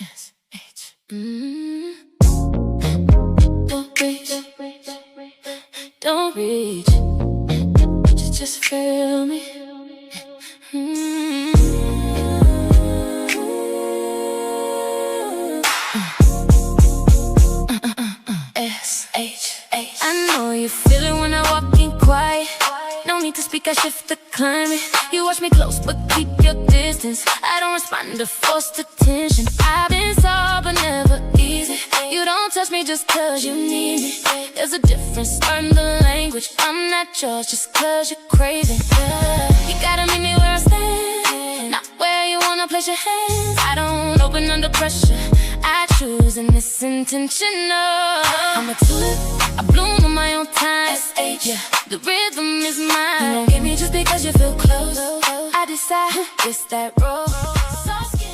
S.H. Don't reach, don't reach, just feel me. S.H. I know you feel it when I walk in quiet. No need to speak, I shift the climate. You watch me close, but keep your distance. I don't respond to forced attention. I've been soft, but never easy. You don't touch me just cause you need me. There's a difference, learn the language. I'm not yours just cause you're crazy. You gotta meet me where I stand, not where you wanna place your hands. I don't open under pressure, I choose, and it's intentional. I'm a tulip, I bloom on my own time. S.H. Yeah, the rhythm is mine. You don't get me just because you feel close. I decide, it's that road. Soft skin.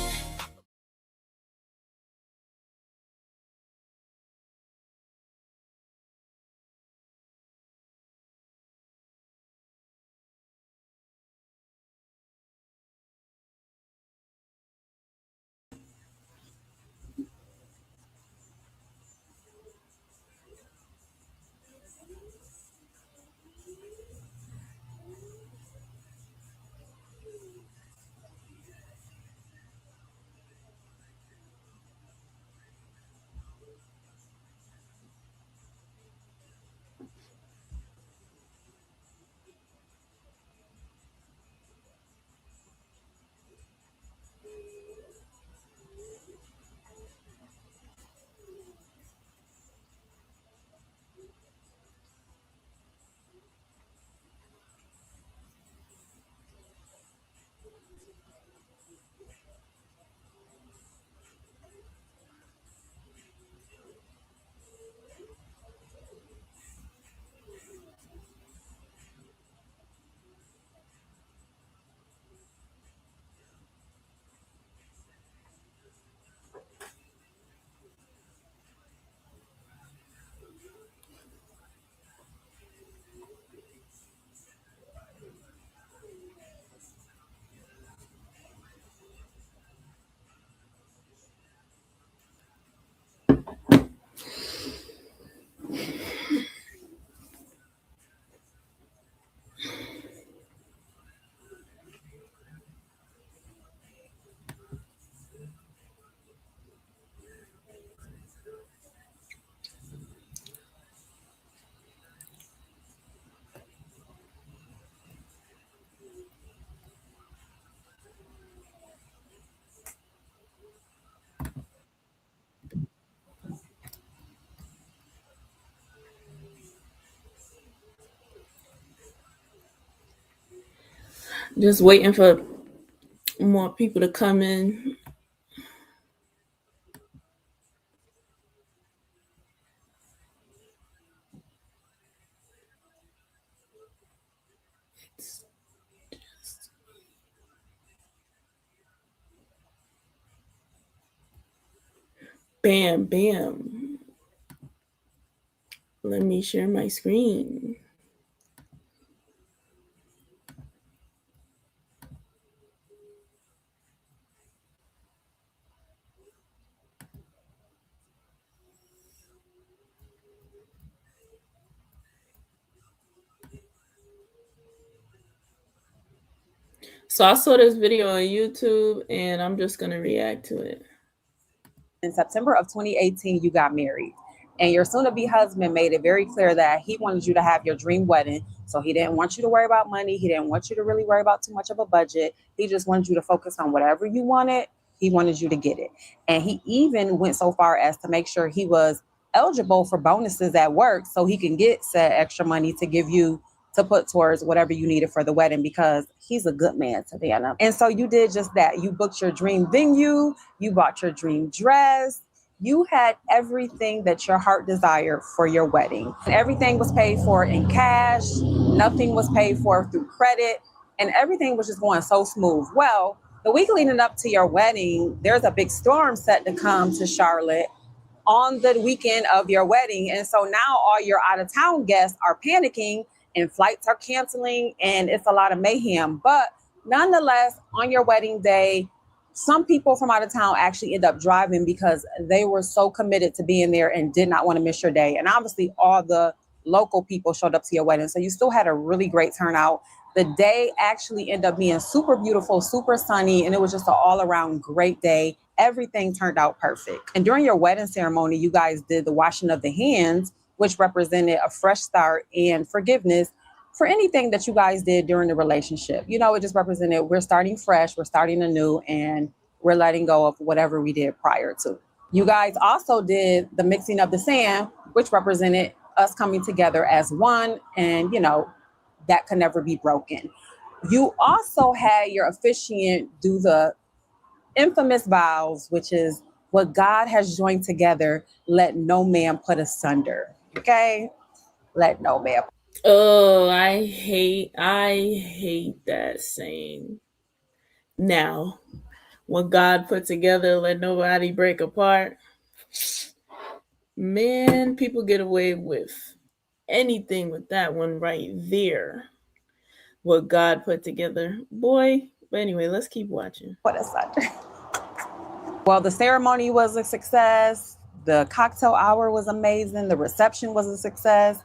Just waiting for more people to come in. Bam, bam. Let me share my screen. So I saw this video on YouTube and I'm just going to react to it. In September of 2018, you got married, and your soon-to-be husband made it very clear that he wanted you to have your dream wedding. So he didn't want you to worry about money. He didn't want you to really worry about too much of a budget. He just wanted you to focus on whatever you wanted. He wanted you to get it. And he even went so far as to make sure he was eligible for bonuses at work so he can get said extra money to give you to put towards whatever you needed for the wedding, because he's a good man, Savannah. And so you did just that. You booked your dream venue, you bought your dream dress, you had everything that your heart desired for your wedding. And everything was paid for in cash, nothing was paid for through credit, and everything was just going so smooth. Well, the week leading up to your wedding, there's a big storm set to come to Charlotte on the weekend of your wedding. And so now all your out of town guests are panicking and flights are canceling and it's a lot of mayhem. But nonetheless, on your wedding day, Some people from out of town actually end up driving because they were so committed to being there and did not want to miss your day. And obviously all the local people showed up to your wedding. So you still had a really great turnout. The day actually ended up being super beautiful, super sunny, and it was just an all around great day. Everything turned out perfect. And during your wedding ceremony, you guys did the washing of the hands, which represented a fresh start and forgiveness for anything that you guys did during the relationship. You know, it just represented we're starting fresh, we're starting anew, and we're letting go of whatever we did prior to. You guys also did the mixing of the sand, which represented us coming together as one, and you know, that can never be broken. You also had your officiant do the infamous vows, which is what God has joined together, let no man put asunder. Okay? Let no man. Oh, I hate that saying. Now, what God put together, let nobody break apart. Man, people get away with anything with that one right there. What God put together. Boy. But anyway, let's keep watching. Put asunder. Well, the ceremony was a success. The cocktail hour was amazing. The reception was a success.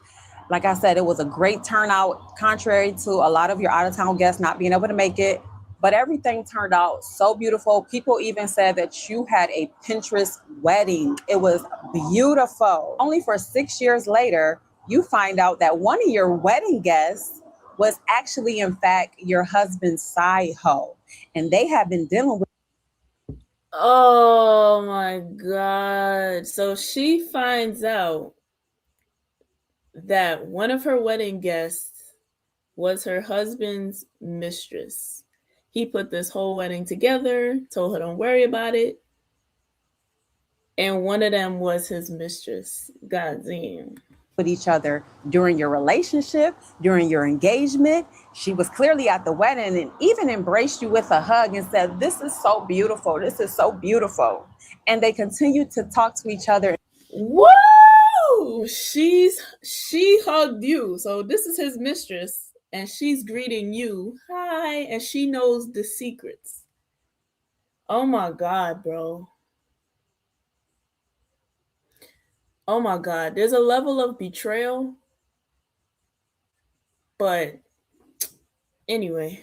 Like I said, it was a great turnout, contrary to a lot of your out-of-town guests not being able to make it. But everything turned out so beautiful. People even said that you had a Pinterest wedding. It was beautiful. Only for 6 years later, you find out that one of your wedding guests was actually, in fact, your husband's side hoe. And they have been dealing with. Oh my God. So she finds out that one of her wedding guests was her husband's mistress. He put this whole wedding together, told her don't worry about it. And one of them was his mistress. God damn. With each other during your relationship, during your engagement. She was clearly at the wedding and even embraced you with a hug and said, "This is so beautiful. This is so beautiful." And they continued to talk to each other. Woo! She hugged you. So this is his mistress, and she's greeting you. Hi, and she knows the secrets. Oh my God, bro. Oh my God. There's a level of betrayal. But anyway.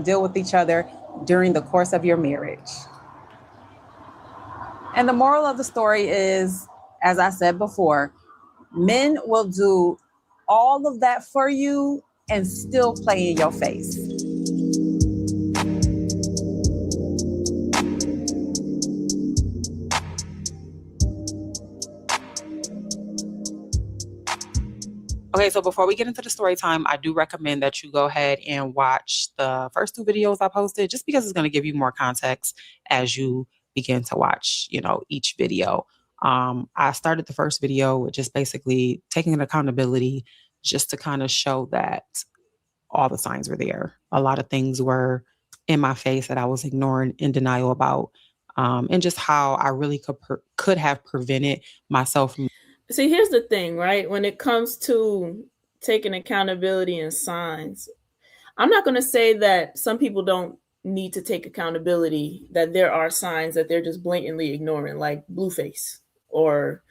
Deal with each other during the course of your marriage. And the moral of the story is, as I said before, men will do all of that for you and still play in your face. Okay, so before we get into the story time, I do recommend that you go ahead and watch the first 2 videos I posted, just because it's going to give you more context as you begin to watch, you know, each video. I started the first video with just basically taking an accountability just to kind of show that all the signs were there. A lot of things were in my face that I was ignoring, in denial about, and just how I really could have prevented myself from. See, here's the thing, right? When it comes to taking accountability and signs, I'm not going to say that some people don't need to take accountability, that there are signs that they're just blatantly ignoring, like Blueface or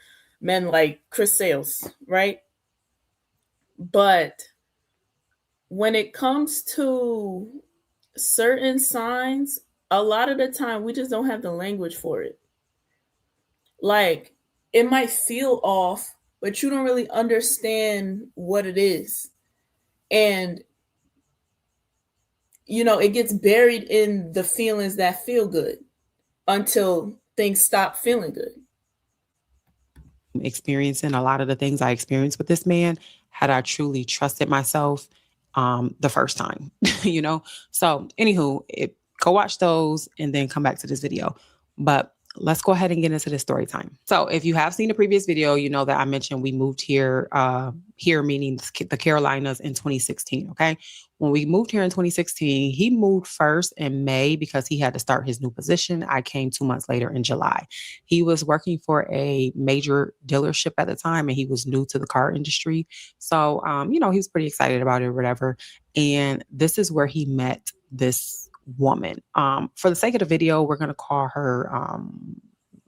men like Chris Sales, right? But when it comes to certain signs, a lot of the time we just don't have the language for it. Like, it might feel off, but you don't really understand what it is. And, you know, it gets buried in the feelings that feel good until things stop feeling good. Experiencing a lot of the things I experienced with this man had I truly trusted myself the first time, you know? So anywho, go watch those and then come back to this video. But let's go ahead and get into the story time. So if you have seen the previous video, you know that I mentioned we moved here, meaning the Carolinas, in 2016, okay? When we moved here in 2016, he moved first in May because he had to start his new position. I came 2 months later in July. He was working for a major dealership at the time, and he was new to the car industry. So, you know, he was pretty excited about it or whatever. And this is where he met this woman. For the sake of the video, we're gonna call her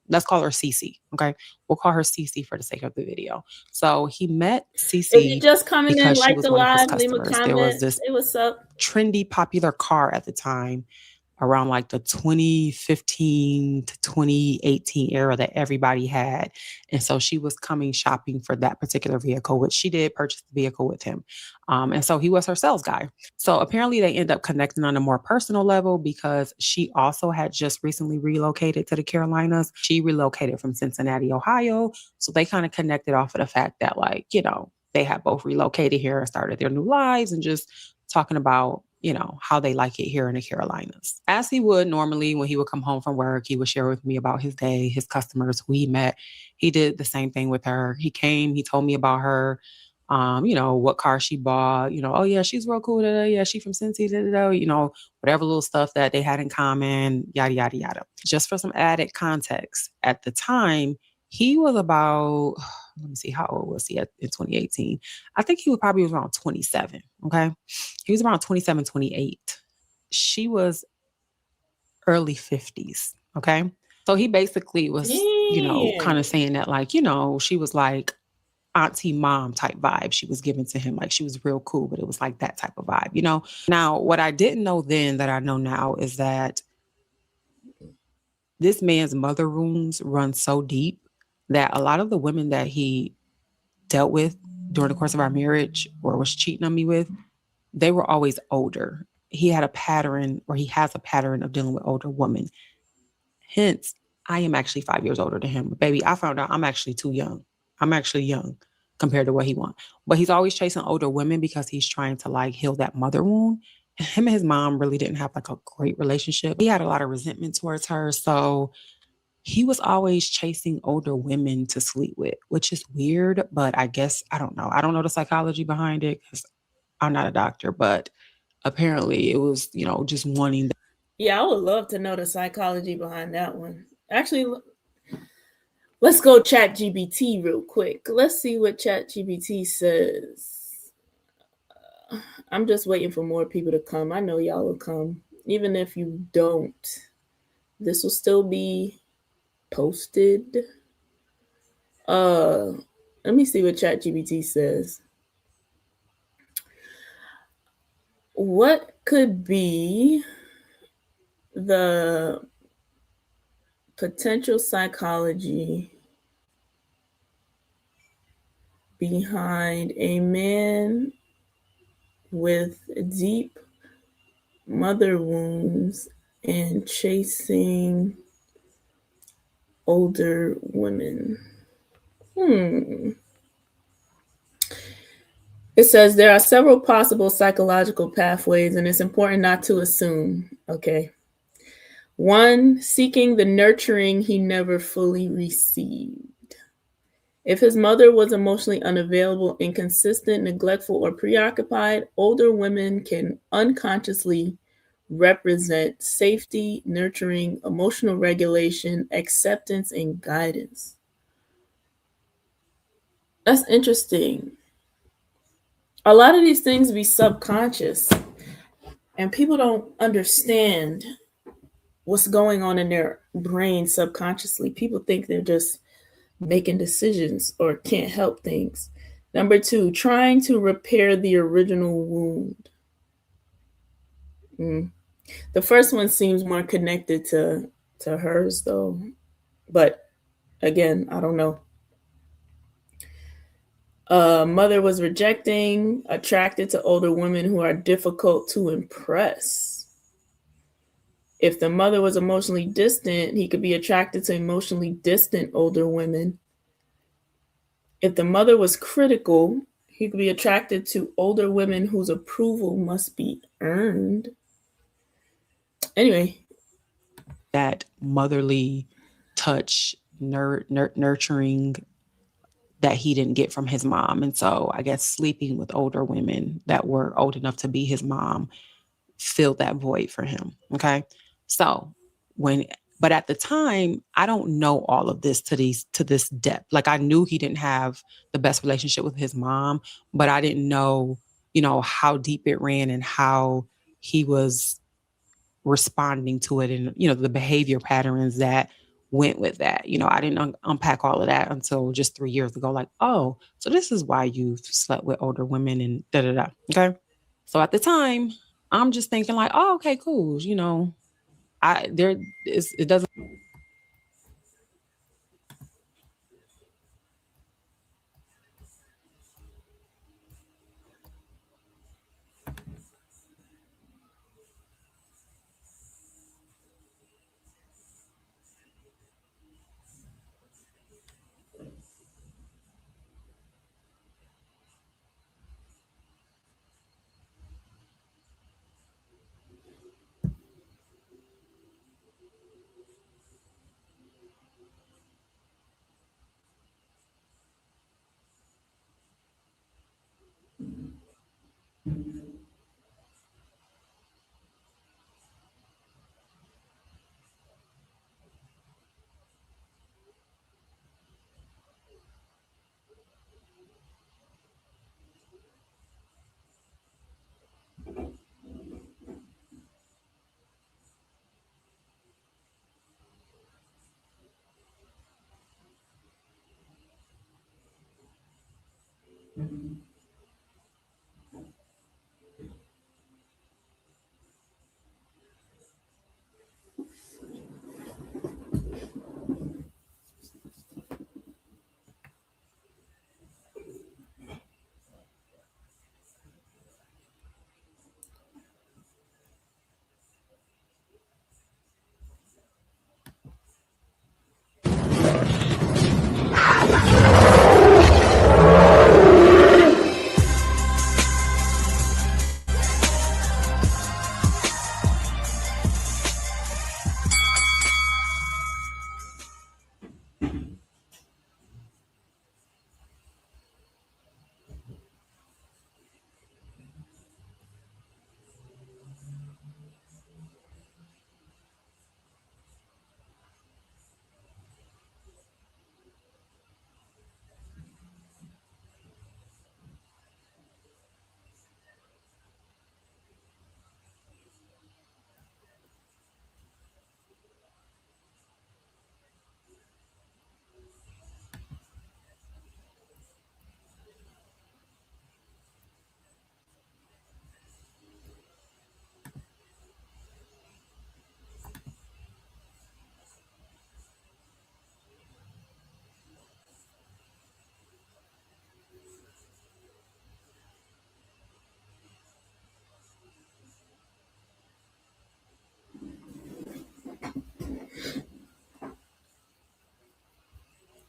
let's call her Cece. Okay. We'll call her Cece for the sake of the video. So he met If you Cece just coming in, because she like was the one of his live, leave a customers. There was comment. this Say what's up. trendy, popular car at the time around like the 2015 to 2018 era that everybody had. And so she was coming shopping for that particular vehicle, which she did purchase the vehicle with him. And so he was her sales guy. So apparently they end up connecting on a more personal level because she also had just recently relocated to the Carolinas. She relocated from Cincinnati, Ohio. So they kind of connected off of the fact that, like, you know, they had both relocated here and started their new lives and just talking about, you know, how they like it here in the Carolinas. As he would normally when he would come home from work, he would share with me about his day, his customers, who he met. He did the same thing with her. He came, he told me about her, you know, what car she bought, you know, oh yeah, she's real cool. Yeah, she from Cincy, you know, whatever little stuff that they had in common, yada, yada, yada. Just for some added context, at the time, he was about, let me see, how old was he in 2018? I think he was probably around 27. Okay. He was around 27, 28. She was early 50s. Okay. So he basically was, you know, kind of saying that, like, you know, she was like auntie mom type vibe she was giving to him. Like she was real cool, but it was like that type of vibe, you know? Now, what I didn't know then that I know now is that this man's mother wounds run so deep that a lot of the women that he dealt with during the course of our marriage or was cheating on me with, they were always older. He had a pattern, or he has a pattern of dealing with older women. Hence, I am actually 5 years older than him. But baby, I found out I'm actually too young. I'm actually young compared to what he wants. But he's always chasing older women because he's trying to like heal that mother wound. Him and his mom really didn't have like a great relationship. He had a lot of resentment towards her. So he was always chasing older women to sleep with, which is weird. But I guess, I don't know. I don't know the psychology behind it because I'm not a doctor. But apparently it was, you know, just wanting. Yeah, I would love to know the psychology behind that one. Actually, let's go chat GBT real quick. Let's see what chat GBT says. I'm just waiting for more people to come. I know y'all will come. Even if you don't, this will still be posted. Let me see what chat GBT says. What could be the potential psychology behind a man with deep mother wounds and chasing older women? It says there are several possible psychological pathways, and it's important not to assume. Okay. 1, seeking the nurturing he never fully received. If his mother was emotionally unavailable, inconsistent, neglectful, or preoccupied, older women can unconsciously represent safety, nurturing, emotional regulation, acceptance, and guidance. That's interesting. A lot of these things be subconscious, and people don't understand what's going on in their brain subconsciously. People think they're just making decisions or can't help things. Number 2, trying to repair the original wound. The first one seems more connected to hers, though. But again, I don't know. Mother was rejecting, attracted to older women who are difficult to impress. If the mother was emotionally distant, he could be attracted to emotionally distant older women. If the mother was critical, he could be attracted to older women whose approval must be earned. Anyway. That motherly touch, nurturing that he didn't get from his mom. And so I guess sleeping with older women that were old enough to be his mom filled that void for him. Okay. So but at the time, I don't know all of this to this depth. Like I knew he didn't have the best relationship with his mom, but I didn't know, you know, how deep it ran and how he was responding to it and, the behavior patterns that went with that. I didn't unpack all of that until just 3 years ago. Like, oh, so this is why you slept with older women and da da da. Okay. So at the time, I'm just thinking like, oh, okay, cool. It doesn't.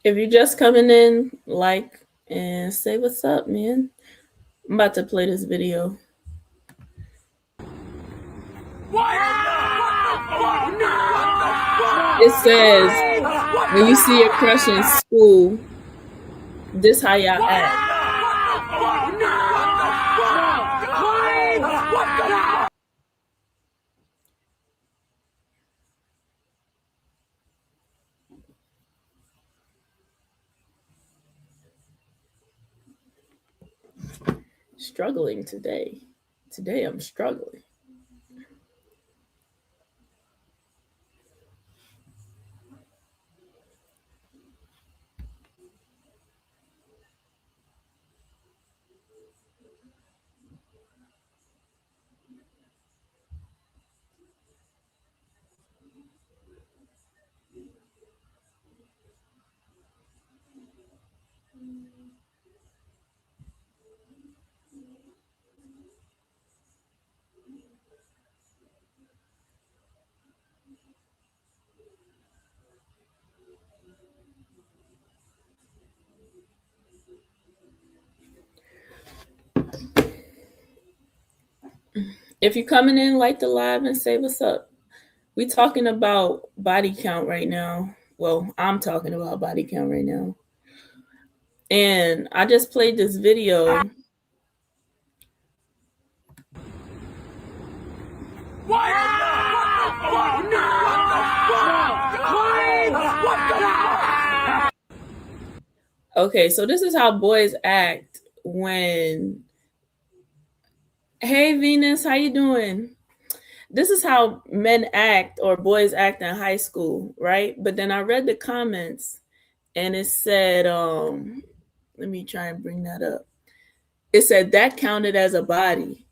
If you're just coming in, like and say what's up, man. I'm about to play this video. It says, when you see your crush in school, this how y'all act. Struggling today. Today I'm struggling. If you're coming in, like the live and say what's up. We talking about body count right now. Well, I'm talking about body count right now. And I just played this video. Okay, so this is how boys act when, hey Venus, how you doing? this is how men act or boys act in high school, right? But then I read the comments and it said, let me try and bring that up. It said that counted as a body.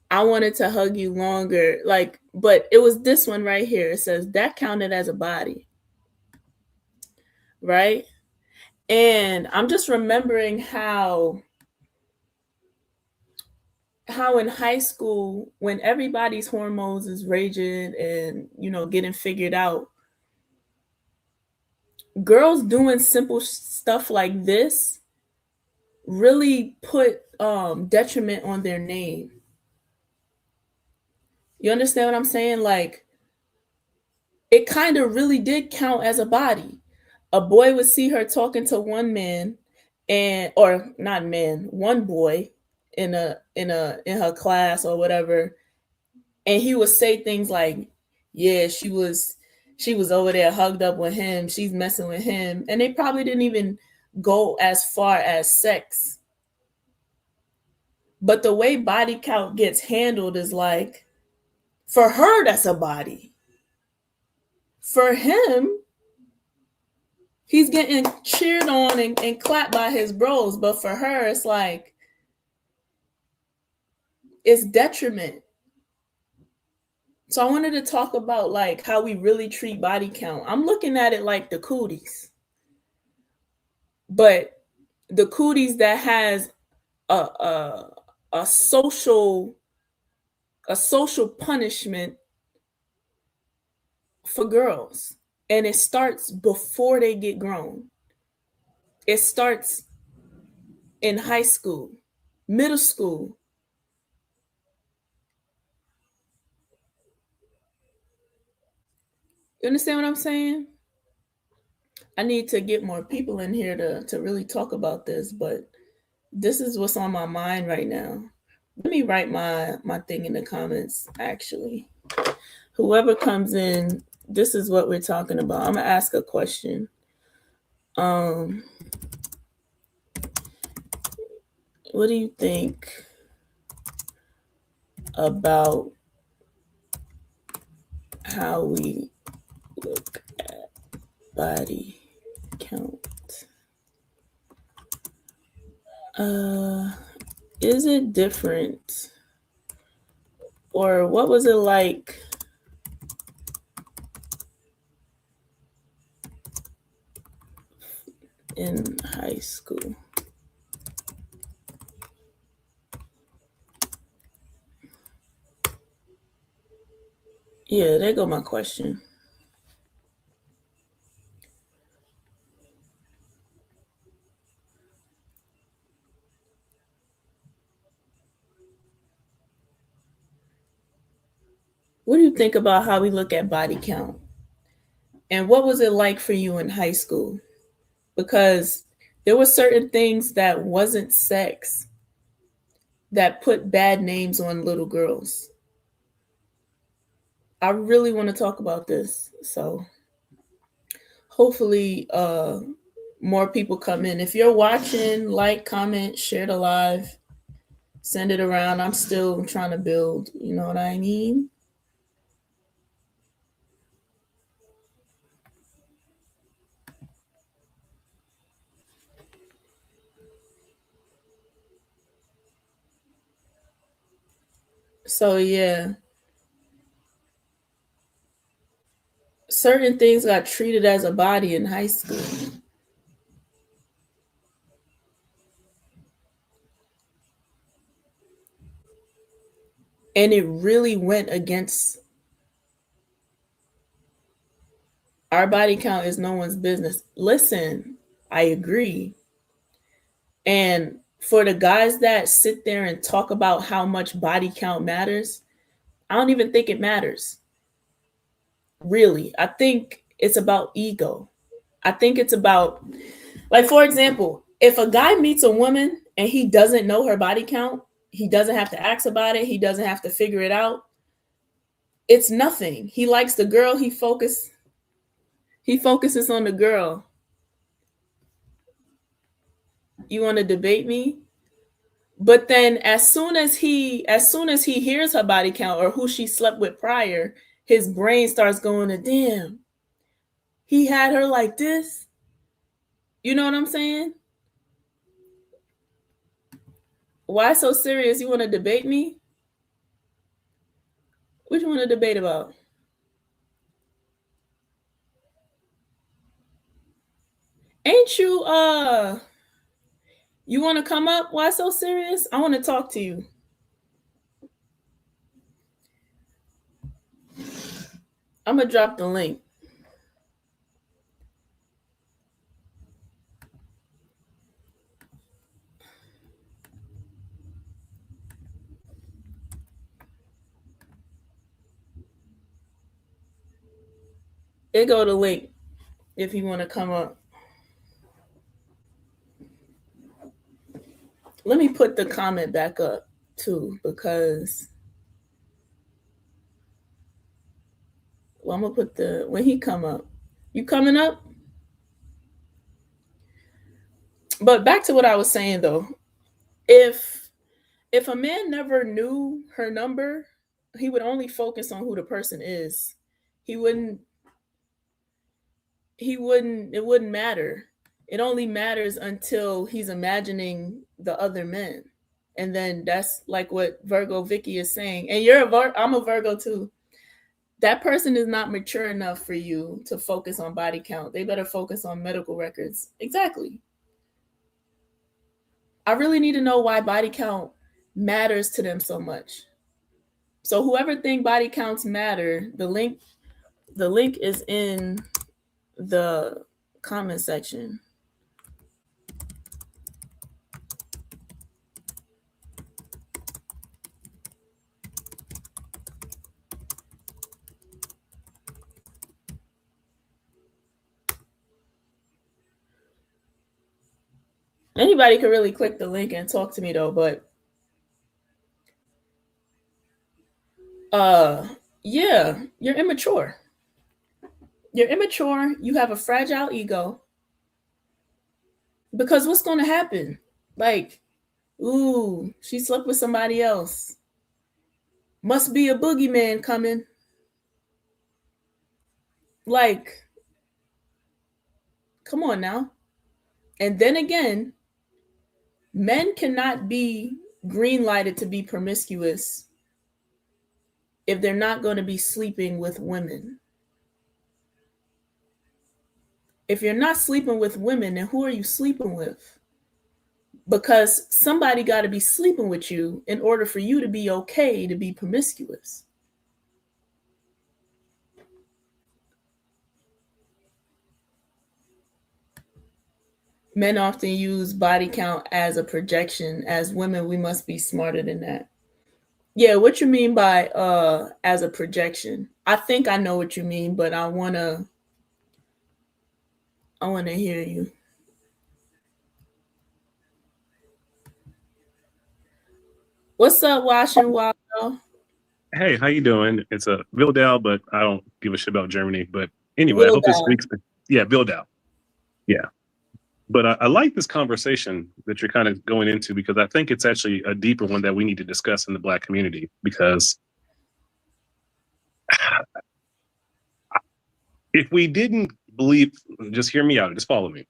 I wanted to hug you longer. Like, but it was this one right here. It says that counted as a body, right? And I'm just remembering how in high school, when everybody's hormones is raging and, you know, getting figured out, girls doing simple stuff like this really put detriment on their name. You understand what I'm saying? Like, it kind of really did count as a body. A boy would see her talking to one man, and or not man, one boy in her class or whatever, and he would say things like, yeah, she was over there hugged up with him, she's messing with him, and they probably didn't even go as far as sex. But the way body count gets handled is like, for her that's a body, for him he's getting cheered on and clapped by his bros, but for her it's like, it's detriment. So I wanted to talk about like how we really treat body count. I'm looking at it like the cooties, but the cooties that has a a, a social punishment for girls, and it starts before they get grown. It starts in high school, middle school. You understand what I'm saying? I need to get more people in here to really talk about this, but this is what's on my mind right now. Let me write my thing in the comments, actually. Whoever comes in, this is what we're talking about. I'm gonna ask a question. What do you think about how we look at body count? Is it different? Or what was it like in high school? Yeah, there go my question. What do you think about how we look at body count? And what was it like for you in high school? Because there were certain things that wasn't sex that put bad names on little girls. I really want to talk about this. So hopefully more people come in. If you're watching, like, comment, share the live, send it around. I'm still trying to build, you know what I mean? So yeah, certain things got treated as a body in high school. And it really went against our body count is no one's business. Listen, I agree. And for the guys that sit there and talk about how much body count matters, I don't even think it matters. Really. I think it's about ego. I think it's about, like, for example, if a guy meets a woman and he doesn't know her body count, he doesn't have to ask about it, he doesn't have to figure it out. It's nothing. He likes the girl, he focuses on the girl. You want to debate me? But then as soon as he hears her body count or who she slept with prior, his brain starts going to, damn, he had her like this. You know what I'm saying? Why so serious? You want to debate me? What you want to debate about? Ain't you want to come up? Why so serious? I want to talk to you. I'm going to drop the link. It go to link if you want to come up. Let me put the comment back up too, because I'm gonna put when he come up. You coming up? But back to what I was saying though. If a man never knew her number, he would only focus on who the person is. It wouldn't matter. It only matters until he's imagining the other men. And then that's like what Virgo Vicky is saying. And I'm a Virgo too. That person is not mature enough for you to focus on body count. They better focus on medical records. Exactly. I really need to know why body count matters to them so much. So whoever think body counts matter, the link is in the comment section. Anybody could really click the link and talk to me though, but yeah, you're immature. You're immature, you have a fragile ego. Because what's going to happen? Like, ooh, she slept with somebody else. Must be a boogeyman coming. Like, come on now. And then again, men cannot be green lighted to be promiscuous if they're not going to be sleeping with women. If you're not sleeping with women, then who are you sleeping with? Because somebody got to be sleeping with you in order for you to be okay to be promiscuous. Men often use body count as a projection. As women, we must be smarter than that. Yeah, what you mean by as a projection? I think I know what you mean, but I wanna hear you. What's up, Washington Wild? Hey, how you doing? It's a Vildal, but I don't give a shit about Germany. But anyway, I hope this week's Vildal. Yeah. But I like this conversation that you're kind of going into, because I think it's actually a deeper one that we need to discuss in the Black community. Because if we didn't believe, just hear me out, just follow me,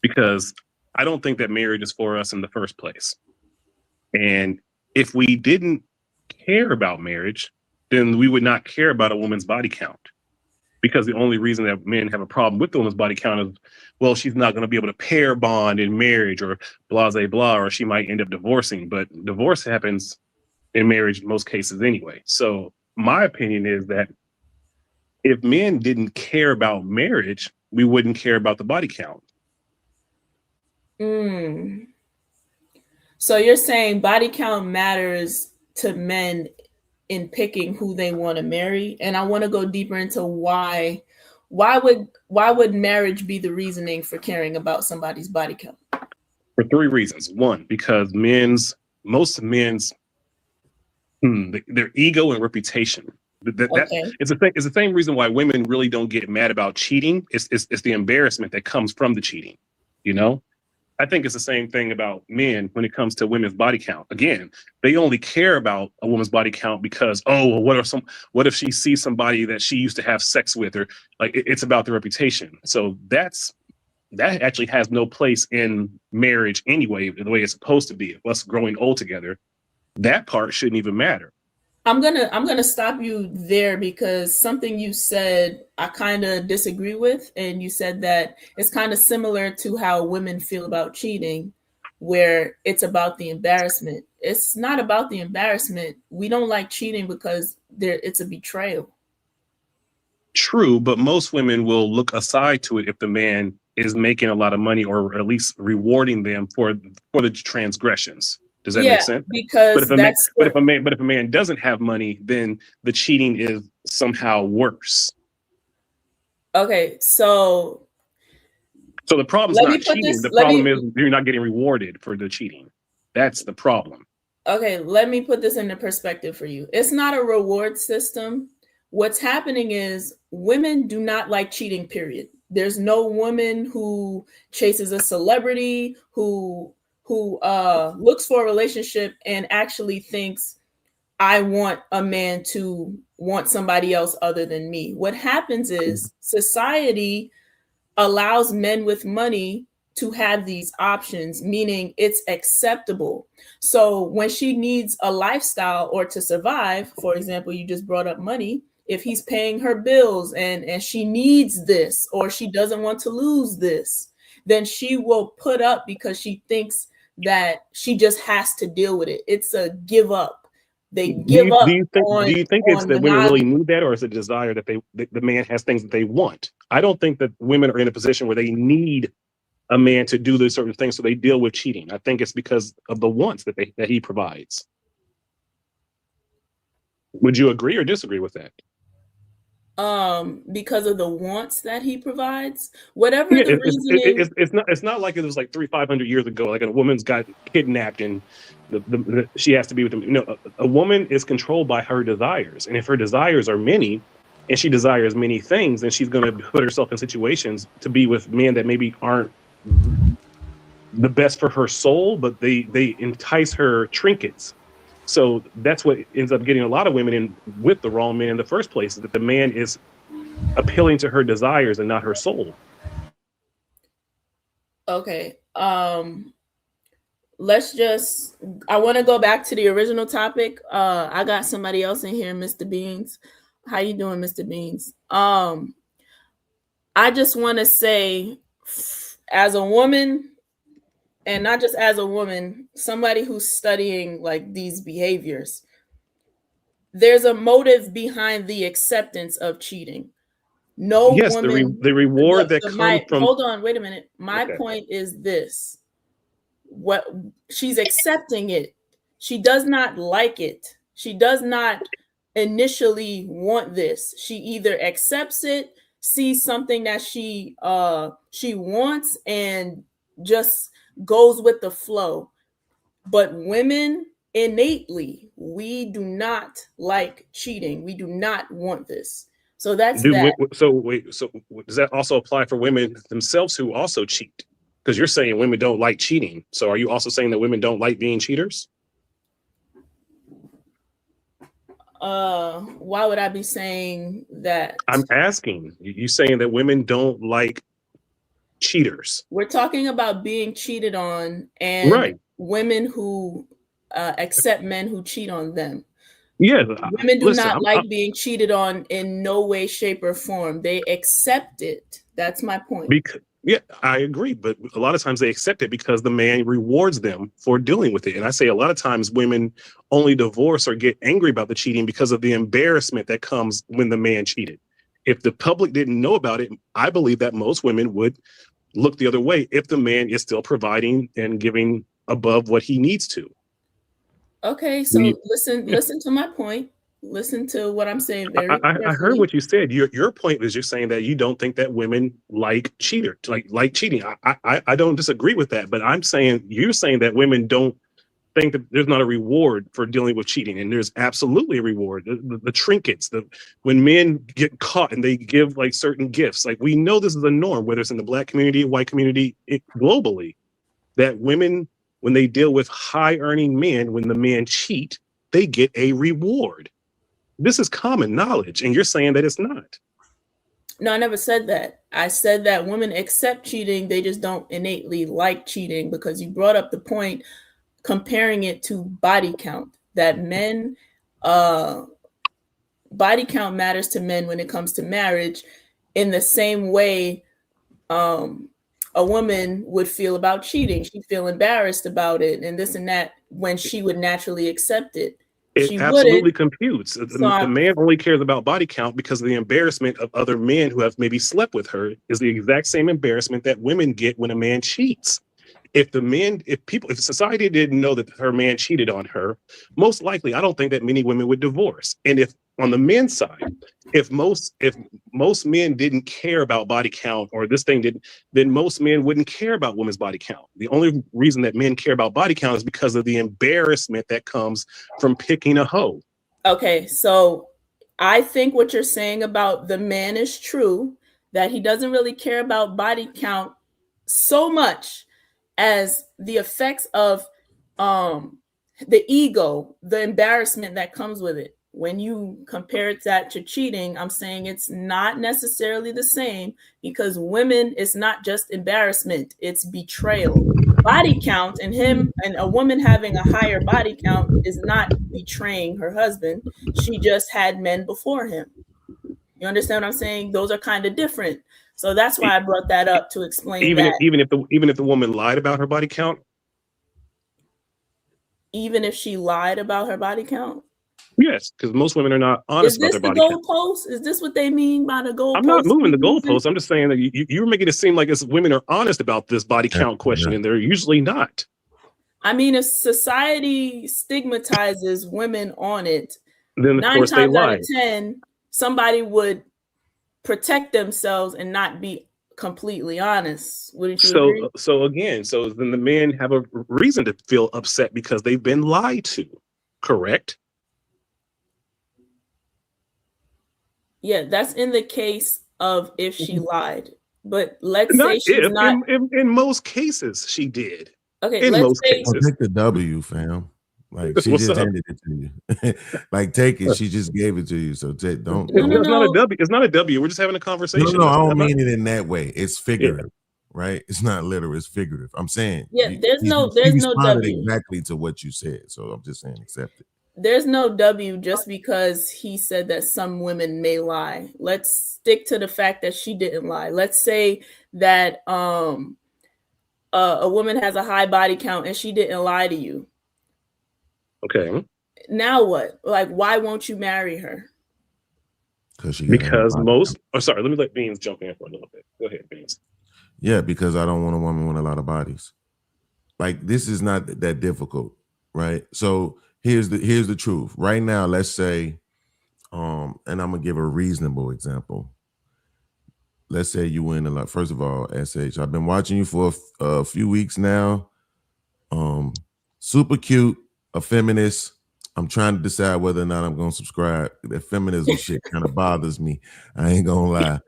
because I don't think that marriage is for us in the first place. And if we didn't care about marriage, then we would not care about a woman's body count. Because the only reason that men have a problem with the woman's body count is, well, she's not going to be able to pair bond in marriage, or blah, blah, blah, or she might end up divorcing. But divorce happens in marriage in most cases anyway. So my opinion is that if men didn't care about marriage, we wouldn't care about the body count. So you're saying body count matters to men in picking who they want to marry, and I want to go deeper into why would marriage be the reasoning for caring about somebody's body count? For three reasons. One, because most men's their ego and reputation. It's the same reason why women really don't get mad about cheating. It's the embarrassment that comes from the cheating. You know, I think it's the same thing about men when it comes to women's body count. Again, they only care about a woman's body count because, oh, well, what if she sees somebody that she used to have sex with, or like it's about the reputation. So that actually has no place in marriage anyway, the way it's supposed to be. Us growing old together, that part shouldn't even matter. I'm gonna stop you there because something you said I kind of disagree with, and you said that it's kind of similar to how women feel about cheating, where it's about the embarrassment. It's not about the embarrassment. We don't like cheating because it's a betrayal. True, but most women will look aside to it if the man is making a lot of money or at least rewarding them for the transgressions. Does that make sense? Because but if a man doesn't have money, then the cheating is somehow worse. Okay, so the problem is not cheating. The problem is you're not getting rewarded for the cheating. That's the problem. Okay, let me put this into perspective for you. It's not a reward system. What's happening is women do not like cheating, period. There's no woman who chases a celebrity, who looks for a relationship and actually thinks, I want a man to want somebody else other than me. What happens is society allows men with money to have these options, meaning it's acceptable. So when she needs a lifestyle or to survive, for example, you just brought up money, if he's paying her bills and she needs this, or she doesn't want to lose this, then she will put up because she thinks that she just has to deal with it. It's a give up. They give up. Do you think it's that women really need that, or is it a desire that the man has things that they want? I don't think that women are in a position where they need a man to do those certain things, so they deal with cheating. I think it's because of the wants that he provides. Would you agree or disagree with that? Because of the wants that he provides, whatever the reasoning. It's not like it was like 500 years ago, like a woman's got kidnapped and she has to be with him. No, a woman is controlled by her desires, and if her desires are many, and she desires many things, then she's going to put herself in situations to be with men that maybe aren't the best for her soul, but they entice her trinkets. So that's what ends up getting a lot of women in with the wrong man in the first place, is that the man is appealing to her desires and not her soul. Okay. I want to go back to the original topic. I got somebody else in here, Mr. Beans. How you doing, Mr. Beans? I just want to say, as a woman, and not just as a woman, somebody who's studying like these behaviors, there's a motive behind the acceptance of cheating. No woman. The reward that comes from. Hold on, wait a minute. My point is this: what she's accepting it. She does not like it. She does not initially want this. She either accepts it, sees something that she wants, and just goes with the flow. But women innately, we do not like cheating. We do not want this. So that's that. So does that also apply for women themselves who also cheat? Because you're saying women don't like cheating. So are you also saying that women don't like being cheaters? Why would I be saying that? I'm asking. You saying that women don't like cheaters. We're talking about being cheated on, and women who accept men who cheat on them. Yeah, women do not like being cheated on in no way, shape, or form. They accept it. That's my point. Yeah, I agree. But a lot of times they accept it because the man rewards them for dealing with it. And I say a lot of times women only divorce or get angry about the cheating because of the embarrassment that comes when the man cheated. If the public didn't know about it, I believe that most women would look the other way if the man is still providing and giving above what he needs to. Okay, so listen to my point. Listen to what I'm saying. I heard what you said. Your point is you're saying that you don't think that women like cheaters, like cheating. I don't disagree with that, but you're saying that women don't think that there's not a reward for dealing with cheating, and there's absolutely a reward. The trinkets, when men get caught and they give like certain gifts, like we know this is a norm, whether it's in the Black community, white community, globally. that women, when they deal with high earning men, when the men cheat, they get a reward. This is common knowledge, and you're saying that it's not. No, I never said that. I said that women accept cheating, they just don't innately like cheating, because you brought up the point comparing it to body count, that men, body count matters to men when it comes to marriage in the same way a woman would feel about cheating. She'd feel embarrassed about it and this and that when she would naturally accept it. It She absolutely wouldn't. computes. So The man only cares about body count because of the embarrassment of other men who have maybe slept with her is the exact same embarrassment that women get when a man cheats. If society didn't know that her man cheated on her, most likely, I don't think that many women would divorce. And if on the men's side, if most men didn't care about body count, or this thing didn't, then most men wouldn't care about women's body count. The only reason that men care about body count is because of the embarrassment that comes from picking a hoe. Okay, so I think what you're saying about the man is true, that he doesn't really care about body count so much as the effects of the ego, the embarrassment that comes with it. When you compare that to cheating, I'm saying it's not necessarily the same, because women, it's not just embarrassment, it's betrayal. Body count and a woman having a higher body count is not betraying her husband. She just had men before him. You understand what I'm saying? Those are kind of different. So that's why I brought that up, to explain Even that. if the woman lied about her body count. Even if she lied about her body count. Yes, because most women are not honest about their body count. Is this the goalpost? Is this what they mean by the goalpost? I'm not moving the goalpost. I'm just saying that you're making it seem like it's women are honest about this body count question, and they're usually not. I mean, if society stigmatizes women on it, then 9 times out of 10, somebody would protect themselves and not be completely honest. Wouldn't you agree? So then the men have a reason to feel upset because they've been lied to, correct? Yeah, that's in the case of if she lied. But let's say she's not. In most cases, she did. Okay, in most cases. Take the W, fam. Like, she just handed it to you. Like, take it. She just gave it to you. So don't. It's not a W. It's not a W. We're just having a conversation. No, I don't mean it in that way. It's figurative, right? It's not literal. It's figurative. I'm saying. Yeah, there's no W. Exactly to what you said. So I'm just saying, accept it. There's no W just because he said that some women may lie. Let's stick to the fact that she didn't lie. Let's say that a woman has a high body count and she didn't lie to you. Okay. Now what? Like, why won't you marry her? Because most. Oh, sorry. Let me let Beans jump in for a little bit. Go ahead, Beans. Yeah, because I don't want a woman with a lot of bodies. Like, this is not that difficult, right? So here's the truth. Right now, let's say, and I'm gonna give a reasonable example. Let's say you win a lot. First of all, SH, I've been watching you for a few weeks now. Super cute, a feminist. I'm trying to decide whether or not I'm gonna subscribe. That feminism shit kind of bothers me. I ain't gonna lie.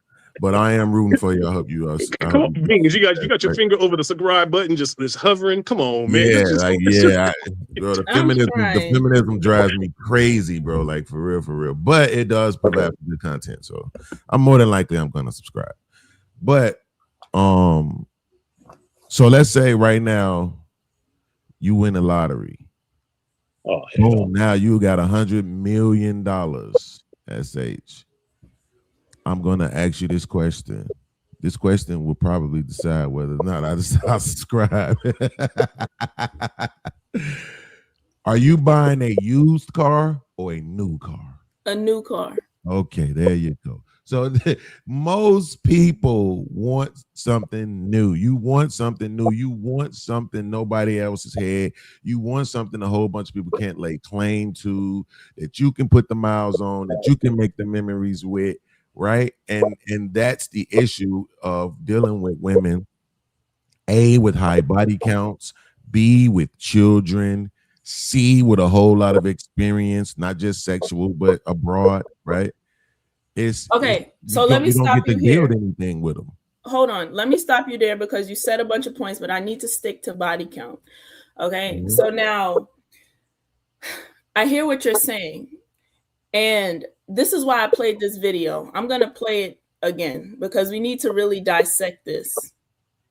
But I am rooting for you. I hope you are. Come on, Beans, you got your finger over the subscribe button, just hovering. Come on, man. Yeah, bro. The feminism drives me crazy, bro. Like, for real. But it does provide good content, so I'm more than likely I'm gonna subscribe. But so let's say right now you win the lottery. Oh, boom! Now you got $100 million. SH. I'm gonna ask you this question. This question will probably decide whether or not I subscribe. Are you buying a used car or a new car? A new car. Okay, there you go. So most people want something new. You want something new. You want something nobody else has had. You want something a whole bunch of people can't lay claim to, that you can put the miles on, that you can make the memories with. Right. And that's the issue of dealing with women, A, with high body counts, B, with children, C, with a whole lot of experience, not just sexual, but abroad. Right. Okay. So let me stop you here. Build anything with them. hold on. Let me stop you there because you said a bunch of points, but I need to stick to body count. Okay. Mhm. So now I hear what you're saying. And this is why I played this video. I'm going to play it again because we need to really dissect this.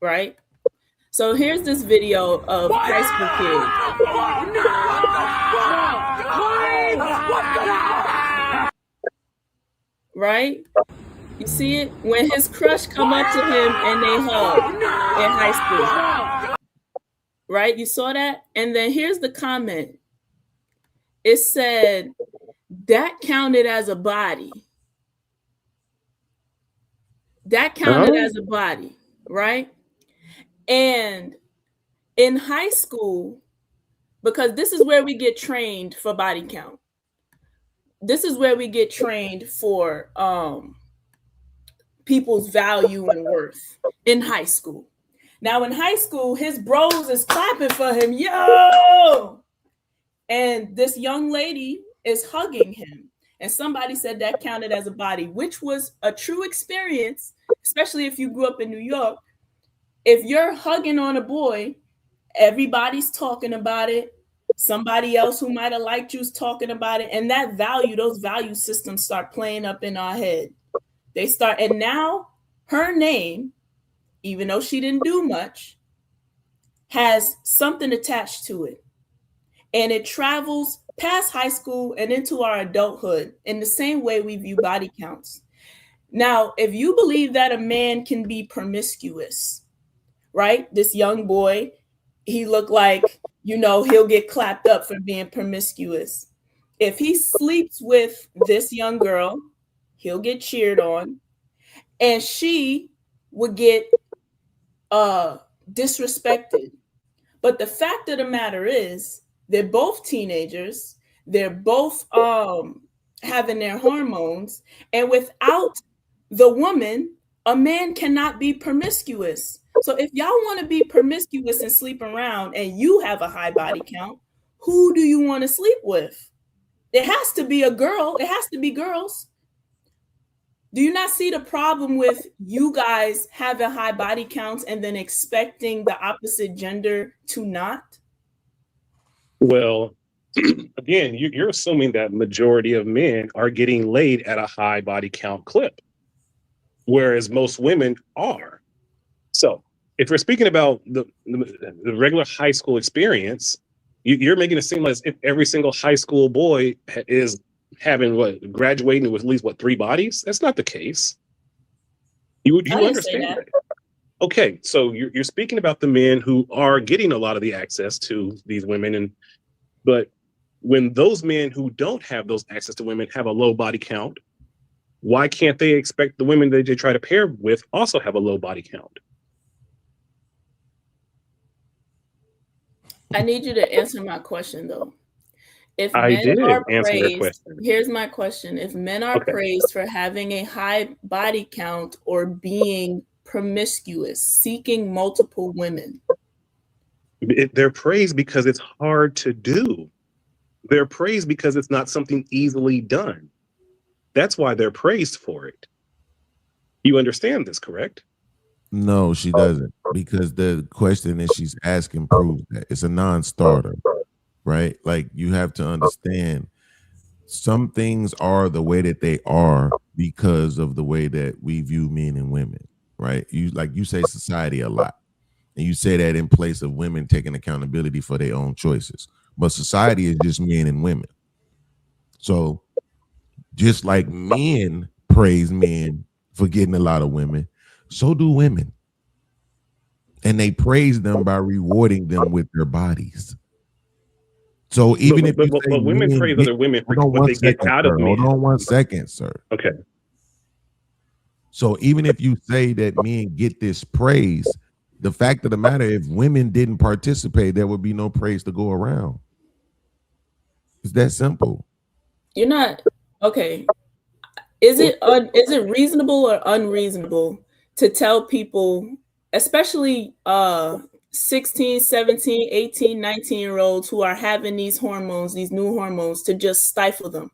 Right. So here's this video of high school kids. Right? You see it? When his crush come up to him and they hug in high school. Right? You saw that? And then here's the comment. It said, that counted as a body. That counted as a body, right? And in high school, because this is where we get trained for body count. This is where we get trained for people's value and worth in high school. Now in high school, his bros is clapping for him, yo! And this young lady is hugging him. And somebody said that counted as a body, which was a true experience, especially if you grew up in New York. If you're hugging on a boy, everybody's talking about it. Somebody else who might have liked you is talking about it. And that value, those value systems start playing up in our head. They start, and now her name, even though she didn't do much, has something attached to it. And it travels past high school and into our adulthood in the same way we view body counts. Now, if you believe that a man can be promiscuous, right? This young boy, he looked like, you know, he'll get clapped up for being promiscuous. If he sleeps with this young girl, he'll get cheered on. And she would get disrespected. But the fact of the matter is, they're both teenagers. They're both having their hormones. And without the woman, a man cannot be promiscuous. So if y'all want to be promiscuous and sleep around and you have a high body count, who do you want to sleep with? It has to be a girl. It has to be girls. Do you not see the problem with you guys having high body counts and then expecting the opposite gender to not? Well, again, you're assuming that majority of men are getting laid at a high body count clip, whereas most women are. So if we're speaking about the regular high school experience, you're making it seem as if every single high school boy is having graduating with at least 3 bodies. That's not the case. You understand that. Okay, so you're speaking about the men who are getting a lot of the access to these women, but when those men who don't have those access to women have a low body count, why can't they expect the women that they try to pair with also have a low body count? I need you to answer my question though. If I men did are answer your praised, question. here's my question. If men are praised for having a high body count or being promiscuous, seeking multiple women, They're praised because it's hard to do. They're praised because it's not something easily done. That's why they're praised for it. You understand this, correct? No, she doesn't, because the question that she's asking proves that it's a non-starter, right? Like, you have to understand some things are the way that they are because of the way that we view men and women, right? You say society a lot, and you say that in place of women taking accountability for their own choices, but society is just men and women. So just like men praise men for getting a lot of women, so do women. And they praise them by rewarding them with their bodies. So even if you say women praise other women for what they get out of men. Hold on 1 second, sir. Okay. So even if you say that men get this praise, the fact of the matter, if women didn't participate, there would be no praise to go around. It's that simple. you're not okay. Is it reasonable or unreasonable to tell people, especially 16, 17, 18, 19-year-olds who are having these hormones, these new hormones, to just stifle them?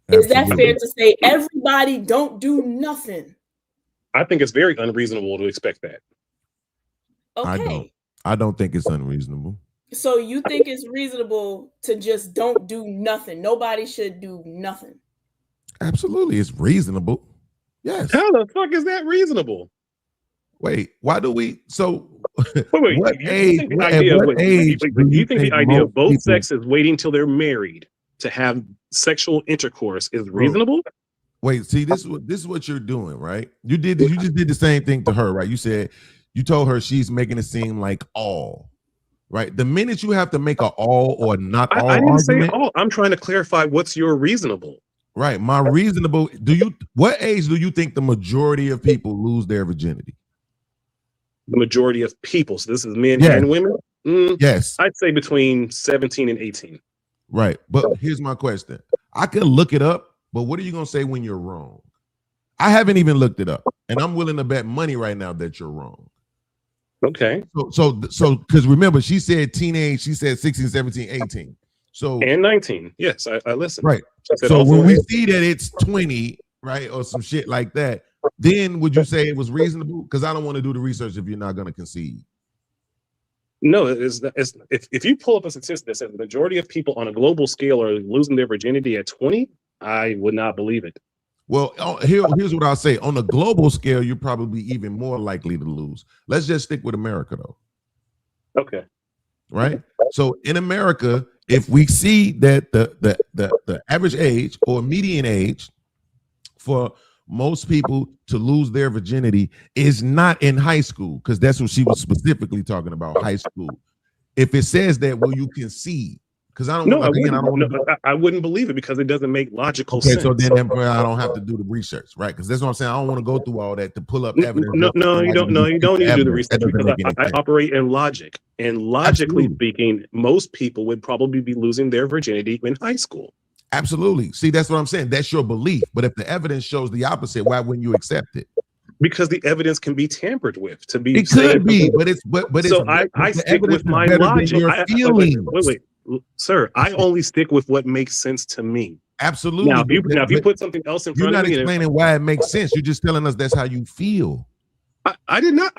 Absolutely. Is that fair to say everybody don't do nothing? I think it's very unreasonable to expect that. Okay. I don't think it's unreasonable. So you think it's reasonable to just don't do nothing? Nobody should do nothing. Absolutely, it's reasonable. Yes. How the fuck is that reasonable? Wait, why do we? So, Wait, what you age? think the At idea what of age do you think the idea of most both people- sexes waiting till they're married to have sexual intercourse is reasonable? Wait, see, this is what you're doing, right? You just did the same thing to her, right? You told her she's making it seem like all, right? The minute you have to make a all or not all I didn't argument, say all. I'm trying to clarify what's your reasonable. right? My reasonable. What age do you think the majority of people lose their virginity? The majority of people. So this is men Yes. and women. Yes, I'd say between 17 and 18. right. But here's my question: I could look it up, but what are you gonna say when you're wrong? I haven't even looked it up, and I'm willing to bet money right now that you're wrong. Okay. So because remember, she said teenage, she said 16, 17, 18. So And 19. Yes, I listened. right. I said So all when four we ages. see that it's 20, right, or some shit like that, then would you say it was reasonable? Because I don't want to do the research if you're not going to concede. No, if you pull up a statistic that says the majority of people on a global scale are losing their virginity at 20, I would not believe it. Well, here's what I'll say. On a global scale, you're probably even more likely to lose. Let's just stick with America, though. Okay. Right? So in America, if we see that the average age or median age for most people to lose their virginity is not in high school, because that's what she was specifically talking about, high school. If it says that, will you concede? Because I don't No, I wouldn't believe it because it doesn't make logical sense. So then I don't have to do the research, right? Because that's what I'm saying. I don't want to go through all that to pull up evidence. No, you don't need to do the research because I operate in logic. And logically speaking, most people would probably be losing their virginity in high school. Absolutely. See, that's what I'm saying. That's your belief. But if the evidence shows the opposite, why wouldn't you accept it? Because the evidence can be tampered with. It could be, but it's so I stick with my logic. Wait, sir, I only stick with what makes sense to me. Absolutely. Now, if you put something else in front of me, you're not explaining why it makes sense. You're just telling us that's how you feel. I did not.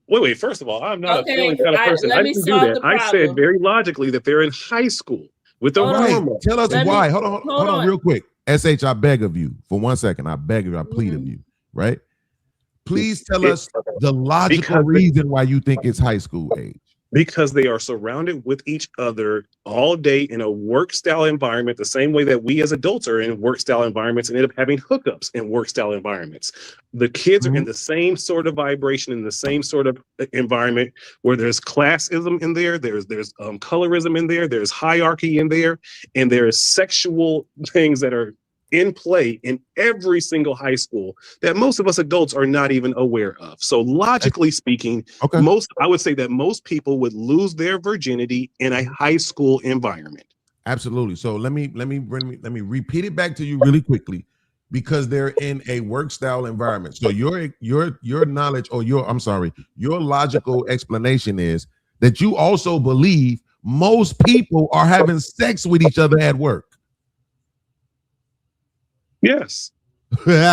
Wait. First of all, I'm not a feeling kind of person. I didn't do that. I said very logically that they're in high school with the hormone. Tell us why. Hold on, real quick. SH, I beg of you for 1 second. I beg of you. I plead of you. Right? Please tell us the logical reason why you think it's high school age. Because they are surrounded with each other all day in a work style environment, the same way that we as adults are in work style environments and end up having hookups in work style environments. The kids are in the same sort of vibration, in the same sort of environment where there's classism in there, there's colorism in there, there's hierarchy in there, and there's sexual things that are in play in every single high school that most of us adults are not even aware of. So logically speaking, I would say that most people would lose their virginity in a high school environment. Absolutely. So let me repeat it back to you really quickly, because they're in a work style environment. So your knowledge, or your logical explanation is that you also believe most people are having sex with each other at work. Yes. Okay,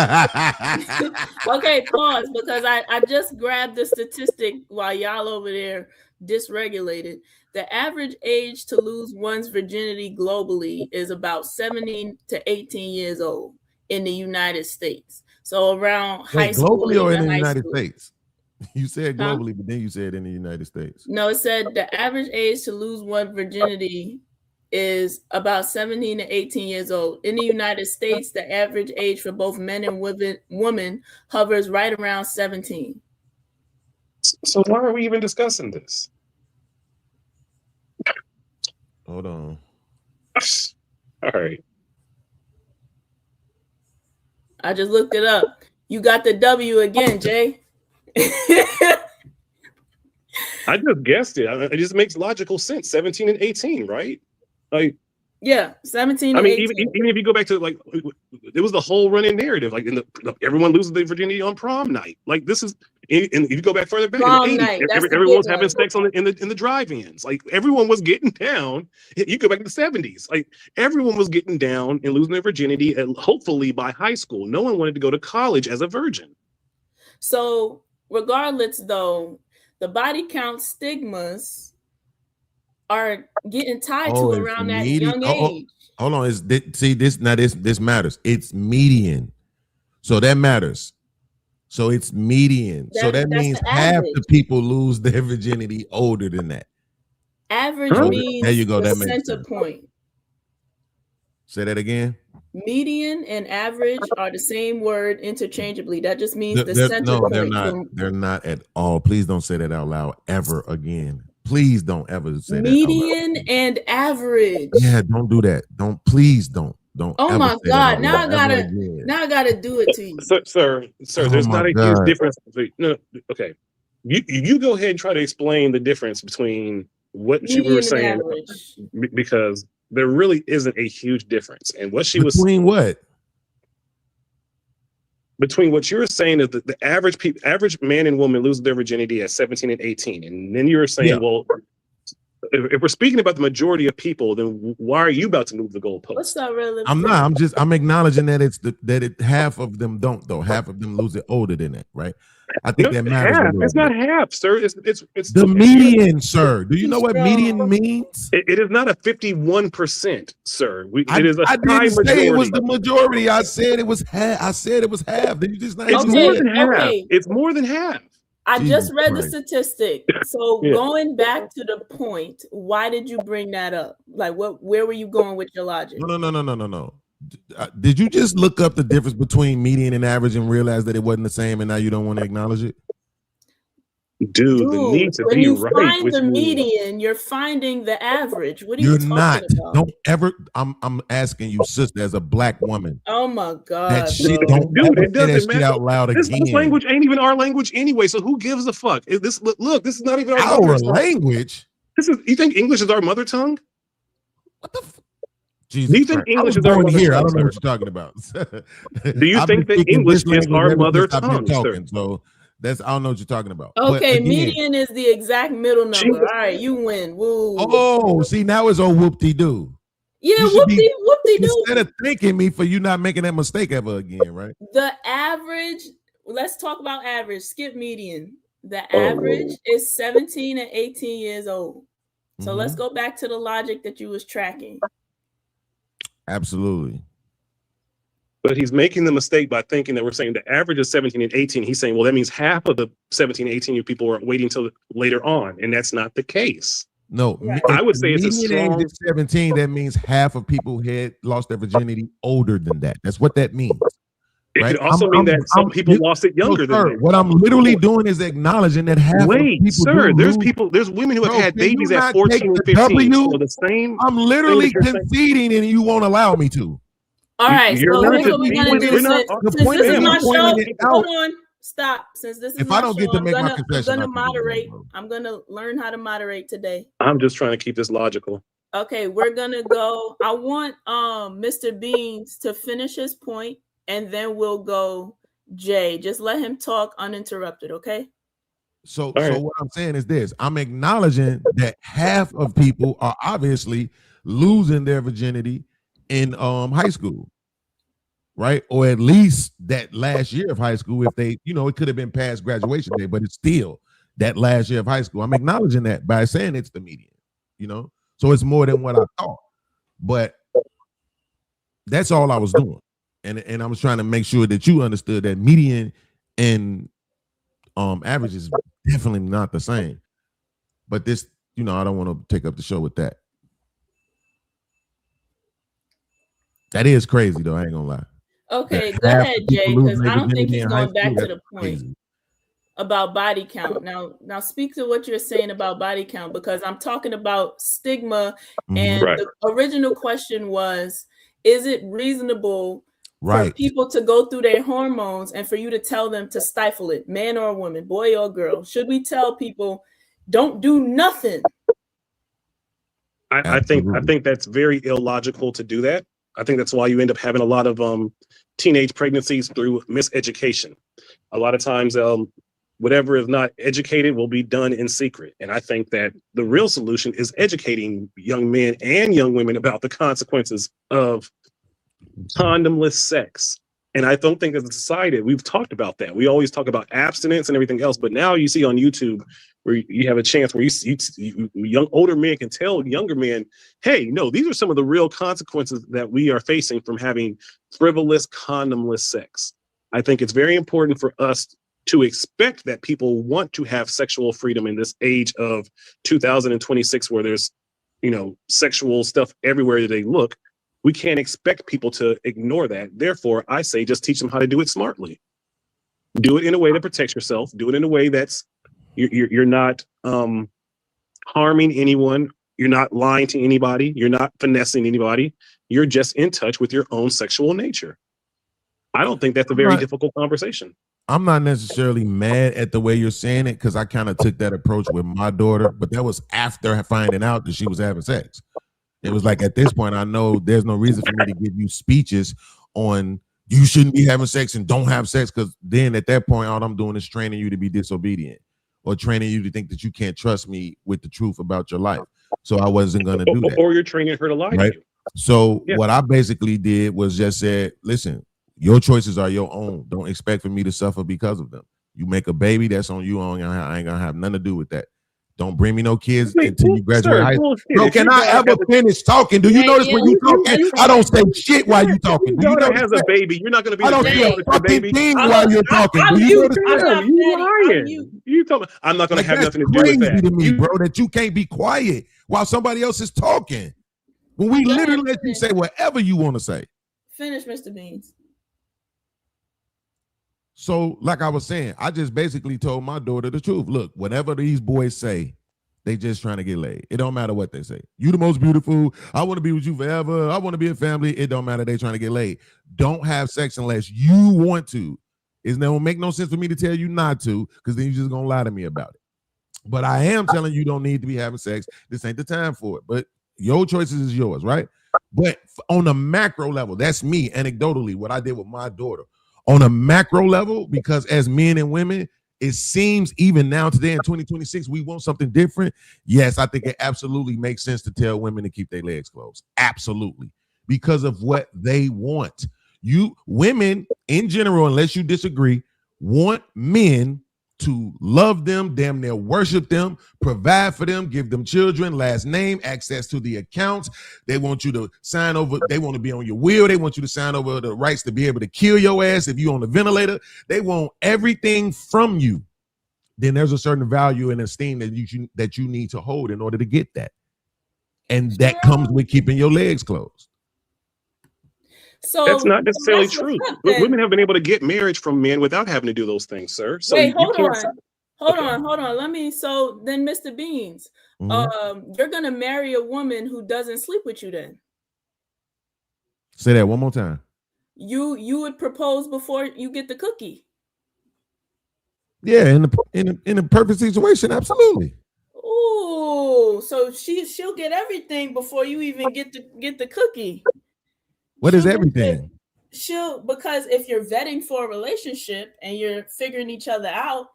pause, because I just grabbed the statistic while y'all over there dysregulated. The average age to lose one's virginity globally is about 17 to 18 years old in the United States. So around high school. Globally or in the United States? You said globally, but then you said in the United States. No, it said the average age to lose one's virginity is about 17 to 18 years old. In the United States, the average age for both men and women hovers right around 17. So why are we even discussing this? Hold on. All right. I just looked it up. You got the W again, Jay. I just guessed it. It just makes logical sense. 17 and 18, right? Like, yeah, 17. I mean, even if you go back to it was the whole running narrative. Like, everyone loses their virginity on prom night. Like, this is, and if you go back further back in the 80s, everyone was having sex in the drive-ins. Like, everyone was getting down. You go back to the 70s. Like, everyone was getting down and losing their virginity, and hopefully by high school. No one wanted to go to college as a virgin. So regardless, though, the body count stigmas are getting tied to Oh, it's around that median. young Oh, age. hold on. See this now. This matters. It's median, so that matters. So it's median. So that That's means the half average. the people lose their virginity older than that. Average Huh? There you means go. the That makes center sense. point. Say that again. Median and average are the same word interchangeably. That just means the center No, they're point. not. They're not at all. Please don't say that out loud ever again. Please don't ever say that out loud. Median and average. Yeah, don't do that. Please don't Oh ever my say that God! out loud ever again. Now I gotta do it to you. Sir, Oh there's my not a huge God. difference between, no, okay. You go ahead and try to explain the difference between what you were Median and saying, average. because there really isn't a huge difference. And what she was Between what? between what you were saying is that the average man and woman lose their virginity at 17 and 18. And then you were saying, Yeah. well, if we're speaking about the majority of people, then why are you about to move the goalpost? What's that relative? I'm not. I'm acknowledging that half of them don't though. Half of them lose it older than that, right? I think that matters. Half. It's not half, sir. It's the median, sir. Do you know what median means? It is not a 51%, sir. I it is a I high didn't say majority. it was the majority. I said it was half. I said it was half. Did you just not? It's Okay, more than half. okay. It's more than half. I Jesus just read Christ. the statistic. So Yeah. going back to the point, why did you bring that up? Like, where were you going with your logic? No. Did you just look up the difference between median and average and realize that it wasn't the same, and now you don't want to acknowledge it? Dude, the need to when be you right find with the you. median, you're finding the average. What are You're you not. talking about? Don't ever. I'm asking you, sister, as a black woman. Oh my God, That shit. bro. Don't Dude, ever it say that doesn't shit matter. out loud This again. language ain't even our language anyway, so who gives a fuck? This is not even our Our mother tongue. language. You think English is our mother tongue? What the? Jesus Do you think Christ. English I was is our born mother here. I tongue, don't know sir? what you're talking about. Do you I've think been that speaking English this is language our ever mother since I've been tongue, sir? talking, so that's I don't know what you're talking about. But Okay, again, median is the exact middle number. All right, you win. Woo. oh, see, now it's all whoop-de-doo. Yeah, You should be- whoop-de-doo. Instead of thanking me for you not making that mistake ever again, right? The average, let's talk about average. Skip median. The average is 17 and 18 years old. So let's go back to the logic that you was tracking. Absolutely. But he's making the mistake by thinking that we're saying the average is 17 and 18. He's saying, well, that means half of the 17 and 18 year people are waiting until later on. And that's not the case. No, Right. I would say it's a median strong. age is 17. That means half of people had lost their virginity older than that. That's what that means. It Right? could also mean that some people lost it younger than sir, that. what I'm literally doing is acknowledging that half Wait, of people sir, do there's women who have Bro, had can you babies at not 14 take and the 15. W? So the same. I'm literally thing that you're saying. conceding and you won't allow me to. All right, You're so not here's what we're gonna conceding. do. We're not- Since The this point is is my you're show, pointing it out. hold on, stop. Since this is If my I don't show, get to make my I'm confession, gonna I can do that, moderate. bro. I'm gonna learn how to moderate today. I'm just trying to keep this logical. Okay, we're gonna go. I want Mr. Beans to finish his point, and then we'll go Jay. Just let him talk uninterrupted, okay? So right. what I'm saying is this: I'm acknowledging that half of people are obviously losing their virginity in high school, right? Or at least that last year of high school. If they, it could have been past graduation day, but it's still that last year of high school. I'm acknowledging that by saying it's the median, so it's more than what I thought. But that's all I was doing, and I was trying to make sure that you understood that median and average is definitely not the same. But this, I don't want to take up the show with that. That is crazy though, I ain't gonna lie. Okay, That go half ahead, the people Jay, lose because their I don't think virginity he's in high going back school, to that's the point crazy. about body count. Now speak to what you're saying about body count, because I'm talking about stigma, and Right. the original question was, is it reasonable for Right. people to go through their hormones and for you to tell them to stifle it, man or woman, boy or girl? Should we tell people don't do nothing? I think that's very illogical to do that. I think that's why you end up having a lot of teenage pregnancies through miseducation. A lot of times, whatever is not educated will be done in secret. And I think that the real solution is educating young men and young women about the consequences of condomless sex. And I don't think as a society, we've talked about that. We always talk about abstinence and everything else, but now you see on YouTube where you have a chance where older men can tell younger men, hey, no, these are some of the real consequences that we are facing from having frivolous, condomless sex. I think it's very important for us to expect that people want to have sexual freedom in this age of 2026, where there's, sexual stuff everywhere that they look. We can't expect people to ignore that. Therefore, I say just teach them how to do it smartly. Do it in a way that protects yourself. Do it in a way that's you're not harming anyone. You're not lying to anybody. You're not finessing anybody. You're just in touch with your own sexual nature. I don't think that's a very difficult conversation. I'm not necessarily mad at the way you're saying it, because I kind of took that approach with my daughter, but that was after finding out that she was having sex. It was like, at this point, I know there's no reason for me to give you speeches on you shouldn't be having sex and don't have sex, because then at that point, all I'm doing is training you to be disobedient or training you to think that you can't trust me with the truth about your life. So I wasn't going to do that. Or you're training her to lie to you. So what I basically did was just said, listen, your choices are your own. Don't expect for me to suffer because of them. You make a baby, that's on you. I ain't going to have nothing to do with that. Don't bring me no kids until you graduate high school. Bro, can I ever finish talking? Do you notice when you talking, I don't say shit while you talking? Your daughter has a baby. You're not going to be I don't say a fucking thing while you're talking. Do you notice that? You lying. You talking? I'm not going to have nothing to do with that. To me, bro, that you can't be quiet while somebody else is talking. When we literally let you say whatever you want to say. Finish, Mr. Beans. So, like I was saying, I just basically told my daughter the truth. Look, whatever these boys say, they just trying to get laid. It don't matter what they say. You the most beautiful. I want to be with you forever. I want to be a family. It don't matter. They trying to get laid. Don't have sex unless you want to. It don't make no sense for me to tell you not to, because then you're just going to lie to me about it. But I am telling you don't need to be having sex. This ain't the time for it. But your choices is yours, right? But on a macro level, that's me, anecdotally, what I did with my daughter. On a macro level, because as men and women, it seems even now today in 2026, we want something different. Yes, I think it absolutely makes sense to tell women to keep their legs closed. Absolutely. Because of what they want. You women in general, unless you disagree, want men to love them, damn near worship them, provide for them, give them children, last name, access to the accounts. They want you to sign over. They want to be on your will. They want you to sign over the rights to be able to kill your ass if you're on the ventilator. They want everything from you. Then there's a certain value and esteem that you need to hold in order to get that. And that comes with keeping your legs closed. So that's not necessarily true. Women have been able to get marriage from men without having to do those things, sir. So wait, hold on. Let me. So then, Mr. Beans, you're gonna marry a woman who doesn't sleep with you. Then say that one more time. You would propose before you get the cookie. Yeah, in a perfect situation, absolutely. Ooh, so she'll get everything before you even get the cookie. What is everything? Because if you're vetting for a relationship and you're figuring each other out,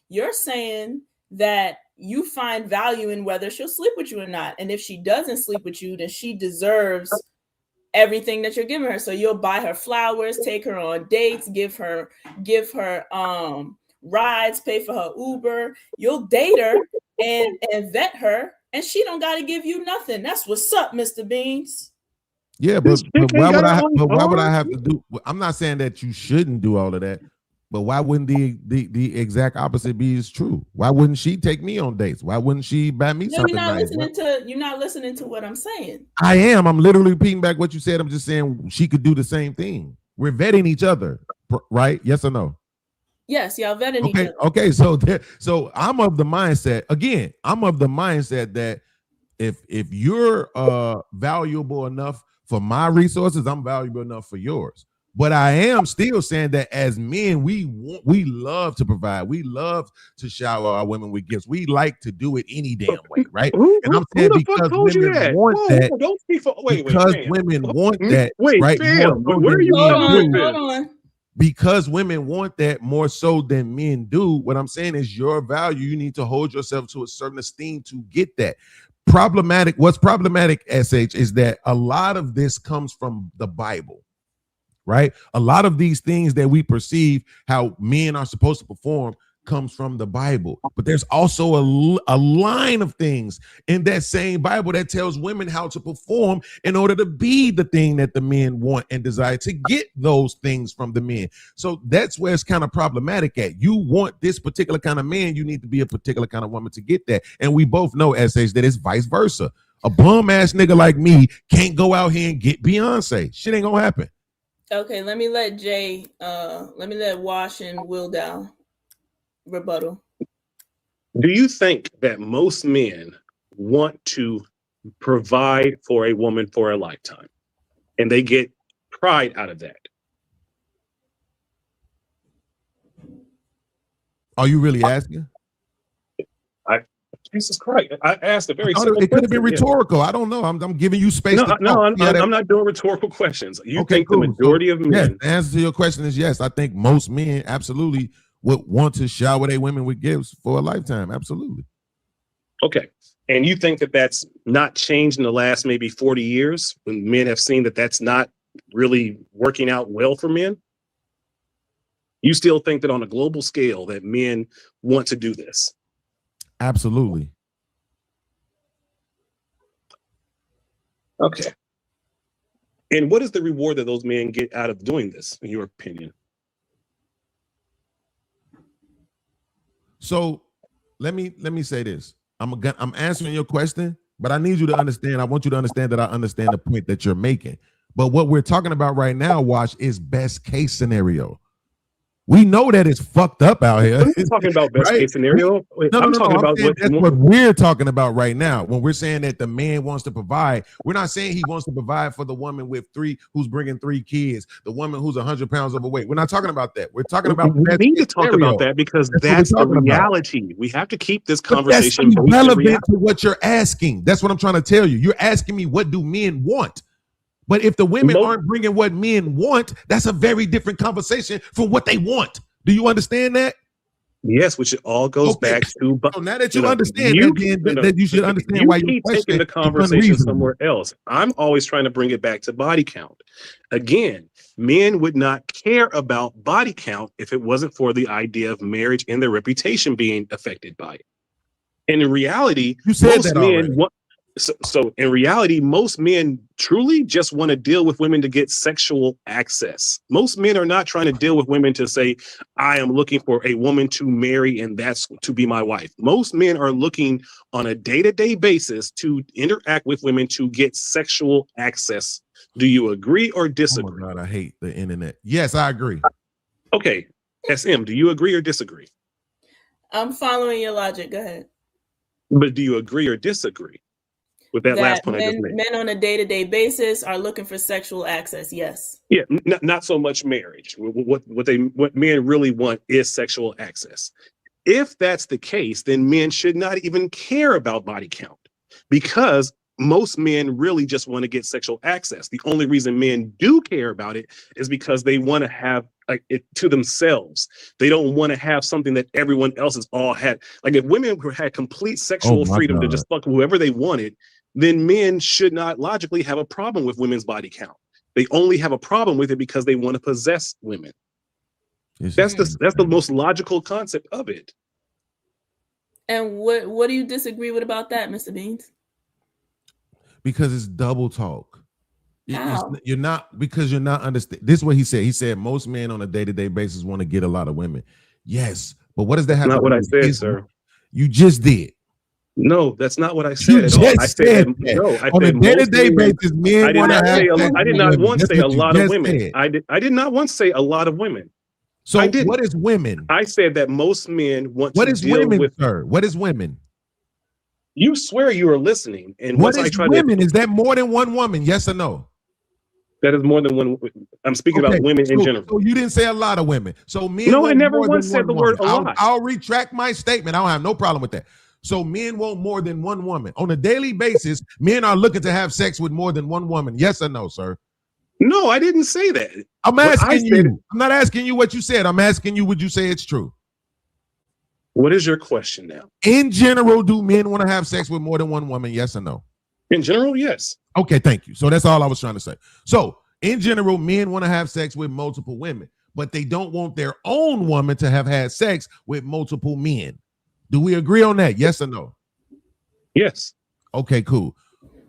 you're saying that you find value in whether she'll sleep with you or not. And if she doesn't sleep with you, then she deserves everything that you're giving her. So you'll buy her flowers, take her on dates, give her rides, pay for her Uber. You'll date her and vet her, and she don't got to give you nothing. That's what's up, Mr. Beans. Yeah, but why would I have to do? I'm not saying that you shouldn't do all of that, but why wouldn't the exact opposite be true? Why wouldn't she take me on dates? Why wouldn't she buy me something nice? You're not listening to what I'm saying. I am. I'm literally repeating back what you said. I'm just saying she could do the same thing. We're vetting each other, right? Yes or no? Yes, y'all vetting each other. Okay, so I'm of the mindset. Again, I'm of the mindset that if you're valuable enough for my resources, I'm valuable enough for yours. But I am still saying that as men, we love to provide. We love to shower our women with gifts. We like to do it any damn way, right? And I'm saying because women want that. Don't speak for women want that, right? Fam, where are you going with this? Because women want that more so than men do. What I'm saying is your value. You need to hold yourself to a certain esteem to get that. What's problematic, SH, is that a lot of this comes from the Bible, right? A lot of these things that we perceive how men are supposed to perform comes from the Bible. But there's also a line of things in that same Bible that tells women how to perform in order to be the thing that the men want and desire to get those things from the men. So that's where it's kind of problematic at. You want this particular kind of man, you need to be a particular kind of woman to get that. And we both know, SH, that it's vice versa. A bum ass nigga like me can't go out here and get Beyonce. Shit ain't gonna happen. Okay, let me let Wash and Will Dow rebuttal. Do you think that most men want to provide for a woman for a lifetime and they get pride out of that? Are you really asking? Jesus Christ! I asked a very simple it could have been question. rhetorical. I don't know. I'm giving you space. I'm not doing rhetorical questions. You think the majority of men? Yes, the answer to your question is yes. I think most men absolutely would want to shower their women with gifts for a lifetime. Absolutely. Okay. And you think that that's not changed in the last maybe 40 years when men have seen that that's not really working out well for men? You still think that on a global scale that men want to do this? Absolutely. Okay. And what is the reward that those men get out of doing this, in your opinion? So let me say this. I'm answering your question, but I need you to understand. I want you to understand that I understand the point that you're making. But what we're talking about right now, Watch, is best case scenario. We know that it's fucked up out here. I'm talking about best case scenario. I'm talking about what we're talking about right now. When we're saying that the man wants to provide, we're not saying he wants to provide for the woman with who's bringing 3 kids, the woman who's 100 pounds overweight. We're not talking about that. We're talking about we need to talk about that because that's the reality. We have to keep this conversation relevant to what you're asking. That's what I'm trying to tell you. You're asking me, what do men want? But if the women aren't bringing what men want, that's a very different conversation from what they want. Do you understand that? Yes, which it all goes back to. So now that you understand that you should understand why you keep taking the conversation somewhere else. I'm always trying to bring it back to body count. Again, men would not care about body count if it wasn't for the idea of marriage and their reputation being affected by it. And in reality, you said most men want. So in reality, most men truly just want to deal with women to get sexual access. Most men are not trying to deal with women to say, I am looking for a woman to marry and that's to be my wife. Most men are looking on a day-to-day basis to interact with women to get sexual access. Do you agree or disagree? Oh my God, I hate the internet. Yes, I agree. Okay. SM, do you agree or disagree? I'm following your logic. Go ahead. But do you agree or disagree with that last point I just made? Men on a day-to-day basis are looking for sexual access. Yes. Yeah, not so much marriage. What men really want is sexual access. If that's the case, then men should not even care about body count because most men really just want to get sexual access. The only reason men do care about it is because they want to have it to themselves. They don't want to have something that everyone else has all had. Like if women had complete sexual freedom to just fuck whoever they wanted, then men should not logically have a problem with women's body count. They only have a problem with it because they want to possess women. That's the most logical concept of it. And what do you disagree with about that, Mr. Beans? Because it's double talk. How? You're not understanding. This is what he said. He said most men on a day-to-day basis want to get a lot of women. Yes, but what does that have? Not what I said, sir. You just did. No, that's not what I said at all. I said no. I on a day-to-day basis, men I did not want to say a lot of women. I did not want to say a lot of women. So what is women? I said that most men want to deal women, with. Sir? What is women? You swear you are listening. And what is women? Is that more than one woman? Yes or no? That is more than one. I'm speaking about women in general. So you didn't say a lot of women. So men. No, I never once said the word a lot. I'll retract my statement. I don't have no problem with that. So men want more than one woman. On a daily basis, men are looking to have sex with more than one woman. Yes or no, sir? No, I didn't say that. I'm asking you. I'm not asking you what you said. I'm asking you, would you say it's true? What is your question now? In general, do men want to have sex with more than one woman? Yes or no? In general, yes. Okay, thank you. So that's all I was trying to say. So In general, men want to have sex with multiple women, but they don't want their own woman to have had sex with multiple men. Do we agree on that? Yes or no? Yes. Okay, cool.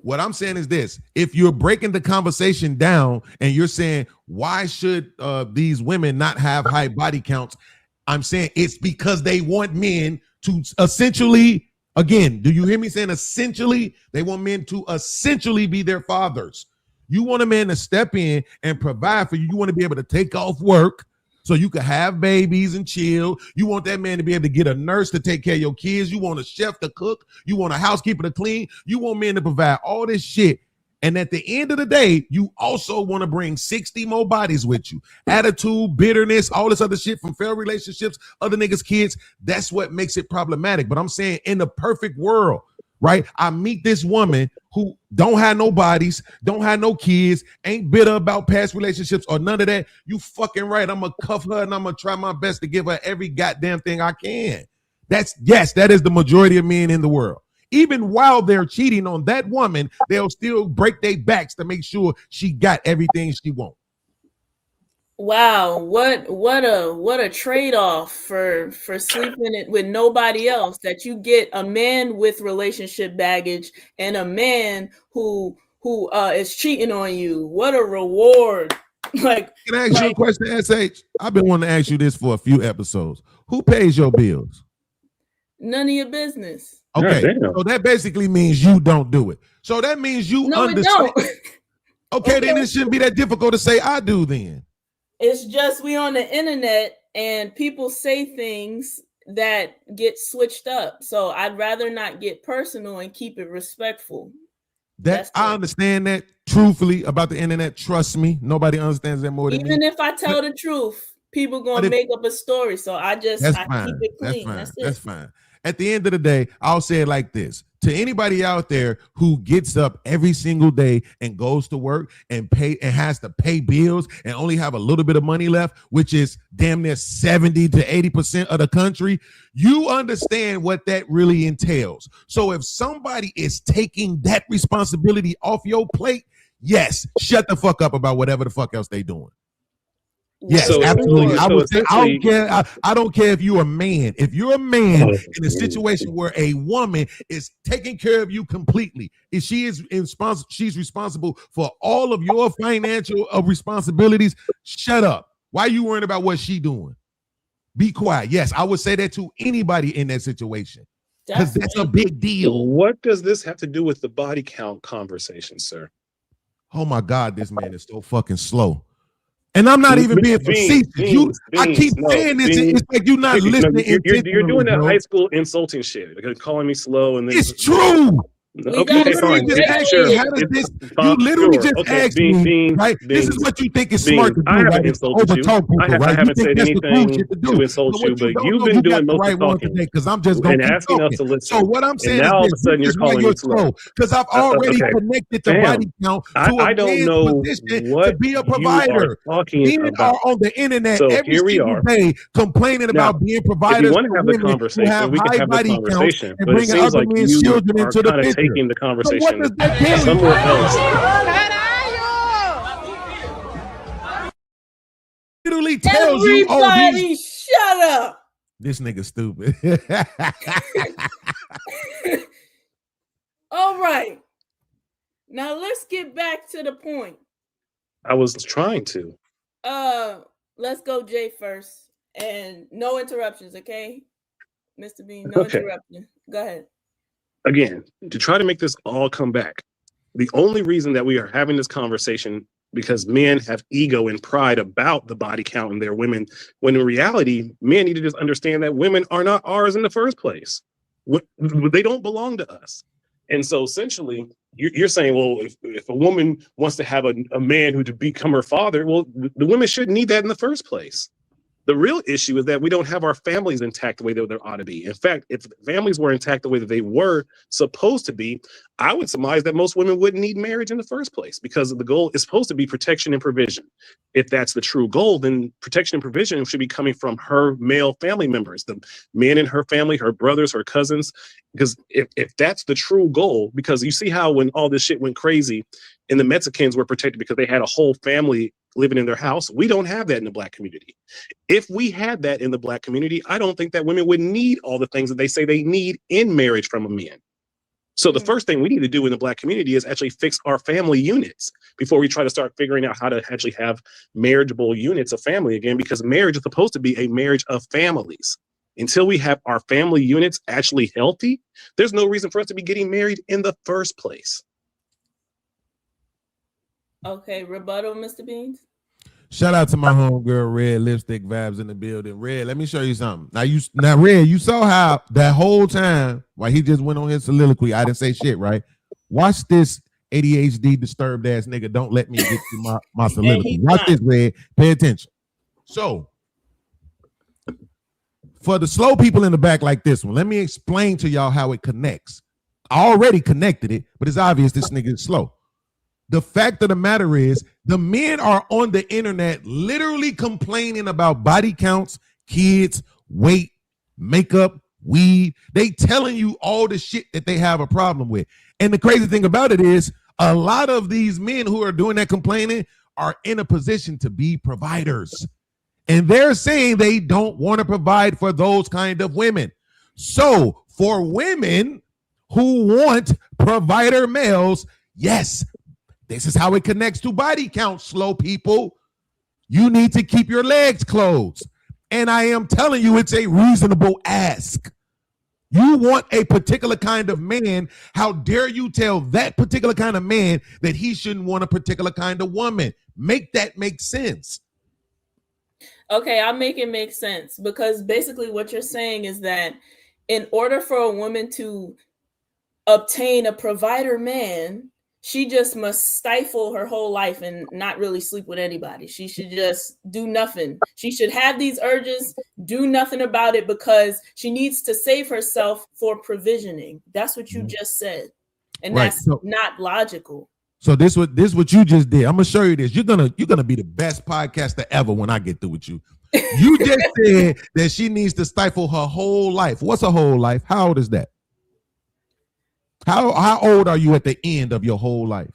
What I'm saying is this: if you're breaking the conversation down and you're saying, why should these women not have high body counts? I'm saying it's because they want men to essentially, again, do you hear me saying essentially? They want men to essentially be their fathers. You want a man to step in and provide for you. You want to be able to take off work so you can have babies and chill. You want that man to be able to get a nurse to take care of your kids. You want a chef to cook. You want a housekeeper to clean. You want men to provide all this shit. And at the end of the day, you also want to bring 60 more bodies with you. Attitude, bitterness, all this other shit from failed relationships, other niggas' kids. That's what makes it problematic. But I'm saying in the perfect world, right? I meet this woman who don't have no bodies, don't have no kids, ain't bitter about past relationships or none of that. You fucking right. I'm gonna cuff her and I'm gonna try my best to give her every goddamn thing I can. That is the majority of men in the world. Even while they're cheating on that woman, they'll still break their backs to make sure she got everything she wants. Wow, what a trade-off for sleeping it with nobody else, that you get a man with relationship baggage and a man who is cheating on you. What a reward. Like, can I ask you a question, S.H? I've been wanting to ask you this for a few episodes. Who pays your bills? None of your business. Okay, so that basically means you don't do it. So that means you understand. Okay, then it shouldn't be that difficult to say I do then. It's just we on the internet and people say things that get switched up. So I'd rather not get personal and keep it respectful. I understand that truthfully about the internet. Trust me, nobody understands that more than me. Even if I tell the truth, people gonna make up a story. So I keep it clean. That's fine. At the end of the day, I'll say it like this. To anybody out there who gets up every single day and goes to work and has to pay bills and only have a little bit of money left, which is damn near 70 to 80% of the country, you understand what that really entails. So if somebody is taking that responsibility off your plate, yes, shut the fuck up about whatever the fuck else they doing. Yes, absolutely. I don't care if you're a man. If you're a man in a situation where a woman is taking care of you completely, if she's responsible for all of your financial responsibilities, shut up. Why are you worrying about what she doing? Be quiet. Yes, I would say that to anybody in that situation because that's a big deal. What does this have to do with the body count conversation, sir? Oh my God, this man is so fucking slow. And I'm not even being facetious. I keep saying this. It's like you're not listening. You're doing that high school insulting shit. They're calling me slow, and then it's true. Okay, fine. You literally just asked me, right? This is what you think is smart to do, I haven't right? insulted you. I haven't said anything to insult you, but you've been doing most of the talking because I'm just going to asking us to listen. So what I'm saying now all of a sudden you're calling me slow because I've already connected the body count to a man's position to be a provider. Men are on the internet every single day complaining about being providers. If you want to have the conversation, we can have the conversation. But it seems like you are kind of taking the conversation somewhere else. Literally tells everybody you, shut up. This nigga stupid. All right. Now let's get back to the point. I was trying to. Let's go Jay first. And no interruptions, okay? Mr. Bean, no interruptions. Go ahead. Again, to try to make this all come back, the only reason that we are having this conversation because men have ego and pride about the body count in their women, when in reality, men need to just understand that women are not ours in the first place. They don't belong to us. And so essentially, you're saying, well, if a woman wants to have a man who to become her father, well, the women shouldn't need that in the first place. The real issue is that we don't have our families intact the way that they ought to be. In fact, if families were intact the way that they were supposed to be, I would surmise that most women wouldn't need marriage in the first place, because the goal is supposed to be protection and provision. If that's the true goal, then protection and provision should be coming from her male family members, the men in her family, her brothers, her cousins. Because if that's the true goal, because you see how when all this shit went crazy and the Mexicans were protected because they had a whole family living in their house, we don't have that in the Black community. If we had that in the Black community, I don't think that women would need all the things that they say they need in marriage from a man. So the first thing we need to do in the Black community is actually fix our family units before we try to start figuring out how to actually have marriageable units of family again, because marriage is supposed to be a marriage of families. Until we have our family units actually healthy, there's no reason for us to be getting married in the first place. Okay, rebuttal, Mr. Beans. Shout out to my homegirl, Red Lipstick Vibes in the building. Red, let me show you something. Now, Red, you saw how that whole time while he just went on his soliloquy, I didn't say shit, right? Watch this ADHD disturbed ass nigga. Don't let me get to my soliloquy. Watch this, Red. Pay attention. So, for the slow people in the back like this one, let me explain to y'all how it connects. I already connected it, but it's obvious this nigga is slow. The fact of the matter is, the men are on the internet literally complaining about body counts, kids, weight, makeup, weed. They telling you all the shit that they have a problem with. And the crazy thing about it is, a lot of these men who are doing that complaining are in a position to be providers. And they're saying they don't want to provide for those kind of women. So for women who want provider males, yes, this is how it connects to body count, slow people. You need to keep your legs closed. And I am telling you, it's a reasonable ask. You want a particular kind of man. How dare you tell that particular kind of man that he shouldn't want a particular kind of woman? Make that make sense. Okay, I'll make it make sense, because basically what you're saying is that in order for a woman to obtain a provider man, she just must stifle her whole life and not really sleep with anybody. She should just do nothing. She should have these urges, do nothing about it, because she needs to save herself for provisioning. That's what you just said. And right. That's not logical. So this what you just did. I'm gonna show you this. You're gonna be the best podcaster ever when I get through with you. You just said that she needs to stifle her whole life. What's her whole life? How old is that? How old are you at the end of your whole life?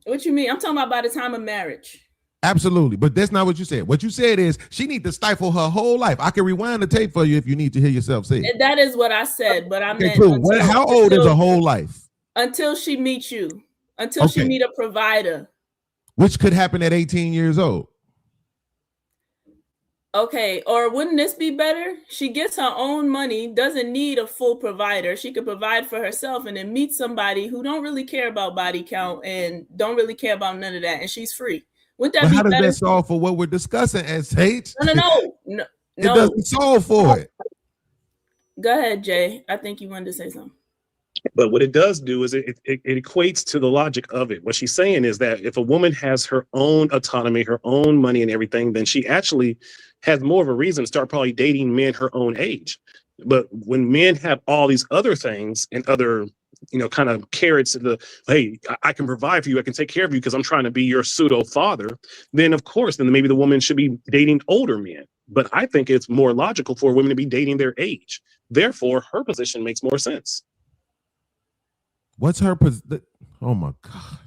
What you mean? I'm talking about by the time of marriage. Absolutely, but that's not what you said. What you said is she needs to stifle her whole life. I can rewind the tape for you if you need to hear yourself say it. That is what I said, but I meant cool. How old is a whole life? Until she meets you, until she meet a provider. Which could happen at 18 years old. Okay, or wouldn't this be better? She gets her own money, doesn't need a full provider. She could provide for herself and then meet somebody who don't really care about body count and don't really care about none of that, and she's free. Wouldn't that be better? How does that solve for what we're discussing, S.H? No. It doesn't solve for it. Go ahead, Jay. I think you wanted to say something. But what it does do is it equates to the logic of it. What she's saying is that if a woman has her own autonomy, her own money and everything, then she actually has more of a reason to start probably dating men her own age. But when men have all these other things and other, kind of carrots of hey, I can provide for you, I can take care of you because I'm trying to be your pseudo father, then of course, then maybe the woman should be dating older men. But I think it's more logical for women to be dating their age. Therefore, her position makes more sense. What's her position? Oh my God.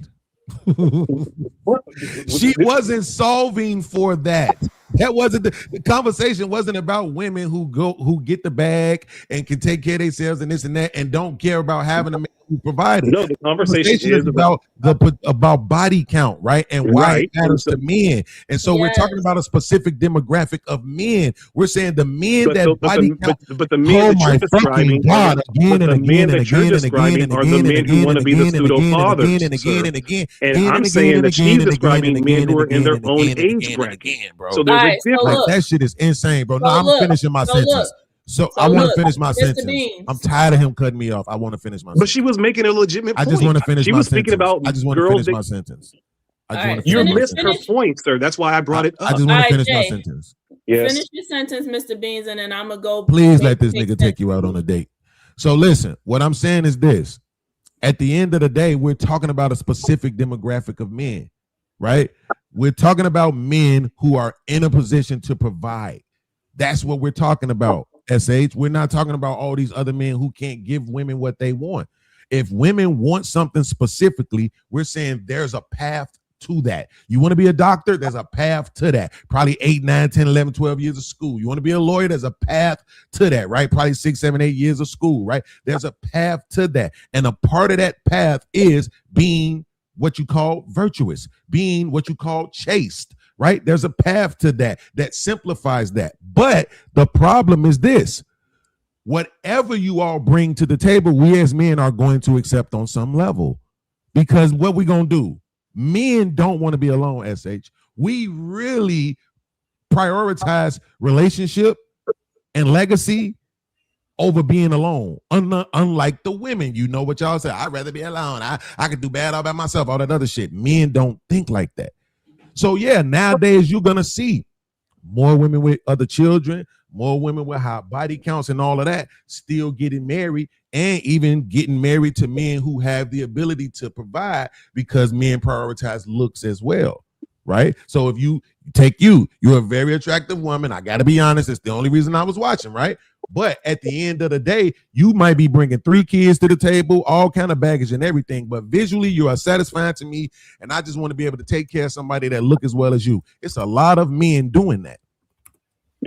She wasn't solving for that. That wasn't the conversation wasn't about women who get the bag and can take care of themselves and this and that and don't care about having a man who provides. No, the conversation is about body count, right? And why it matters to men. And so we're talking about a specific demographic of men. We're saying the men body count. But the men that you're describing, God, again and again and again and again and are the men who want to be the pseudo fathers. And I'm saying that she's describing men who are in their own age bracket. So there's a difference. That shit is insane, bro. No, I'm finishing my sentence. So I want to finish my sentence. I'm tired of him cutting me off. I want to finish my sentence. But she was making a legitimate point. I just want to finish my sentence. She was speaking about I just want to finish my sentence. You missed her point, sir. That's why I brought it up. I just want to finish my sentence. Yes. Finish your sentence, Mr. Beans, and then I'm gonna go. Please let this nigga take you out on a date. So listen, what I'm saying is this. At the end of the day, we're talking about a specific demographic of men, right? We're talking about men who are in a position to provide. That's what we're talking about, SH. We're not talking about all these other men who can't give women what they want. If women want something specifically, we're saying there's a path to that. You want to be a doctor? There's a path to that. Probably 8, 9, 10, 11, 12 years of school. You want to be a lawyer? There's a path to that, right? Probably 6, 7, 8 years of school, right? There's a path to that. And a part of that path is being what you call virtuous, being what you call chaste, right? There's a path to that that simplifies that. But the problem is this. Whatever you all bring to the table, we as men are going to accept on some level. Because what we going to do? Men don't want to be alone, SH. We really prioritize relationship and legacy over being alone. Unlike the women, you know what y'all say, I'd rather be alone. I could do bad all by myself, all that other shit. Men don't think like that. So yeah, nowadays you're going to see more women with other children, more women with high body counts and all of that still getting married, and even getting married to men who have the ability to provide, because men prioritize looks as well, right? So if you take you're a very attractive woman. I got to be honest, it's the only reason I was watching, right? But at the end of the day, you might be bringing 3 kids to the table, all kind of baggage and everything, but visually you are satisfying to me, and I just want to be able to take care of somebody that look as well as you. It's a lot of men doing that.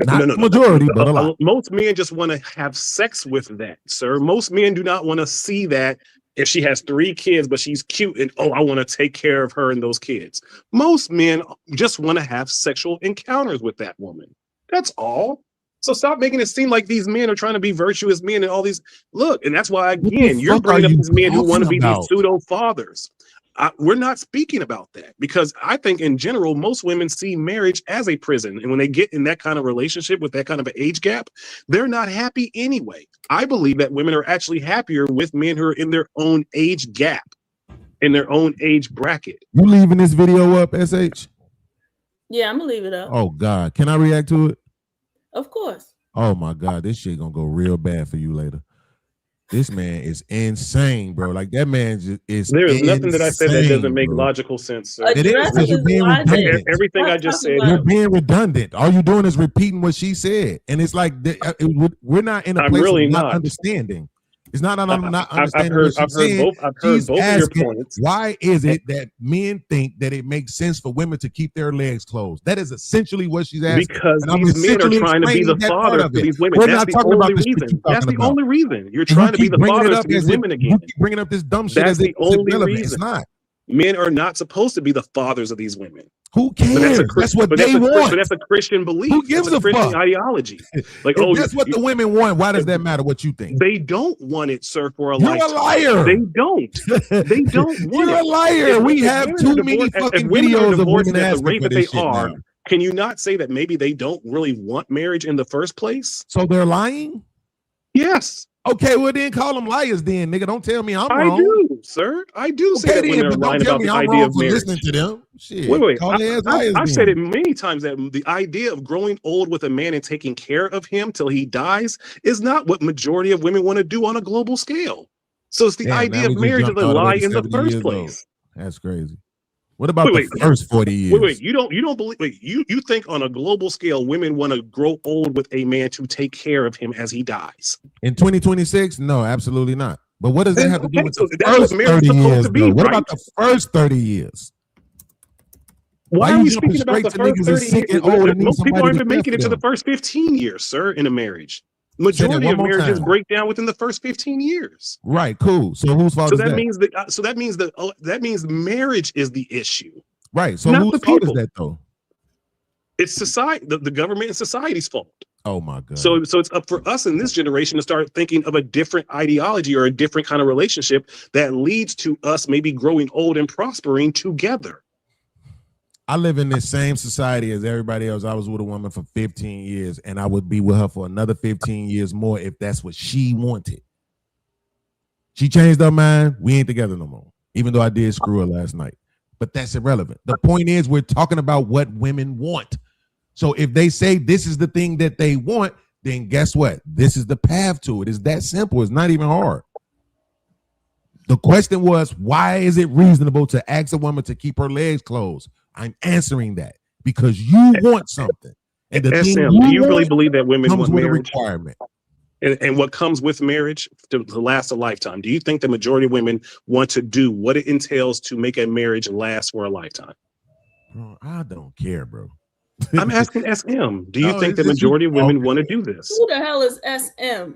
Not the majority, but a lot. Most men just want to have sex with that, sir. Most men do not want to see that if she has 3 kids, but she's cute and, oh, I want to take care of her and those kids. Most men just want to have sexual encounters with that woman. That's all. So stop making it seem like these men are trying to be virtuous men and all these. Look, and that's why, again, you're bringing up these men who want to be these pseudo fathers. We're not speaking about that, because I think in general, most women see marriage as a prison. And when they get in that kind of relationship with that kind of an age gap, they're not happy anyway. I believe that women are actually happier with men who are in their own age gap, in their own age bracket. You leaving this video up, SH? Yeah, I'm gonna leave it up. Oh God, can I react to it? Of course. Oh my God, this shit gonna go real bad for you later. This man is insane, bro. Like, that man is. There is nothing that I said that doesn't make logical sense, sir. It is, because you're being redundant. Everything I just said. You're being redundant. All you're doing is repeating what she said, and it's like we're not in a place of not understanding. It's not I'm not understanding. I've heard both of your points. Why is it that men think that it makes sense for women to keep their legs closed? That is essentially what she's asking. Because these men are trying to be the father of these women. That's the only reason. That's the only reason. You're trying to be the father of these women again. You keep bringing up this dumb shit. That's the only reason. It's not. Men are not supposed to be the fathers of these women. Who cares? That's what they want. But that's a Christian belief. Who gives a Christian fuck? Ideology. Like, if that's what the women want, why does that matter what you think? They don't want it, sir, for a lifetime. You're a liar. They don't. They don't want You're it. a liar. We have too many fucking videos of women asking for for this shit now. Can you not say that maybe they don't really want marriage in the first place? So they're lying? Yes. Okay, well then call them liars then, nigga. Don't tell me I'm wrong. I do, sir. I do say that when they're lying about the idea of marriage. Listening to them. Shit. Wait. I've said it many times that the idea of growing old with a man and taking care of him till he dies is not what majority of women want to do on a global scale. So it's the idea of marriage that they lie in the first place. That's crazy. What about the first 40 years? You don't believe? You think on a global scale, women want to grow old with a man to take care of him as he dies? In 2026, no, absolutely not. But what does that have to do with the first 30 years? What about the first 30 years? Why are we speaking about the first 30 years? Most people aren't even making it to the first 15 years, sir, in a marriage. Majority of marriages break down within the first 15 years. Right, cool. So whose fault is that? That means marriage is the issue. Right. So whose fault is that though? It's society, the government and society's fault. Oh my God. So it's up for us in this generation to start thinking of a different ideology or a different kind of relationship that leads to us maybe growing old and prospering together. I live in this same society as everybody else. I was with a woman for 15 years and I would be with her for another 15 years more if that's what she wanted. She changed her mind. We ain't together no more, even though I did screw her last night. But that's irrelevant. The point is we're talking about what women want. So if they say this is the thing that they want, then guess what? This is the path to it. It's that simple. It's not even hard. The question was, why is it reasonable to ask a woman to keep her legs closed? I'm answering that because you want something. And the thing SM, do you really believe that women comes want with a marriage? requirement. And what comes with marriage to last a lifetime? Do you think the majority of women want to do what it entails to make a marriage last for a lifetime? Bro, I don't care, bro. I'm asking SM. Do you No, think the it's just majority of women okay. want to do this? Who the hell is SM?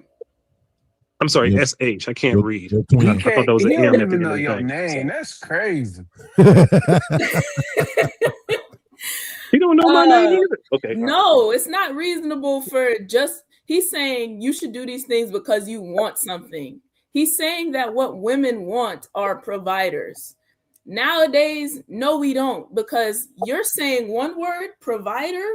I'm sorry, Yep. SH. I can't read. Your I queen. thought that was an You M don't at the even end know of the your thing. name. That's crazy. You don't know my name either. Okay. No, it's not reasonable for just, he's saying you should do these things because you want something. He's saying that what women want are providers. Nowadays, no, we don't, because you're saying one word, provider,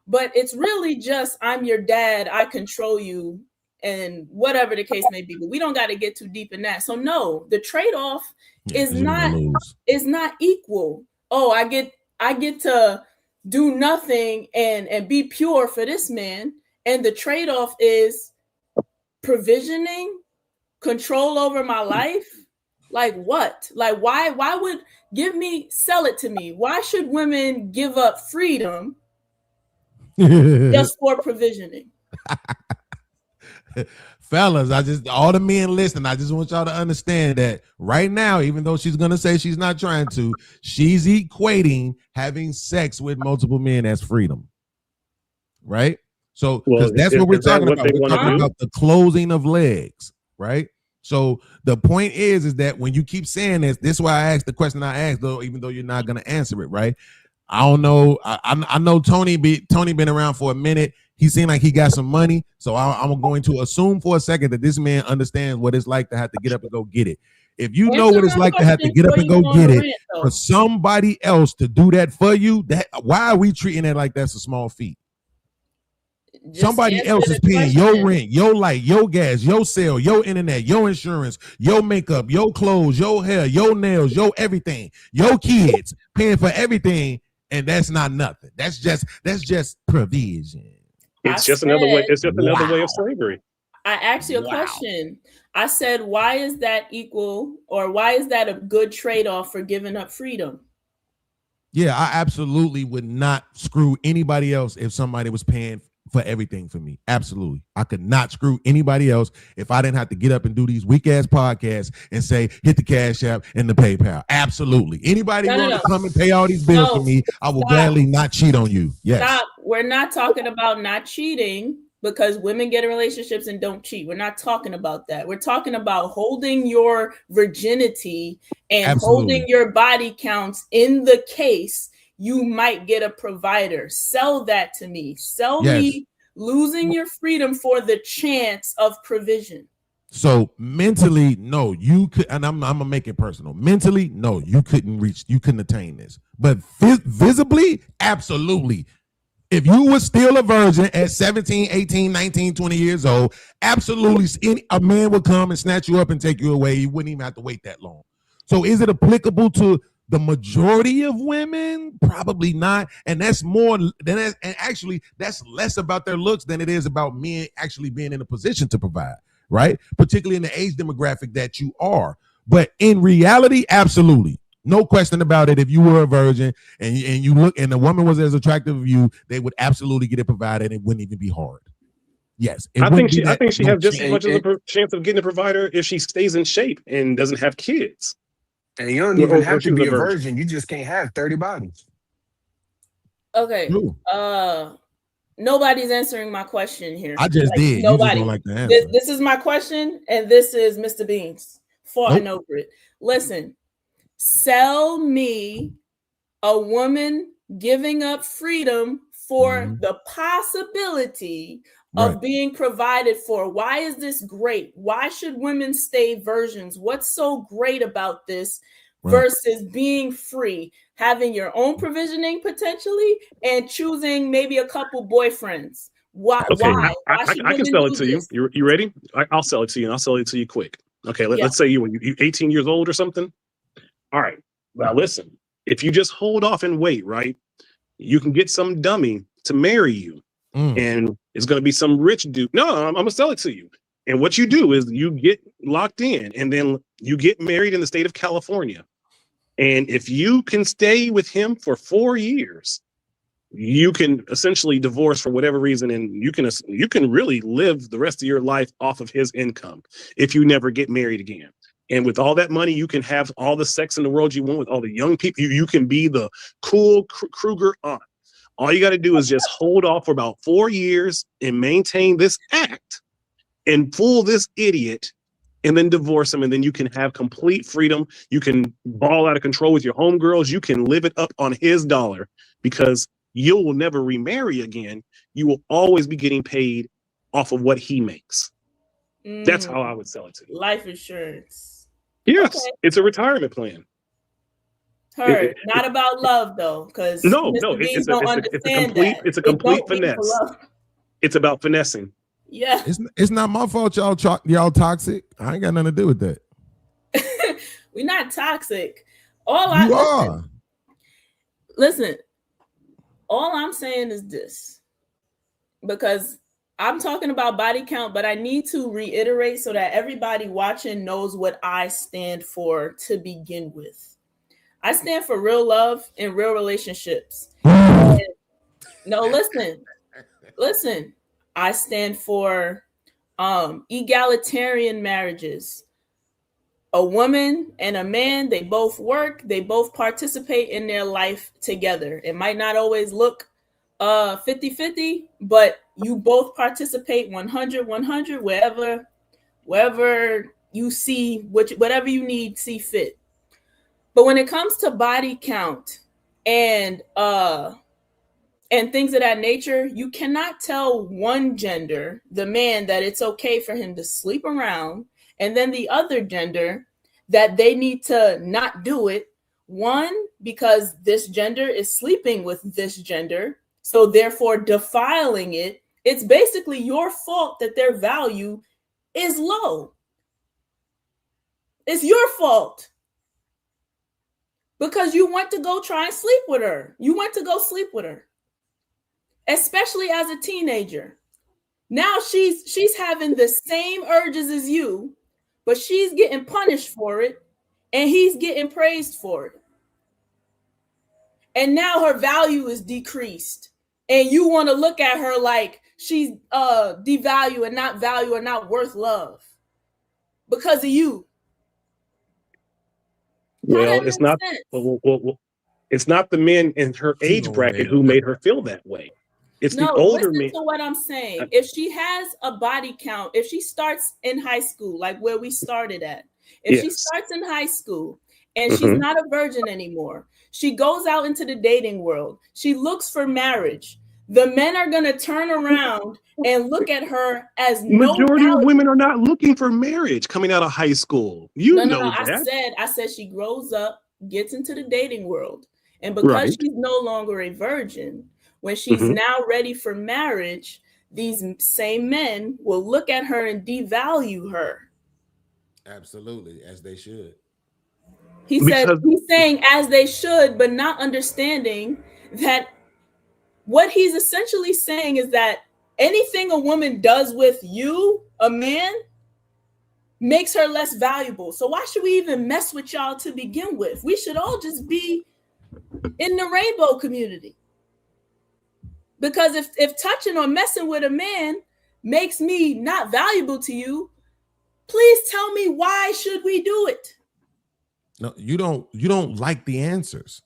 but it's really just, I'm your dad, I control you, and whatever the case may be. But we don't got to get too deep in that. So no, the trade-off is not equal. Oh, I get to do nothing and be pure for this man, and the trade-off is provisioning, control over my life. Like what? Like why would sell it to me? Why should women give up freedom just for provisioning? Fellas, all the men listening, I just want y'all to understand that right now, even though she's gonna say she's not trying to, she's equating having sex with multiple men as freedom. Right? So because that's what we're talking about. We're talking about the closing of legs, right? So the point is that when you keep saying this is why I asked the question I asked, though, even though you're not gonna answer it, right? I don't know. I know Tony been around for a minute. He seemed like he got some money. So I'm going to assume for a second that this man understands what it's like to have to get up and go get it. If you know what it's like to have to get up and go get it, for somebody else to do that for you, why are we treating it like that's a small feat? Somebody else is paying your rent, your light, your gas, your cell, your internet, your insurance, your makeup, your clothes, your hair, your nails, your everything, your kids, paying for everything, and that's not nothing. That's just provision. It's just another way. It's just another way of slavery. I asked you a question. I said, why is that equal, or why is that a good trade-off for giving up freedom? Yeah, I absolutely would not screw anybody else if somebody was paying for everything for me. Absolutely. I could not screw anybody else if I didn't have to get up and do these weak ass podcasts and say, hit the Cash App and the PayPal. Absolutely. Anybody want to come and pay all these bills for me, I will gladly not cheat on you. Yes. Stop. We're not talking about not cheating because women get in relationships and don't cheat. We're not talking about that. We're talking about holding your virginity and holding your body counts in the case you might get a provider. Sell that to me. Sell me losing your freedom for the chance of provision. So mentally, no, you could, and I'm gonna make it personal. Mentally, no, you couldn't attain this. But visibly, absolutely. If you were still a virgin at 17, 18, 19, 20 years old, absolutely a man would come and snatch you up and take you away. You wouldn't even have to wait that long. So is it applicable to the majority of women? Probably not. And that's more than that, and actually that's less about their looks than it is about men actually being in a position to provide, right? Particularly in the age demographic that you are. But in reality, absolutely. No question about it. If you were a virgin and you look and the woman was as attractive as you, they would absolutely get it provided. It wouldn't even be hard. Yes. I think she has just as much of a chance of getting a provider if she stays in shape and doesn't have kids. And you don't even have to be a virgin. You just can't have 30 bodies. Okay. Nobody's answering my question here. I just did. Nobody. You just don't like the answer. This is my question, and this is Mr. Beans. Farting over it. Listen, sell me a woman giving up freedom for the possibility of being provided for. Why is this great? Why should women stay virgins? What's so great about this versus being free, having your own provisioning potentially, and choosing maybe a couple boyfriends? Why? Okay, why? I can sell it to you. You ready? I'll sell it to you, and I'll sell it to you quick. Okay, let's say you're 18 years old or something. All right. Now listen, if you just hold off and wait, right, you can get some dummy to marry you. And it's going to be some rich dude. No, I'm going to sell it to you. And what you do is you get locked in and then you get married in the state of California. And if you can stay with him for 4 years, you can essentially divorce for whatever reason. And you can really live the rest of your life off of his income if you never get married again. And with all that money, you can have all the sex in the world you want with all the young people. You can be the cool Kruger aunt. All you got to do is just hold off for about 4 years and maintain this act and fool this idiot and then divorce him. And then you can have complete freedom. You can ball out of control with your homegirls. You can live it up on his dollar because you will never remarry again. You will always be getting paid off of what he makes. That's how I would sell it to you. Life insurance. Yes, Okay. it's a retirement plan. Heard. Not about love though, because no, it's a complete finesse. It's about finessing. Yeah, it's not my fault y'all toxic. I ain't got nothing to do with that. We're not toxic. Listen, all I'm saying is this, because I'm talking about body count, but I need to reiterate so that everybody watching knows what I stand for to begin with. I stand for real love and real relationships. No, listen. I stand for egalitarian marriages. A woman and a man, they both work, they both participate in their life together. It might not always look 50-50, but you both participate 100 wherever you see whatever you need, see fit. But when it comes to body count and things of that nature, you cannot tell one gender, the man, that it's okay for him to sleep around, and then the other gender that they need to not do it. One, because this gender is sleeping with this gender, so therefore defiling it. It's basically your fault that their value is low. It's your fault. Because you went to go try and sleep with her. You went to go sleep with her. Especially as a teenager. Now she's having the same urges as you, but she's getting punished for it, and he's getting praised for it. And now her value is decreased. And you want to look at her like she's devalued and not value or not worth love because of you. Well, it's not. Well, it's not the men in her age bracket who made her feel that way. It's the older men. Listen to what I'm saying. If she has a body count, if she starts in high school, like where we started at, if she starts in high school and she's not a virgin anymore, she goes out into the dating world. She looks for marriage. The men are going to turn around and look at her as majority of women are not looking for marriage coming out of high school. No, that. I said she grows up, gets into the dating world, and because she's no longer a virgin, when she's now ready for marriage, these same men will look at her and devalue her. Absolutely, as they should. He's saying as they should, but not understanding that what he's essentially saying is that anything a woman does with you, a man, makes her less valuable. So why should we even mess with y'all to begin with? We should all just be in the rainbow community. Because if touching or messing with a man makes me not valuable to you, please tell me, why should we do it? No, you don't like the answers.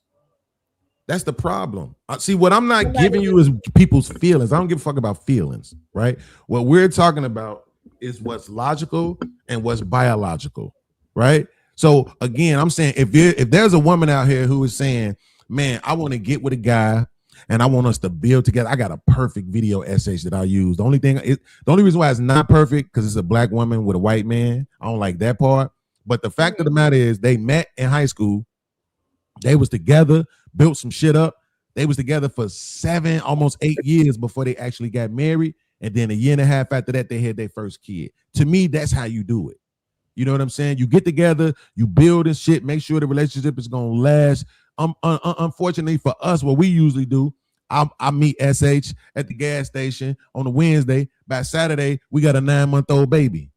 That's the problem. See, what I'm not giving you is people's feelings. I don't give a fuck about feelings, right? What we're talking about is what's logical and what's biological, right? So again, I'm saying if there's a woman out here who is saying, man, I want to get with a guy and I want us to build together. I got a perfect video S.H that I use. The only reason why it's not perfect because it's a black woman with a white man. I don't like that part. But the fact of the matter is they met in high school. They was together, built some shit up. They was together for 7, almost 8 years before they actually got married. And then a year and a half after that, they had their first kid. To me, that's how you do it. You know what I'm saying? You get together, you build and shit, make sure the relationship is going to last. Unfortunately for us, what we usually do I meet SH at the gas station on a Wednesday. By Saturday, we got a 9-month-old baby.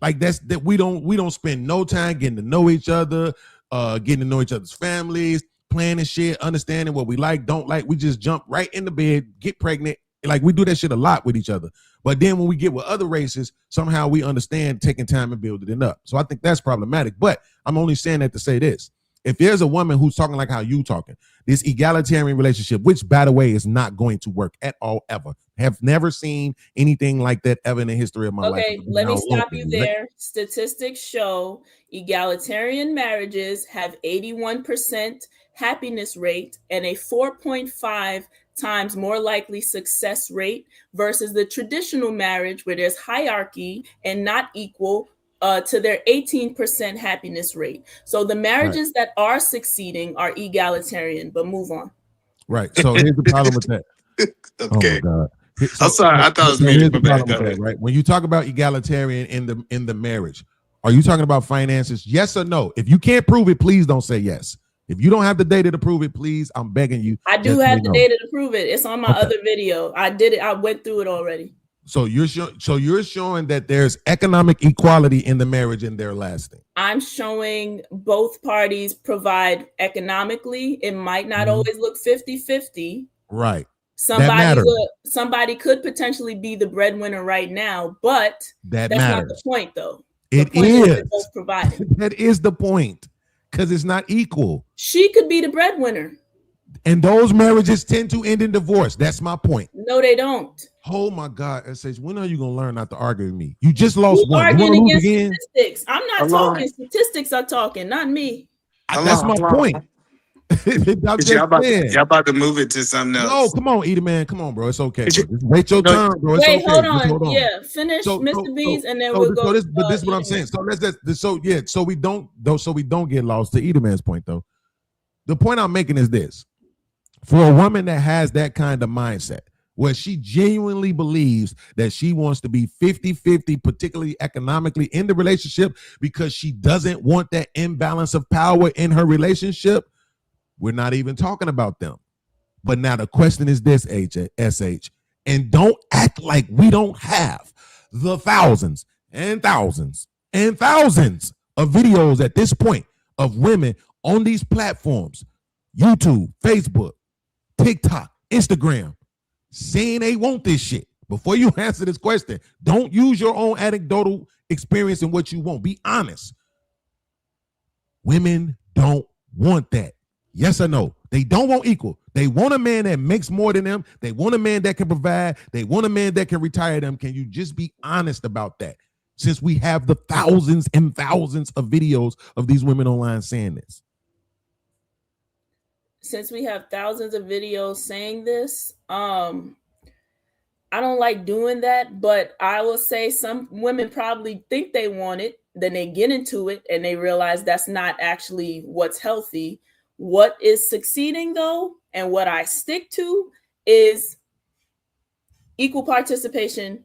Like that we don't spend no time getting to know each other, getting to know each other's families, planning shit, understanding what we like, don't like. We just jump right in the bed, get pregnant. Like we do that shit a lot with each other. But then when we get with other races, somehow we understand taking time and building it up. So I think that's problematic. But I'm only saying that to say this. If there's a woman who's talking like how you talking, this egalitarian relationship, which by the way is not going to work at all ever. Have never seen anything like that ever in the history of my life. Okay, let me stop you there. Statistics show egalitarian marriages have 81% happiness rate and a 4.5 times more likely success rate versus the traditional marriage where there's hierarchy and not equal to their 18% happiness rate. So the marriages that are succeeding are egalitarian, but move on. Right. So here's the problem with that. Okay. Oh my God. I'm sorry. I thought it was me. Here's the problem with that, right? When you talk about egalitarian in the marriage, are you talking about finances? Yes or no? If you can't prove it, please don't say yes. If you don't have the data to prove it, please, I'm begging you. I do have the data to prove it. It's on my other video. I did it. I went through it already. So you're showing that there's economic equality in the marriage and they're lasting. I'm showing both parties provide economically. It might not always look 50-50. Right. Somebody could potentially be the breadwinner right now, but that's not the point, though. It is. Both providing. That is the point, because it's not equal. She could be the breadwinner. And those marriages tend to end in divorce. That's my point. No, they don't. Oh my God, S.H., when are you gonna learn not to argue with me? You just lost one. Arguing against statistics. I'm not talking. Statistics are talking, not me. That's my point. Y'all about to move it to something else. No, come on, Edie, man. Come on, bro. It's okay. Just wait your turn, bro. It's okay. Hold on. Yeah, finish Mr. B's and then we'll go. But this is what I'm saying. So we don't get lost. To Edie man's point, though, the point I'm making is this: for a woman that has that kind of mindset, where she genuinely believes that she wants to be 50-50, particularly economically in the relationship, because she doesn't want that imbalance of power in her relationship, we're not even talking about them. But now the question is this, SH, and don't act like we don't have the thousands and thousands and thousands of videos at this point of women on these platforms, YouTube, Facebook, TikTok, Instagram, saying they want this shit. Before you answer this question, don't use your own anecdotal experience in what you want. Be honest. Women don't want that. Yes or no? They don't want equal. They want a man that makes more than them. They want a man that can provide. They want a man that can retire them. Can you just be honest about that? Since we have the thousands and thousands of videos of these women online saying this. Since we have thousands of videos saying this, I don't like doing that, but I will say some women probably think they want it, then they get into it and they realize that's not actually what's healthy. What is succeeding, though, and what I stick to is equal participation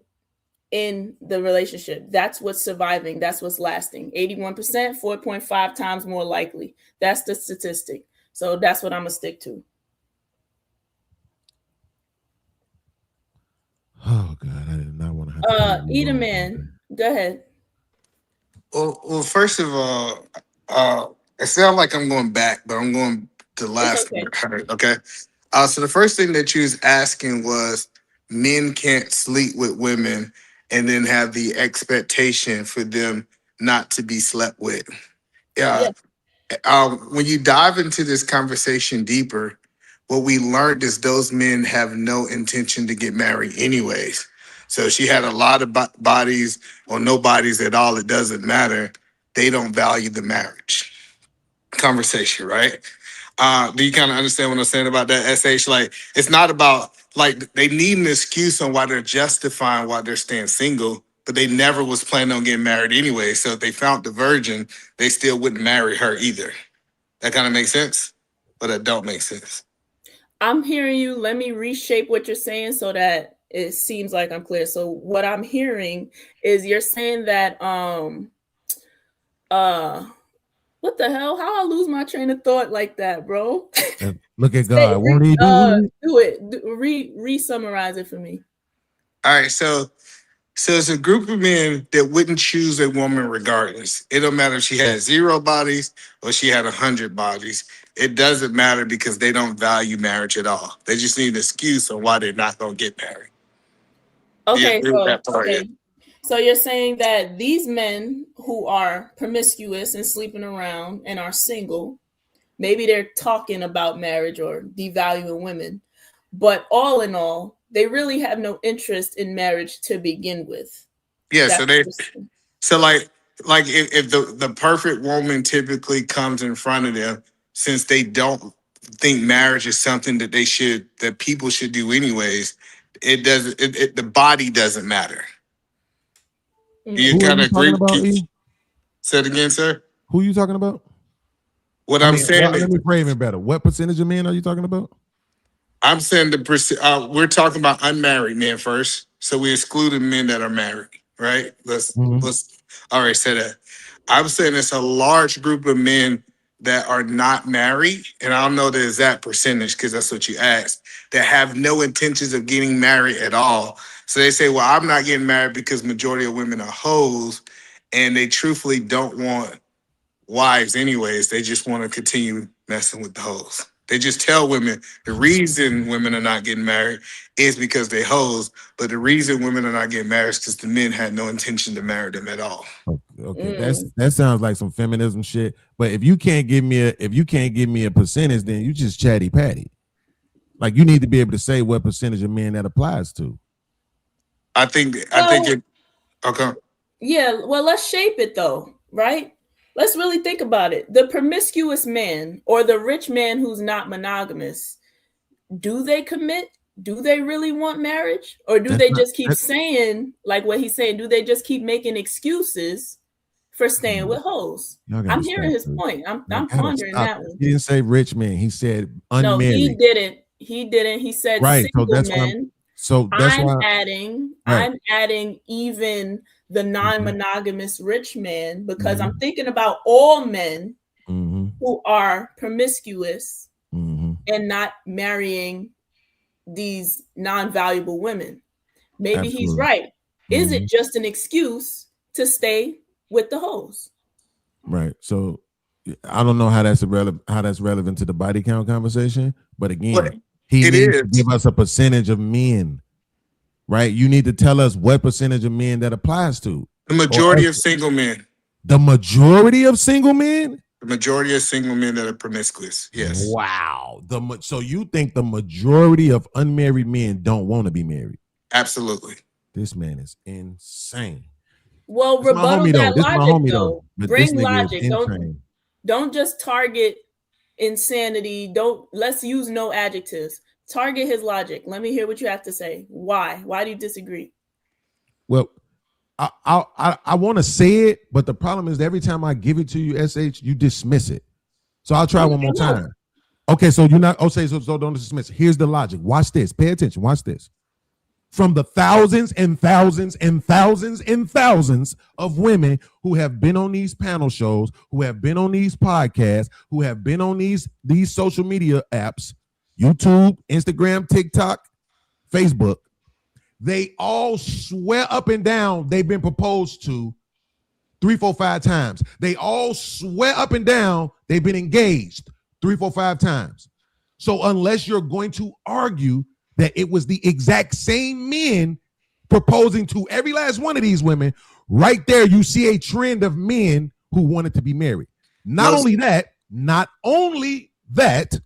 in the relationship. That's what's surviving. That's what's lasting. 81%, 4.5 times more likely. That's the statistic. So that's what I'm going to stick to. Oh, God, I did not want to have to. Edie man, go ahead. Well, first of all, it sounds like I'm going back, but I'm going to last. Okay. So the first thing that you was asking was men can't sleep with women and then have the expectation for them not to be slept with. Yeah. When you dive into this conversation deeper, what we learned is those men have no intention to get married anyways. So she had a lot of bodies or no bodies at all. It doesn't matter. They don't value the marriage conversation, right? Do you kind of understand what I'm saying about that, SH? Like, it's not about, like, they need an excuse on why they're justifying why they're staying single, but they never was planning on getting married anyway. So if they found the virgin, they still wouldn't marry her either. That kind of makes sense? But that don't make sense. I'm hearing you. Let me reshape what you're saying so that it seems like I'm clear. So what I'm hearing is you're saying that What the hell? How I lose my train of thought like that, bro? Look at God. Won't he do it? Do it. Re-summarize it for me. All right, so it's a group of men that wouldn't choose a woman regardless. It don't matter if she had 0 bodies or she had 100 bodies. It doesn't matter because they don't value marriage at all. They just need an excuse on why they're not gonna get married. Okay, so you're saying that these men who are promiscuous and sleeping around and are single, maybe they're talking about marriage or devaluing women, but all in all, they really have no interest in marriage to begin with. Yeah, so like if the perfect woman typically comes in front of them, since they don't think marriage is something that people should do anyways, the body doesn't matter. You kind of agree? Say it again, sir. Who are you talking about? I'm saying. Let me frame it better. What percentage of men are you talking about? I'm saying we're talking about unmarried men first, so we excluded men that are married, right? Let's all right, say that. I'm saying it's a large group of men that are not married, and I don't know the exact percentage because that's what you asked, that have no intentions of getting married at all. So they say, well, I'm not getting married because majority of women are hoes, and they truthfully don't want wives anyways. They just want to continue messing with the hoes. They just tell women the reason women are not getting married is because they hoes, but the reason women are not getting married is because the men had no intention to marry them at all. Okay, that sounds like some feminism shit. But if you can't give me a percentage, then you just chatty patty. Like you need to be able to say what percentage of men that applies to. I think it. Okay. Yeah, well, let's shape it though, right? Let's really think about it. The promiscuous man or the rich man who's not monogamous, do they commit? Do they really want marriage? Or do they just keep saying, like what he's saying, do they just keep making excuses for staying with hoes? I'm hearing his point. I'm pondering that one. He didn't say rich man. He said unmarried. No, he didn't. He said single men. I'm adding even the non-monogamous rich man because I'm thinking about all men who are promiscuous and not marrying these non-valuable women. Maybe he's right. Is it just an excuse to stay with the hoes? Right. So I don't know how that's relevant to the body count conversation, but again, he needs to give us a percentage of men. Right? You need to tell us what percentage of men that applies to. The majority of single men. The majority of single men? The majority of single men that are promiscuous. Yes. Wow. So you think the majority of unmarried men don't want to be married? Absolutely. This man is insane. Well, rebuttal that logic though. Bring logic. Don't just target insanity. Let's use no adjectives. Target his logic. Let me hear what you have to say. Why? Why do you disagree? Well, I want to say it, but the problem is every time I give it to you, SH, you dismiss it. So I'll try one more time. Okay, so you're not so don't dismiss it. Here's the logic. Watch this. Pay attention. Watch this. From the thousands and thousands and thousands and thousands of women who have been on these panel shows, who have been on these podcasts, who have been on these social media apps, YouTube, Instagram, TikTok, Facebook, they all swear up and down they've been proposed to 3, 4, 5 times. They all swear up and down they've been engaged 3, 4, 5 times. So unless you're going to argue that it was the exact same men proposing to every last one of these women, right there you see a trend of men who wanted to be married. Not only that,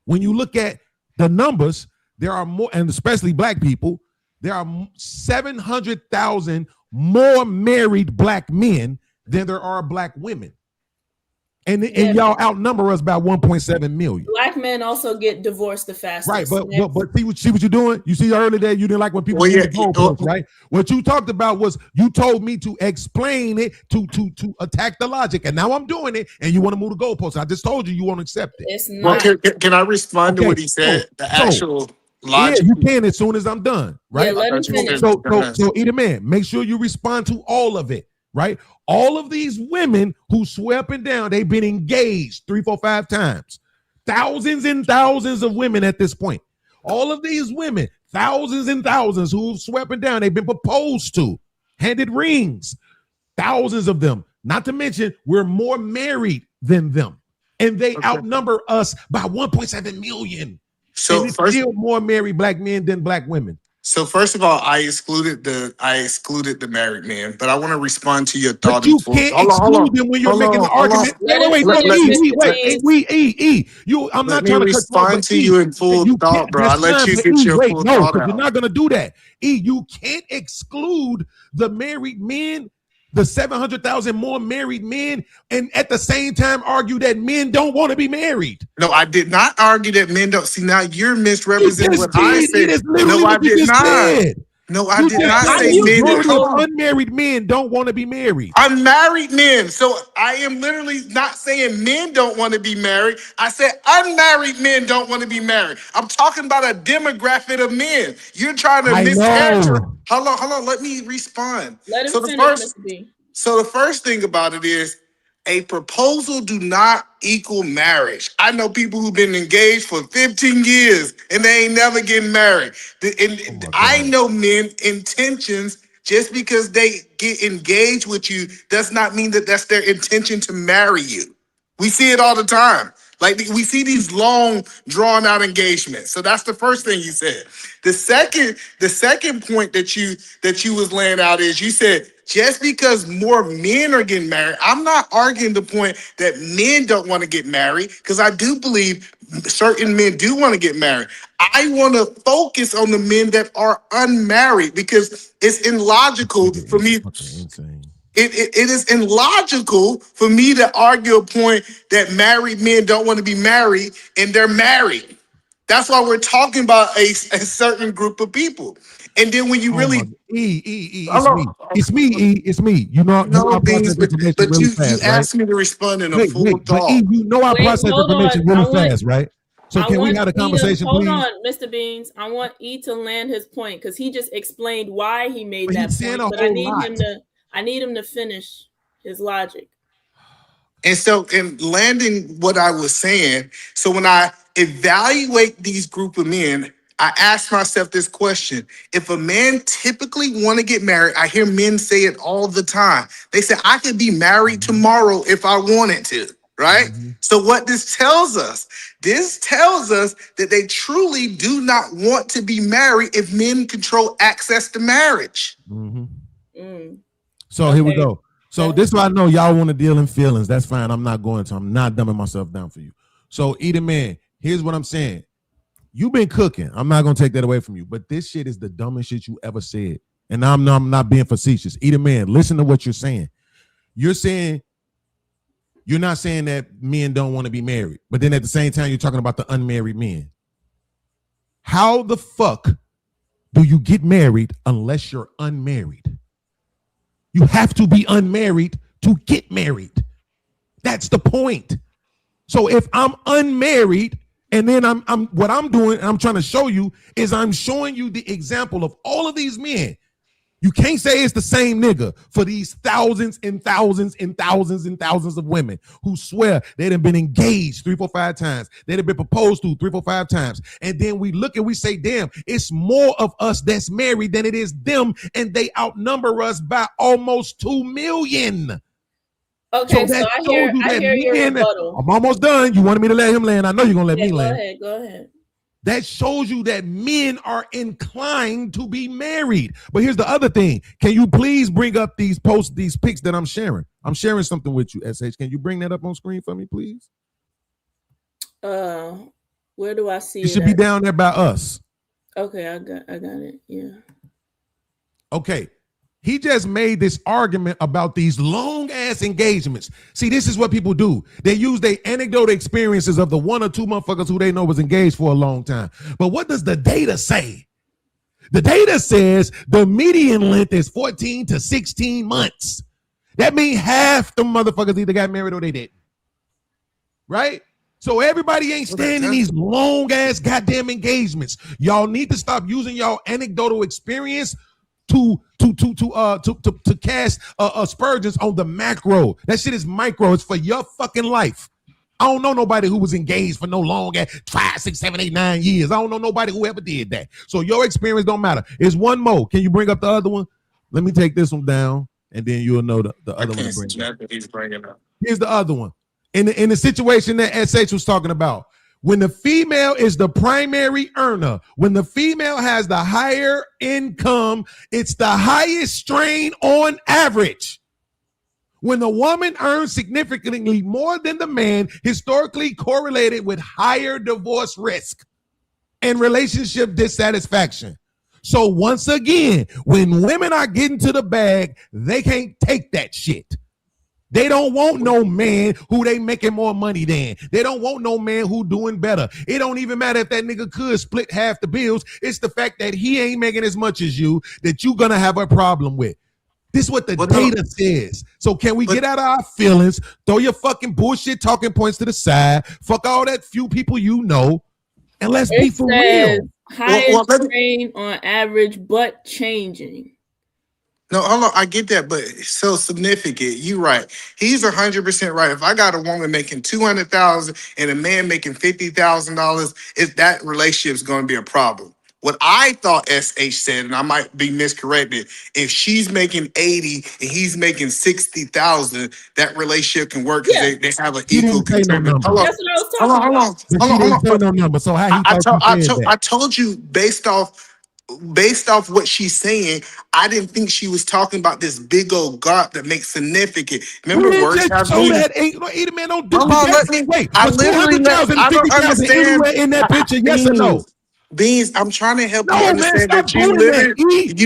when you look at the numbers, there are more, and especially black people, there are 700,000 more married black men than there are black women. And y'all outnumber us by 1.7 million. Black men also get divorced the fastest. Right, but see what you're doing? You see earlier that you didn't like when people the goalposts, right? What you talked about was you told me to explain it, to attack the logic, and now I'm doing it, and you want to move the goalposts. I just told you won't accept it. It's not. Well, can I respond to what he said? The actual logic. Yeah, you can as soon as I'm done, right? Yeah, let me finish. So either man, make sure you respond to all of it, right? All of these women who swear up and down, they've been engaged 3, 4, 5 times. Thousands and thousands of women at this point. All of these women, thousands and thousands who swear up and down, they've been proposed to, handed rings. Thousands of them. Not to mention, we're more married than them. And they outnumber us by 1.7 million. So and it's still more married black men than black women. So first of all, I excluded the married men, but I want to respond to your thought. But you can't exclude them when you're making the argument. I'm not trying to respond to you in full thought, bro. I let you get your full thought out. You're not gonna do that. You can't exclude the married men, the 700,000 more married men, and at the same time argue that men don't want to be married. No, I did not argue that men don't. See, now you're misrepresenting what I said. No, I did not. No, I did not say men. Unmarried men don't want to be married. Unmarried men. So I am literally not saying men don't want to be married. I said unmarried men don't want to be married. I'm talking about a demographic of men. You're trying to mischaracterize. Hold on. Let me respond. Let him finish, Mr. B. So the first thing about it is a proposal do not equal marriage. I know people who've been engaged for 15 years and they ain't never getting married. I know men intentions, just because they get engaged with you does not mean that that's their intention to marry you. We see it all the time. Like we see these long drawn out engagements. So that's the first thing you said. The second point that you was laying out is you said, just because more men are getting married, I'm not arguing the point that men don't want to get married, because I do believe certain men do want to get married. I want to focus on the men that are unmarried, because it's illogical for me. It is illogical for me to argue a point that married men don't want to be married and they're married. That's why we're talking about a certain group of people. And then when you really it's me. You know, but you asked me to respond in a full thought. You know I process information really fast, right? So can we have a conversation, please? Hold on, Mr. Beans. I want E to land his point, because he just explained why he made that point. But I need him to finish his logic. And so in landing what I was saying, so when I evaluate these group of men, I ask myself this question. If a man typically want to get married, I hear men say it all the time. They say, I could be married tomorrow if I wanted to, right? Mm-hmm. So what this tells us that they truly do not want to be married if men control access to marriage. Mm-hmm. So here we go. So this is why I know y'all want to deal in feelings. That's fine. I'm not dumbing myself down for you. So either man, here's what I'm saying. You've been cooking. I'm not going to take that away from you, but this shit is the dumbest shit you ever said. And I'm not being facetious. Either man, listen to what you're saying. You're not saying that men don't want to be married, but then at the same time, you're talking about the unmarried men. How the fuck do you get married unless you're unmarried? You have to be unmarried to get married. That's the point. So if I'm unmarried, and then what I'm doing, and I'm trying to show you, is I'm showing you the example of all of these men. You can't say it's the same nigga for these thousands and thousands and thousands and thousands of women who swear they'd have been engaged 3, 4, 5 times. They'd have been proposed to 3, 4, 5 times. And then we look and we say, damn, it's more of us that's married than it is them. And they outnumber us by almost 2 million. Okay, so I hear your rebuttal. I'm almost done. You wanted me to let him land. I know you're going to let me land. Go ahead. That shows you that men are inclined to be married. But here's the other thing. Can you please bring up these pics that I'm sharing? I'm sharing something with you, S.H. Can you bring that up on screen for me, please? Where do I see it? It should be down there by us. Okay, I got it. Yeah. Okay. He just made this argument about these long ass engagements. See, this is what people do. They use their anecdotal experiences of the 1 or 2 motherfuckers who they know was engaged for a long time. But what does the data say? The data says the median length is 14 to 16 months. That means half the motherfuckers either got married or they didn't. Right? So everybody ain't staying in these long ass goddamn engagements. Y'all need to stop using y'all anecdotal experience to cast aspersions on the macro. That shit is micro. It's for your fucking life. I don't know nobody who was engaged for no long at 5, 6, 7, 8, 9 years. I don't know nobody who ever did that. So your experience don't matter. It's one more. Can you bring up the other one? Let me take this one down, and then you'll know the other one. He's bringing up. Here's the other one. In the situation that S.H was talking about, when the female is the primary earner, when the female has the higher income, it's the highest strain on average. When the woman earns significantly more than the man, historically correlated with higher divorce risk and relationship dissatisfaction. So once again, when women are getting to the bag, they can't take that shit. They don't want no man who they making more money than. They don't want no man who doing better. It don't even matter if that nigga could split half the bills. It's the fact that he ain't making as much as you that you gonna have a problem with. This is what the data says. So can we get out of our feelings, throw your fucking bullshit talking points to the side, fuck all that few people you know, and let's be for real. Highest strain on average, but changing. No, hold on. I get that, but it's so significant. You right. He's 100% right. If I got a woman making $200,000 and a man making $50,000, if that relationship is going to be a problem. What I thought S.H said, and I might be miscorrected, if she's making 80 and he's making 60,000, that relationship can work because they have an equal commitment. Hold on. That's what I was talking about. Hold on. No number. So how I told you based off what she's saying, I didn't think she was talking about this big old gap that makes significant. Remember, words have meaning. Man, don't do that. Wait, I literally don't understand in that picture. Yes or no? Beans, I'm trying to help you understand that you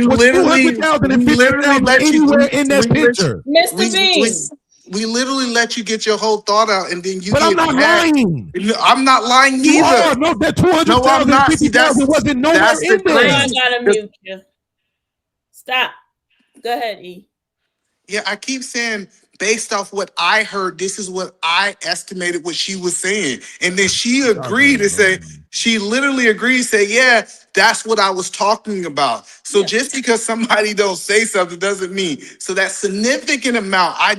literally let you in that picture. Mr. Beans. We literally let you get your whole thought out, and then you. But I'm not lying. I'm not lying either. No, that 200,000, 50,000 wasn't nowhere in there. I gotta mute you. Stop. Go ahead, E. Yeah, I keep saying based off what I heard, this is what I estimated what she was saying. And then she agreed to say, she literally agreed to say, yeah, that's what I was talking about. So just because somebody don't say something doesn't mean. So that significant amount, I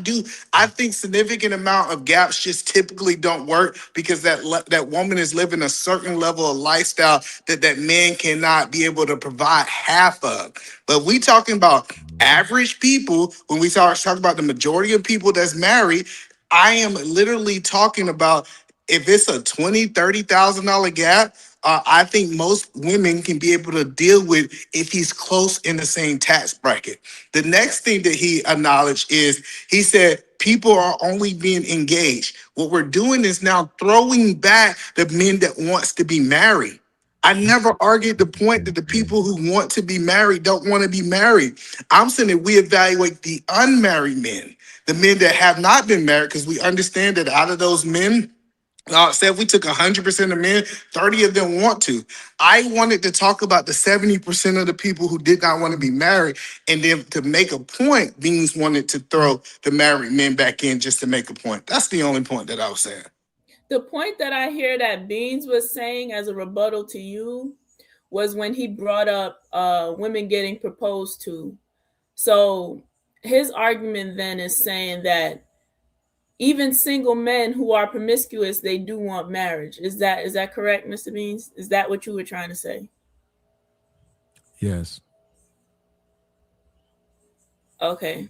think significant amount of gaps just typically don't work because that woman is living a certain level of lifestyle that man cannot be able to provide half of. But we talking about average people, when we talk about the majority of people that's married, I am literally talking about if it's a $20,000, $30,000 gap, I think most women can be able to deal with if he's close in the same tax bracket. The next thing that he acknowledged is he said people are only being engaged. What we're doing is now throwing back the men that wants to be married. I never argued the point that the people who want to be married don't want to be married. I'm saying that we evaluate the unmarried men, the men that have not been married, because we understand that out of those men, say if we took 100% of men, 30 of them want to. I wanted to talk about the 70% of the people who did not want to be married, and then to make a point, Beans wanted to throw the married men back in just to make a point. That's the only point that I was saying. The point that I hear that Beans was saying as a rebuttal to you was when he brought up women getting proposed to. So his argument then is saying that even single men who are promiscuous, they do want marriage. Is that correct, Mr. Beans? Is that what you were trying to say? Yes. Okay.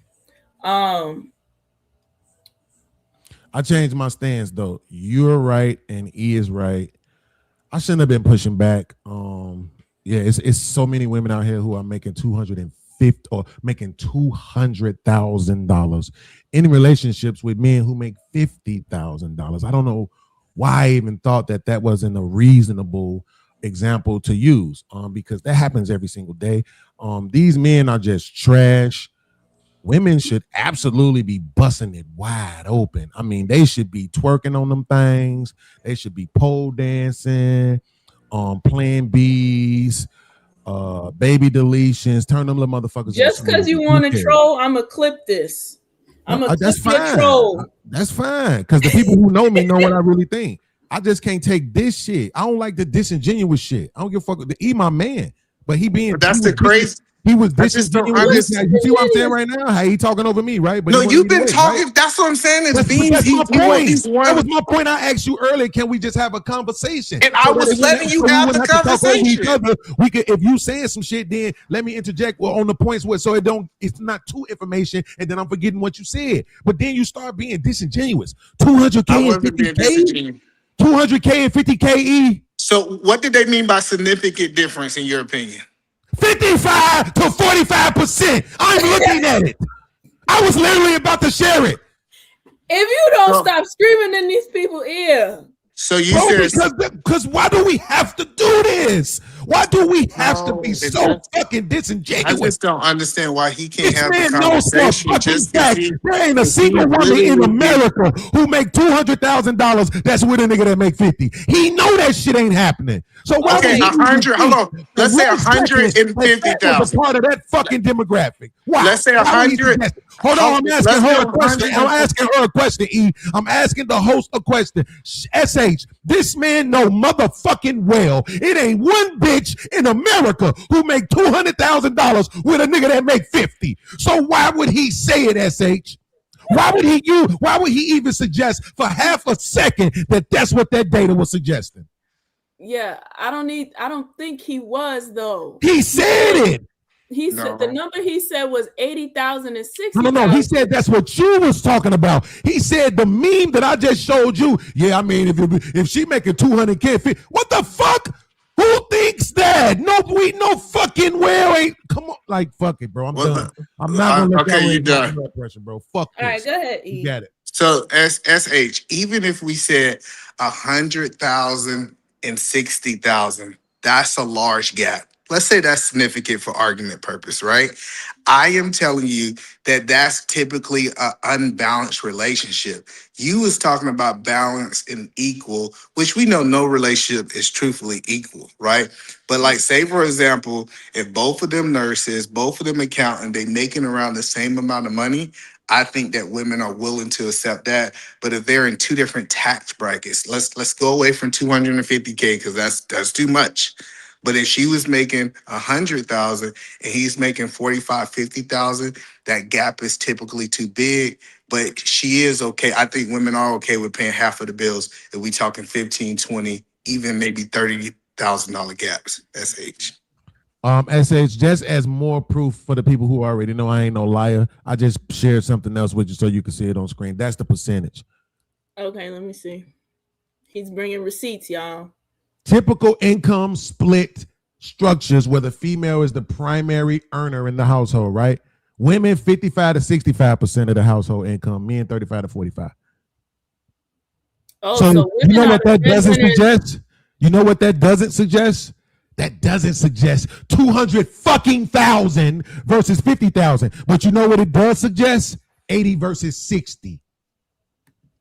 I changed my stance though. You're right and E is right. I shouldn't have been pushing back. Yeah, it's so many women out here who are making $250,000 or making $200,000 in relationships with men who make $50,000. I don't know why I even thought that wasn't a reasonable example to use, because that happens every single day. These men are just trash. Women should absolutely be busting it wide open. I mean, they should be twerking on them things. They should be pole dancing, playing bees, baby deletions, turn them little motherfuckers. Just because you want to troll, I'm going to clip this. I'm going to that's clip fine. your troll. That's fine, because the people who know me know what I really think. I just can't take this shit. I don't like the disingenuous shit. I don't give a fuck. E my man, but he being but that's the crazy. He was I just don't disingenuous. understand. You see what I'm saying right now? How he talking over me, right? But No, he wanted you've me to been wait, talking. right? That's what I'm saying. It's beans. That's my point. He's That one. was my point. I asked you earlier. Can we just have a conversation? And I was letting you have the have to talk over each conversation. other. We could, if you saying some shit, then let me interject on the points where so it's not too information, and then I'm forgetting what you said. But then you start being disingenuous. 200K I and wasn't being 50K, disingenuous. 200K and 50K. So what did they mean by significant difference in your opinion? 55 to 45%. I'm looking at it. I was literally about to share it. If you don't stop screaming in these people's ear. So you said because why do we have to do this? Why do we have to be so fucking disingenuous? I just don't understand why he can't have the conversation. just because there ain't a single woman in America who make $200,000 that's with a nigga that make 50. He know that shit ain't happening. So why okay, 100. Hold on. Let's say 150,000. Part of that fucking demographic. Why? Let's say 100. Hold on, I'm asking her a question. I'm asking her a question, E. I'm asking the host a question. S.H, this man know motherfucking well it ain't one bitch in America who make $200,000 with a nigga that make 50. So why would he say it, S.H? Why would he even suggest for half a second that that's what that data was suggesting? Yeah, I don't think he was though. He said it. He said the number he said was 80,000 and 60,000. No. He said that's what you was talking about. He said the meme that I just showed you. Yeah, I mean, if she making 200K, what the fuck? Who thinks that? No fucking well ain't. Come on, like fuck it, bro. I'm done. I'm not gonna let you done. Blood pressure, bro. Fuck this. All right, go ahead. You got it. So SH, even if we said 100,000 and 60,000, that's a large gap. Let's say that's significant for argument purpose, right? I am telling you that that's typically an unbalanced relationship. You was talking about balance and equal, which we know no relationship is truthfully equal, right? But like say, for example, if both of them nurses, both of them accountant, they making around the same amount of money, I think that women are willing to accept that. But if they're in two different tax brackets, let's go away from 250K because that's too much. But if she was making 100,000 and he's making 45, 50,000, that gap is typically too big. But she is okay. I think women are okay with paying half of the bills if we talking 15, 20, even maybe $30,000 gaps. SH. SH, just as more proof for the people who already know I ain't no liar, I just shared something else with you so you can see it on screen. That's the percentage. Okay, let me see. He's bringing receipts, y'all. Typical income split structures where the female is the primary earner in the household, right? Women 55 to 65% of the household income, men 35 to 45. Oh, so you know what that doesn't suggest? You know what that doesn't suggest? That doesn't suggest 200,000 versus 50,000. But you know what it does suggest? 80 versus 60.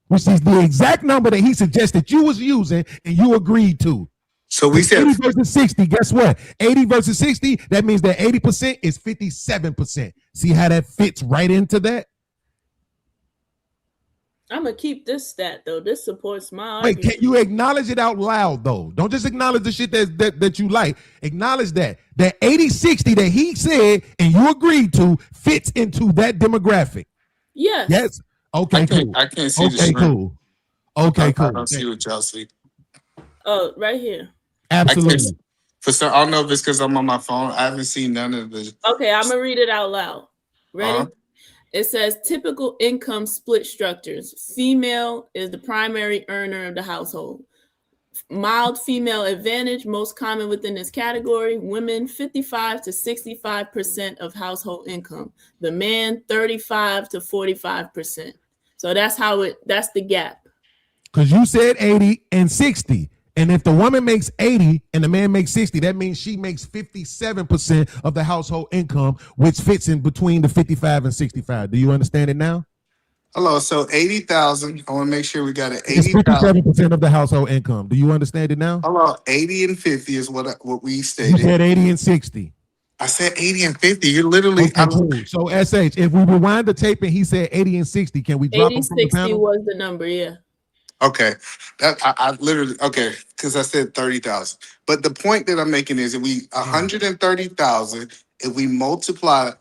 Which is the exact number that he suggested you was using and you agreed to. So we said 80 versus 60. Guess what? 80 versus 60, that means that 80% is 57%. See how that fits right into that? I'm gonna keep this stat though. This supports my Wait, argument. can you acknowledge it out loud though? Don't just acknowledge the shit that you like. Acknowledge that 80-60 that he said and you agreed to fits into that demographic. Yes. Yes. Okay, cool. I can't see the screen. Cool. Okay, cool. I don't see what y'all see. Oh, right here. Absolutely. I don't know if it's because I'm on my phone. I haven't seen none of this. Okay, I'm gonna read it out loud. Ready? It says typical income split structures. Female is the primary earner of the household. Mild female advantage, most common within this category. Women, 55 to 65% of household income. The man, 35 to 45%. So that's the gap. Because you said 80 and 60. And if the woman makes 80 and the man makes 60, that means she makes 57% of the household income, which fits in between the 55 and 65. Do you understand it now? Hello, so 80,000. I want to make sure we got it. 80,000. 57% of the household income. Do you understand it now? Hello, 80 and 50 is what we stated. You said 80 and 60. I said 80 and 50. You're literally. Okay, cool. So SH, if we rewind the tape and he said 80 and 60, can we drop 80, him from the 60 panel? was the number, yeah. Okay, that I literally because I said 30,000. But the point that I'm making is that 130,000 if we multiply,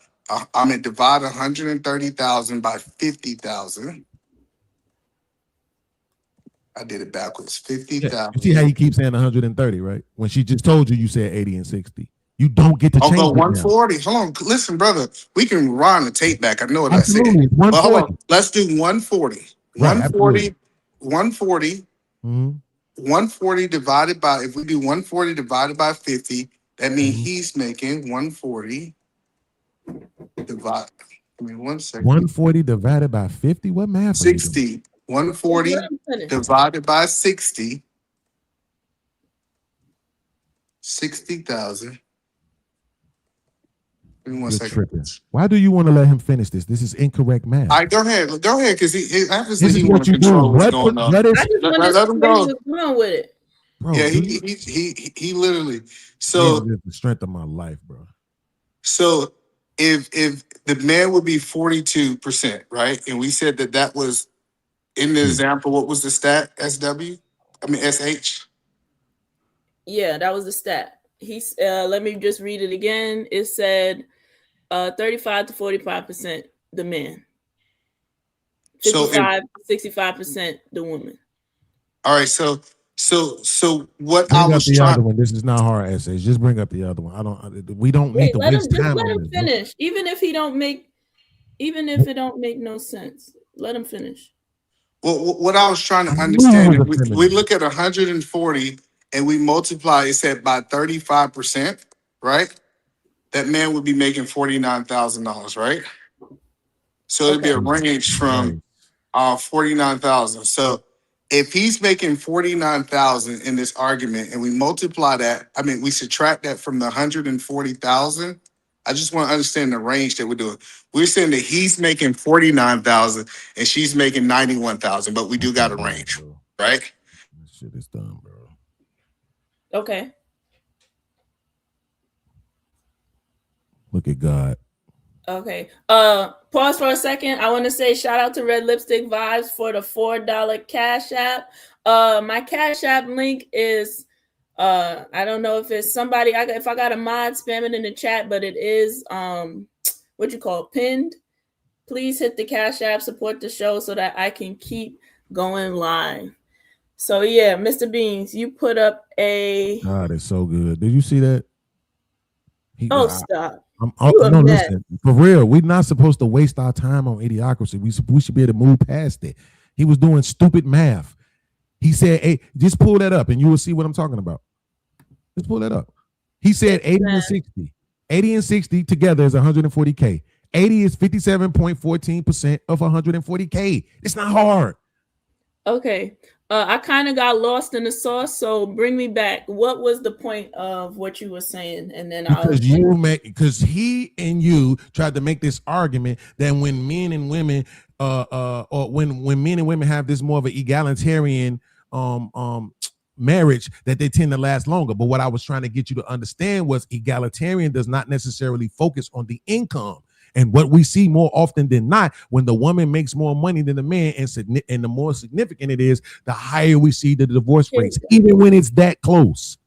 divide 130,000 by 50,000. I did it backwards. Yeah. 50,000. You see how you keep saying 130, right? When she just told you, you said 80 and 60. You don't get to change I'll it go 140. Hold on. Listen, brother. We can run the tape back. I know what Absolutely. I said. But hold 140. on. Let's do 140. Right, 140. 140. Mm-hmm. 140 divided by, if we do 140 divided by 50, that means Mhm. he's making 140 divide. Give me 1 second. 140 divided by 50. What math are you doing? 60. 140 divided by 60. 60,000. Give me 1 You're second. tripping. Why do you want to let him finish this? This is incorrect math. All right, go ahead, because he obviously This is he what want to you do. control what's What going on. I is, just wanted Let to him see go. what's going with it. bro? Yeah, do he literally. you- So this is the strength of my life, bro. so if the man would be 42%, right? And we said that was in the Yeah. example. What was the stat? SW? I mean SH. Yeah, that was the stat. He's let me just read it again. It said 35 to 45% the man. So 55 to 65% the woman. all right, so what I Bring up was the trying. other one. This is not hard essays. Just bring up the other one. We don't need Wait, to let him waste just time let on him this, bro. finish. Even if it don't make no sense. Let him finish. Well, what I was trying I to knew you understand was is a we feminist. look at 140 and we multiply it said by 35%, right? That man would be making $49,000, right? So it'd be a Okay. range Right. from 49,000. So if he's making 49,000 in this argument and we multiply that, I mean we subtract that from the 140,000. I just want to understand the range that we're doing. We're saying that he's making 49,000 and she's making 91,000, but we do got a range, Bro. right? This shit is done, bro. Okay. Look at God. Okay. Pause for a second. I want to say shout out to Red Lipstick Vibes for the $4 Cash App. My Cash App link is I don't know if it's somebody if I got a mod, spam it in the chat, but it is what you call pinned. Please hit the Cash App, support the show so that I can keep going live. So yeah, Mr. Beans, you put up a God is so good. Did you see that? stop. No, listen, for real. We're not supposed to waste our time on idiocracy. We should be able to move past it. He was doing stupid math. He said, "Hey, just pull that up, and you will see what I'm talking about." Just pull that up. He said 80 and 60. 80 and 60 together is 140K. 80 is 57.14% of 140K. It's not hard. Okay. I kind of got lost in the sauce, so bring me back. What was the point of what you were saying? And then Because he and you tried to make this argument that when men and women or when men and women have this more of an egalitarian marriage, that they tend to last longer. But what I was trying to get you to understand was egalitarian does not necessarily focus on the income. And what we see more often than not, when the woman makes more money than the man, and the more significant it is, the higher we see the divorce rates, even when it's that close.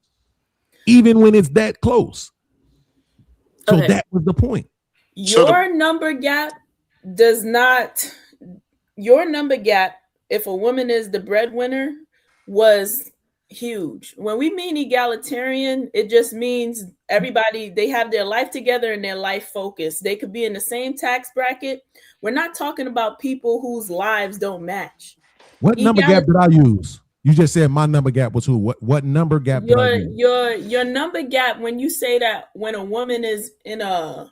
Even when it's that close. So Okay. that was the point. Your number gap does not. Your number gap, if a woman is the breadwinner, was huge. When we mean egalitarian, it just means everybody, they have their life together and their life focused. They could be in the same tax bracket. We're not talking about people whose lives don't match. What number gap did I use? You just said my number gap was who? What number gap did I use? Your number gap, when you say that when a woman is in a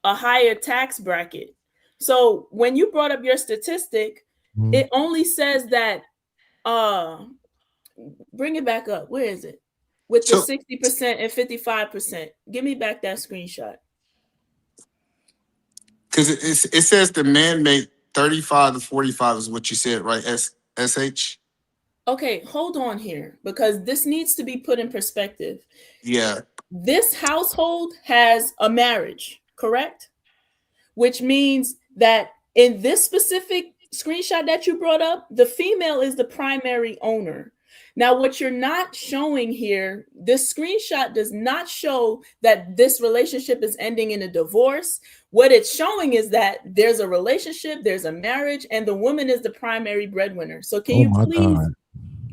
higher tax bracket. So when you brought up your statistic, it only says that bring it back up. Where is it? With the 60% and 55%. Give me back that screenshot. Because it says the man made 35 to 45 is what you said, right? SH? Okay, hold on here, because this needs to be put in perspective. Yeah. This household has a marriage, correct? Which means that in this specific screenshot that you brought up, the female is the primary owner. Now, what you're not showing here, this screenshot does not show that this relationship is ending in a divorce. What it's showing is that there's a relationship, there's a marriage, and the woman is the primary breadwinner. So can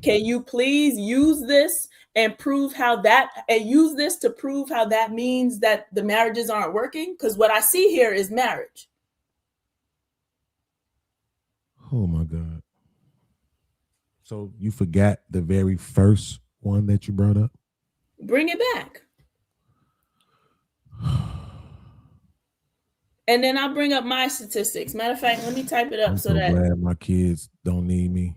you please use this and prove how that, and use this to prove how that means that the marriages aren't working? Because what I see here is marriage. Oh my God. So you forgot the very first one that you brought up? Bring it back. And then I'll bring up my statistics. Matter of fact, let me type it up I'm so that glad my kids don't need me.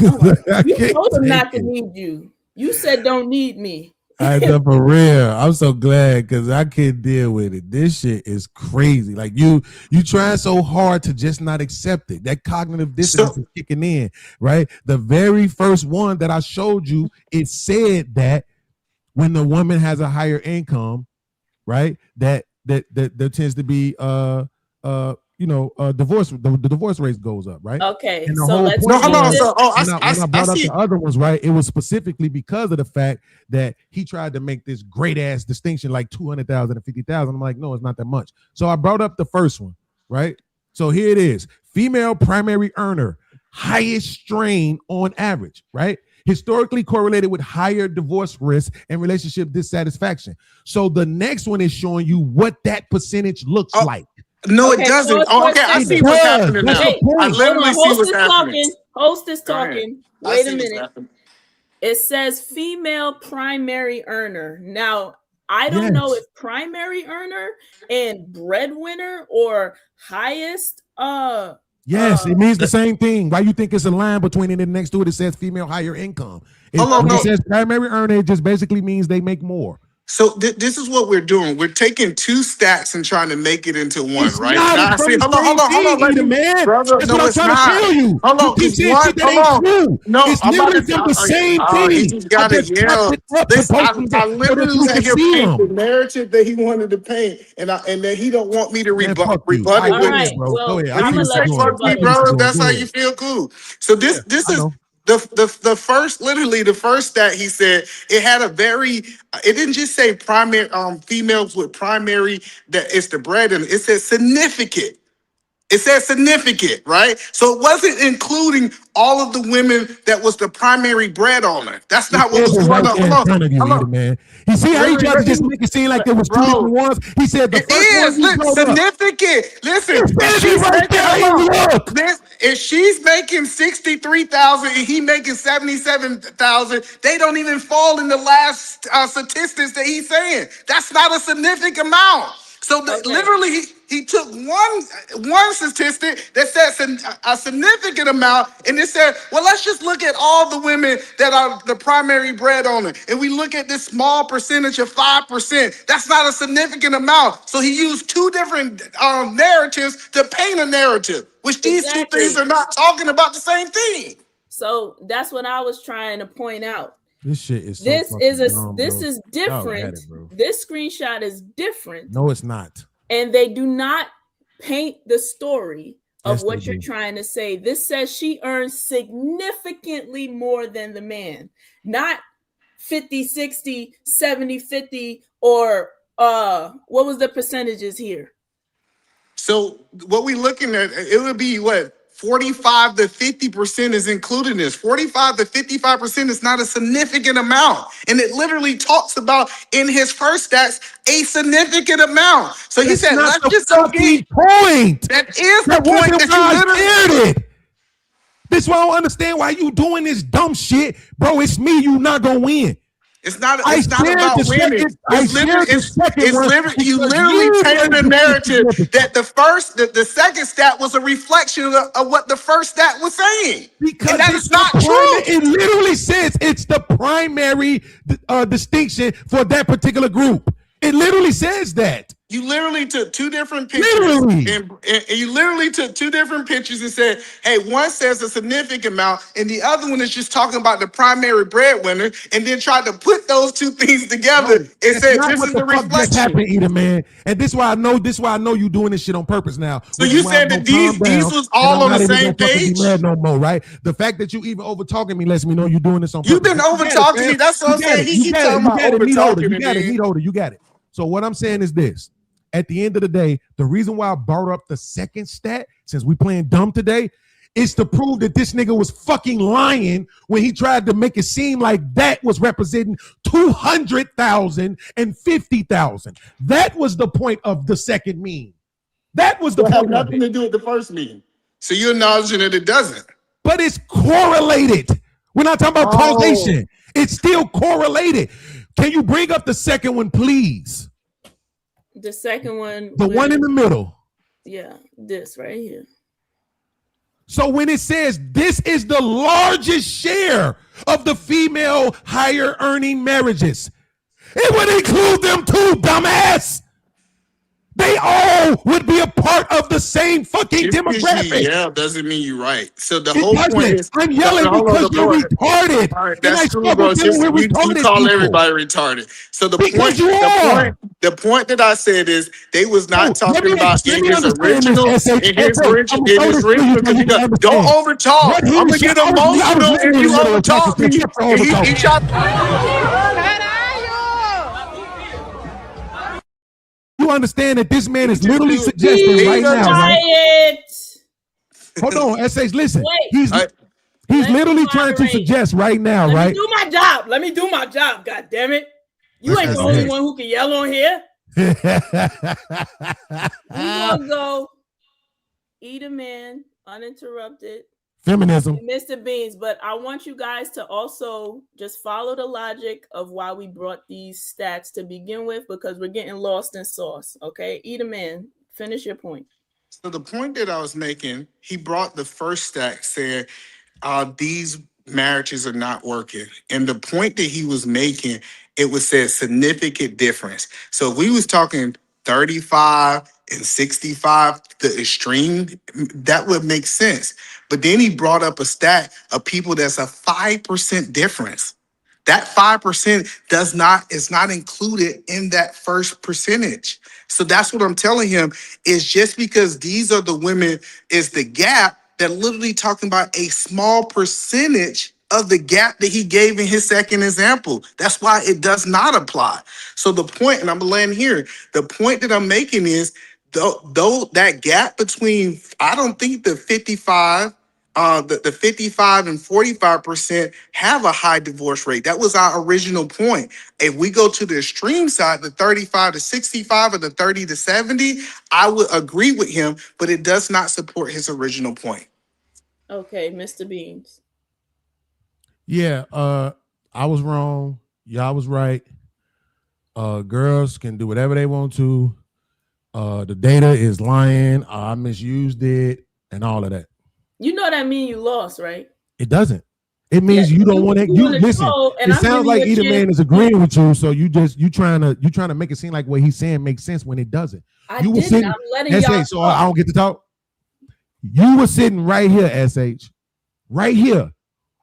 you told them not to need you. You said don't need me. I know, for real. I'm so glad because I can't deal with it. This shit is crazy. Like you trying so hard to just not accept it. That cognitive dissonance is kicking in, right? The very first one that I showed you, it said that when the woman has a higher income, right, that there tends to be divorce. The divorce rate goes up, right? Okay, and the so whole let's point hold on. was, So, when I brought up the other ones, right, it was specifically because of the fact that he tried to make this great ass distinction, like 200,000 and 50,000. I'm like, no, it's not that much. So I brought up the first one, right? So here it is: female primary earner, highest strain on average, right? Historically correlated with higher divorce risk and relationship dissatisfaction. So the next one is showing you what that percentage looks like. No, it doesn't. Okay, I see what's happening now. I literally see what's happening. Host is talking. Wait a minute. It says female primary earner. Now, I don't know if primary earner and breadwinner or highest. Yes, it means the same thing. Why you think it's a line between it and next to it? It says female higher income. It says primary earner, it just basically means they make more. So this is what we're doing. We're taking two stats and trying to make it into one, it's right? Not hold on, man. Brother, That's no, what I'm trying to tell you. Hold on, you keep saying shit that ain't true. No, it's I'm literally from the same thing. He just got to yell. I literally let him paint the narrative that he wanted to paint, and that he don't want me to rebut it with. All right, well, I'm gonna let you fuck me, bro. If that's how you feel, cool. So this is. The first, literally the first stat he said, it had a very, it didn't just say primary, females with primary, that it's the bread, and it said significant. It says significant, right? So it wasn't including all of the women that was the primary bread owner. That's not what was going on. Hold on. Man. You see how he tried to just make it seem like there was two different ones? He said the first one look, significant. Listen, if she's making 63,000 and he making 77,000, they don't even fall in the last statistics that he's saying. That's not a significant amount. So literally, he took one statistic that says a significant amount, and it said, well, let's just look at all the women that are the primary bread owner, and we look at this small percentage of 5%. That's not a significant amount. So he used two different narratives to paint a narrative, which these two things are not talking about the same thing. So that's what I was trying to point out. This shit is this is different. This screenshot is different. No, it's not. And they do not paint the story of what you're trying to say. This says she earns significantly more than the man, not 50, 60, 70, 50, or what was the percentages here? So what we looking at, it would be what? 45 to 50% is included in this. 45 to 55% is not a significant amount. And it literally talks about in his first stats a significant amount. So he said, let's just fucking point. That is the point that you literally did. This is why I don't understand why you doing this dumb shit. Bro, it's me. You not gonna win. It's not about winning. You literally painted the narrative that the second stat was a reflection of what the first stat was saying. Because that is not true. It literally says it's the primary distinction for that particular group. It literally says that. You literally took two different pictures, and you literally took two different pictures and said, "Hey, one says a significant amount, and the other one is just talking about the primary breadwinner," and then tried to put those two things together and said, "This is the reflection." Just happened, Eda, man. And this is why I know. This is why I know you doing this shit on purpose now. So you said that these was all on the same page. No more, right? The fact that you even over talking me lets me know you're doing this on purpose. You've been over talking me. That's what I'm saying. He keeps talking about over talking me. You got it. So what I'm saying is this. At the end of the day, the reason why I brought up the second stat, since we playing dumb today, is to prove that this nigga was fucking lying when he tried to make it seem like that was representing 200,000 and 50,000. That was the point of the second meme. That was the point. Have nothing to do with the first meme. So you're acknowledging that it doesn't. But it's correlated. We're not talking about causation. It's still correlated. Can you bring up the second one, please? The second one. The one in the middle. Yeah, this right here. So when it says this is the largest share of the female higher earning marriages, it would include them too, dumbass. They all would be a part of the same fucking demographic. Yeah, doesn't mean you're right. So the whole point is, I'm yelling because you're retarded. All right, that's true, bro. You call everybody retarded. So the point that I said is they was not talking about in his original. Don't overtalk. I'm gonna get emotional if you overtalk me. You understand that this man is literally suggesting right now. Right? Hold on, S.H. Listen. He's literally trying to suggest right now, right? Let me do my job. Let me do my job. God damn it! You ain't the only one who can yell on here. We gonna go eat a man uninterrupted. Feminism, Mr. Beans, but I want you guys to also just follow the logic of why we brought these stats to begin with, because we're getting lost in sauce. Okay, eat a man. Finish your point. So the point that I was making, he brought the first stat saying these marriages are not working, and the point that he was making, it was said significant difference. So if we was talking 35 and 65, the extreme, that would make sense. But then he brought up a stat of people that's a 5% difference. That 5% is not included in that first percentage. So that's what I'm telling him, is just because these are the women is the gap, that literally talking about a small percentage of the gap that he gave in his second example. That's why it does not apply. So the point, and I'm gonna land here, the point that I'm making is, though that gap between, I don't think the 55 and 45% have a high divorce rate. That was our original point. If we go to the extreme side, the 35 to 65 or the 30 to 70, I would agree with him, but it does not support his original point. Okay, Mr. Beans. Yeah, I was wrong. Y'all was right. Girls can do whatever they want to. The data is lying. I misused it and all of that. You know that mean you lost, right? It doesn't. It means you don't want to. You listen. It sounds like either man is agreeing with you, so you trying to make it seem like what he's saying makes sense when it doesn't. I'm letting y'all. So I don't get to talk. You were sitting right here, SH, right here.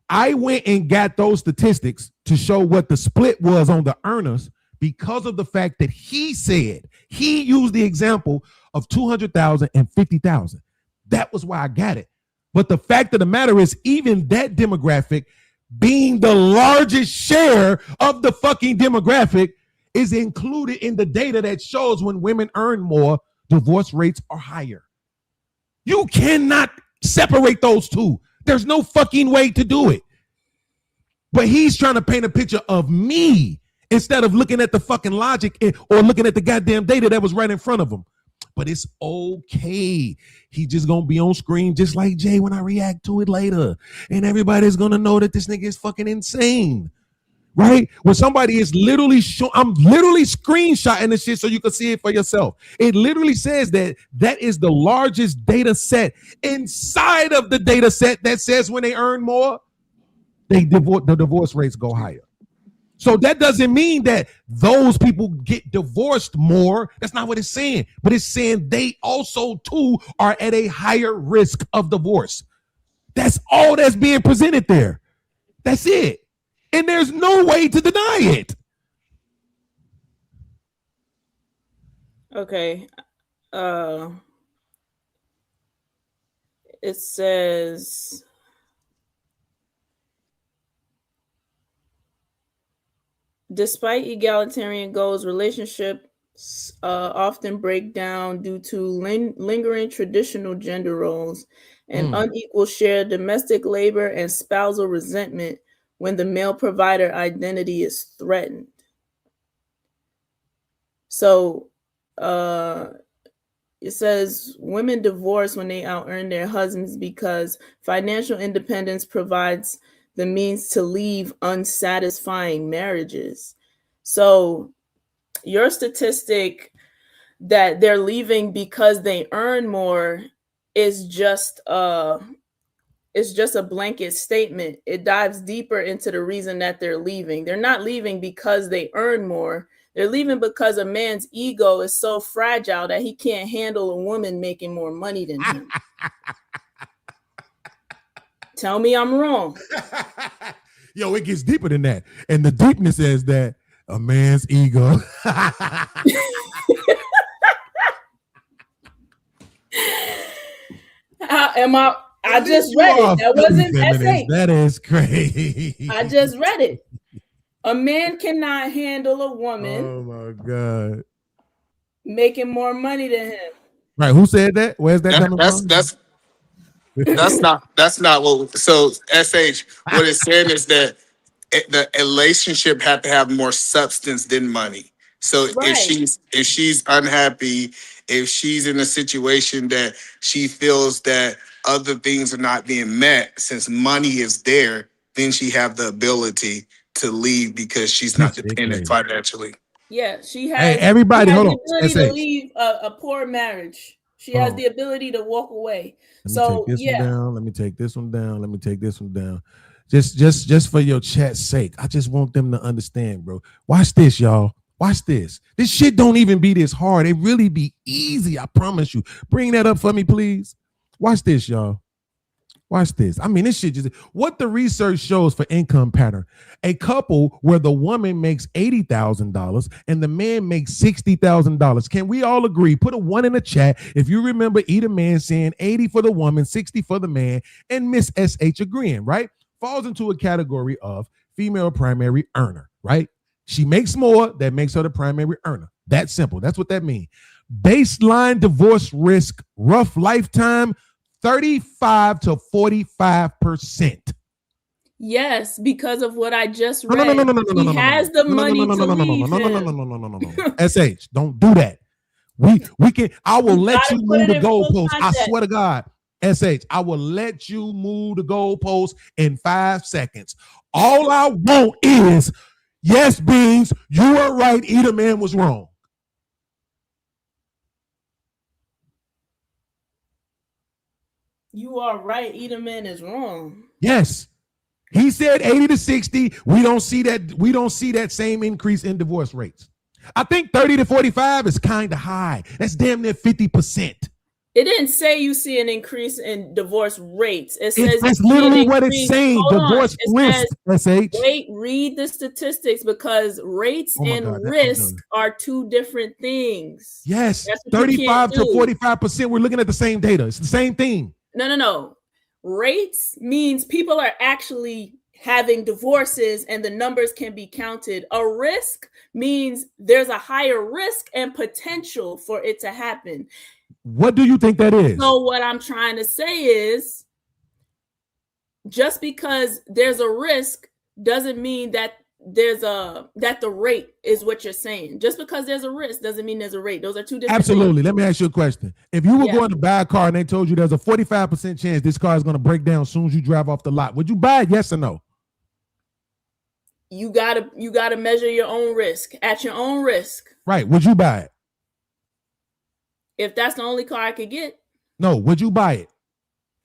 I went and got those statistics to show what the split was on the earners because of the fact that he said he used the example of 200,000 and 50,000. That was why I got it. But the fact of the matter is, even that demographic being the largest share of the fucking demographic is included in the data that shows when women earn more, divorce rates are higher. You cannot separate those two. There's no fucking way to do it. But he's trying to paint a picture of me instead of looking at the fucking logic or looking at the goddamn data that was right in front of him. But it's okay. He just gonna be on screen just like Jay when I react to it later. And everybody's gonna know that this nigga is fucking insane. Right? When somebody is literally I'm literally screenshotting this shit so you can see it for yourself. It literally says that is the largest data set inside of the data set that says when they earn more, the divorce rates go higher. So that doesn't mean that those people get divorced more. That's not what it's saying. But it's saying they also too are at a higher risk of divorce. That's all that's being presented there. That's it. And there's no way to deny it. Okay. It says despite egalitarian goals, relationships often break down due to lingering traditional gender roles and unequal share domestic labor and spousal resentment when the male provider identity is threatened. So it says women divorce when they out-earn their husbands because financial independence provides the means to leave unsatisfying marriages. So your statistic that they're leaving because they earn more is just a blanket statement. It dives deeper into the reason that they're leaving. They're not leaving because they earn more. They're leaving because a man's ego is so fragile that he can't handle a woman making more money than him. Tell me I'm wrong. Yo, it gets deeper than that. And the deepness is that a man's ego. I just read it. That wasn't S.H. That is crazy. I just read it. A man cannot handle a woman. Oh my God. Making more money than him. Right. Who said that? Where's that coming from? That's not what. So SH, what it's saying is that the relationship have to have more substance than money. So Right. if she's unhappy, if she's in a situation that she feels that other things are not being met, since money is there, then she have the ability to leave because she's not dependent financially. Yeah, she has. Hey, everybody, hold on. The ability to leave a poor marriage. She has the ability to walk away. So take this one down. Let me take this one down. Let me take this one down. Just for your chat's sake, I just want them to understand, bro. Watch this, y'all. Watch this. This shit don't even be this hard. It really be easy. I promise you. Bring that up for me, please. Watch this, y'all. Watch this. I mean, this shit just what the research shows for income pattern. A couple where the woman makes $80,000 and the man makes $60,000. Can we all agree? Put a 1 in the chat if you remember either man saying 80 for the woman, 60 for the man, and Miss S.H agreeing, right? Falls into a category of female primary earner, right? She makes more, that makes her the primary earner. That's simple. That's what that means. Baseline divorce risk, rough lifetime, 35 to 45%. Yes, because of what I just read. No. He has the money to leave. No. SH, don't do that. We can. I will let you move the goalpost. I swear to God, SH, I will let you move the goalpost in 5 seconds. All I want is yes, Beans, you are right. Either man was wrong. You are right. Either man is wrong. Yes. He said 80 to 60. We don't see that same increase in divorce rates. I think 30 to 45 is kind of high. That's damn near 50%. It didn't say you see an increase in divorce rates. It says that's literally what it's saying. Divorce risk. Wait, read the statistics because rates and risk are two different things. Yes, 35 to 45%. We're looking at the same data. It's the same thing. No. Rates means people are actually having divorces and the numbers can be counted. A risk means there's a higher risk and potential for it to happen. What do you think that is? So what I'm trying to say is just because there's a risk doesn't mean that that the rate is what you're saying. Just because there's a risk doesn't mean there's a rate. Those are two different Absolutely. things. Let me ask you a question. If you were going to buy a car and they told you there's a 45% chance this car is going to break down as soon as you drive off the lot, would you buy it? Yes or no? You gotta measure your own risk at your own risk. Right. Would you buy it? If that's the only car I could get. No. Would you buy it?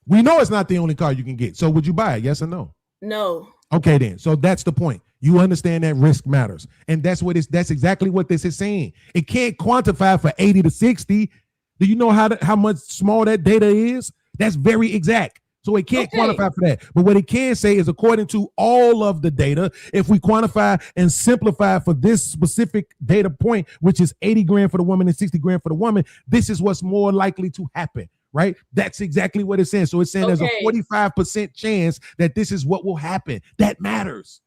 We know it's not the only car you can get. So would you buy it? Yes or no? No. Okay, then. So that's the point. You understand that risk matters. And that's exactly what this is saying. It can't quantify for 80 to 60. Do you know how much small that data is? That's very exact. So it can't quantify for that. But what it can say is, according to all of the data, if we quantify and simplify for this specific data point, which is 80 grand for the woman and 60 grand for the woman, this is what's more likely to happen, right? That's exactly what it's saying. So it's saying there's a 45% chance that this is what will happen. That matters.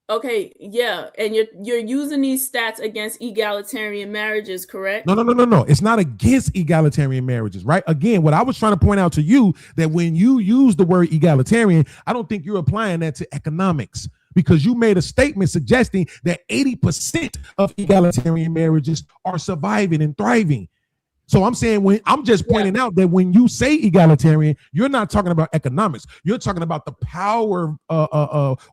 Okay, yeah, and you're using these stats against egalitarian marriages, correct? No. It's not against egalitarian marriages, right? Again, what I was trying to point out to you, that when you use the word egalitarian, I don't think you're applying that to economics, because you made a statement suggesting that 80% of egalitarian marriages are surviving and thriving. So I'm saying, when I'm just pointing out that when you say egalitarian, you're not talking about economics. You're talking about the power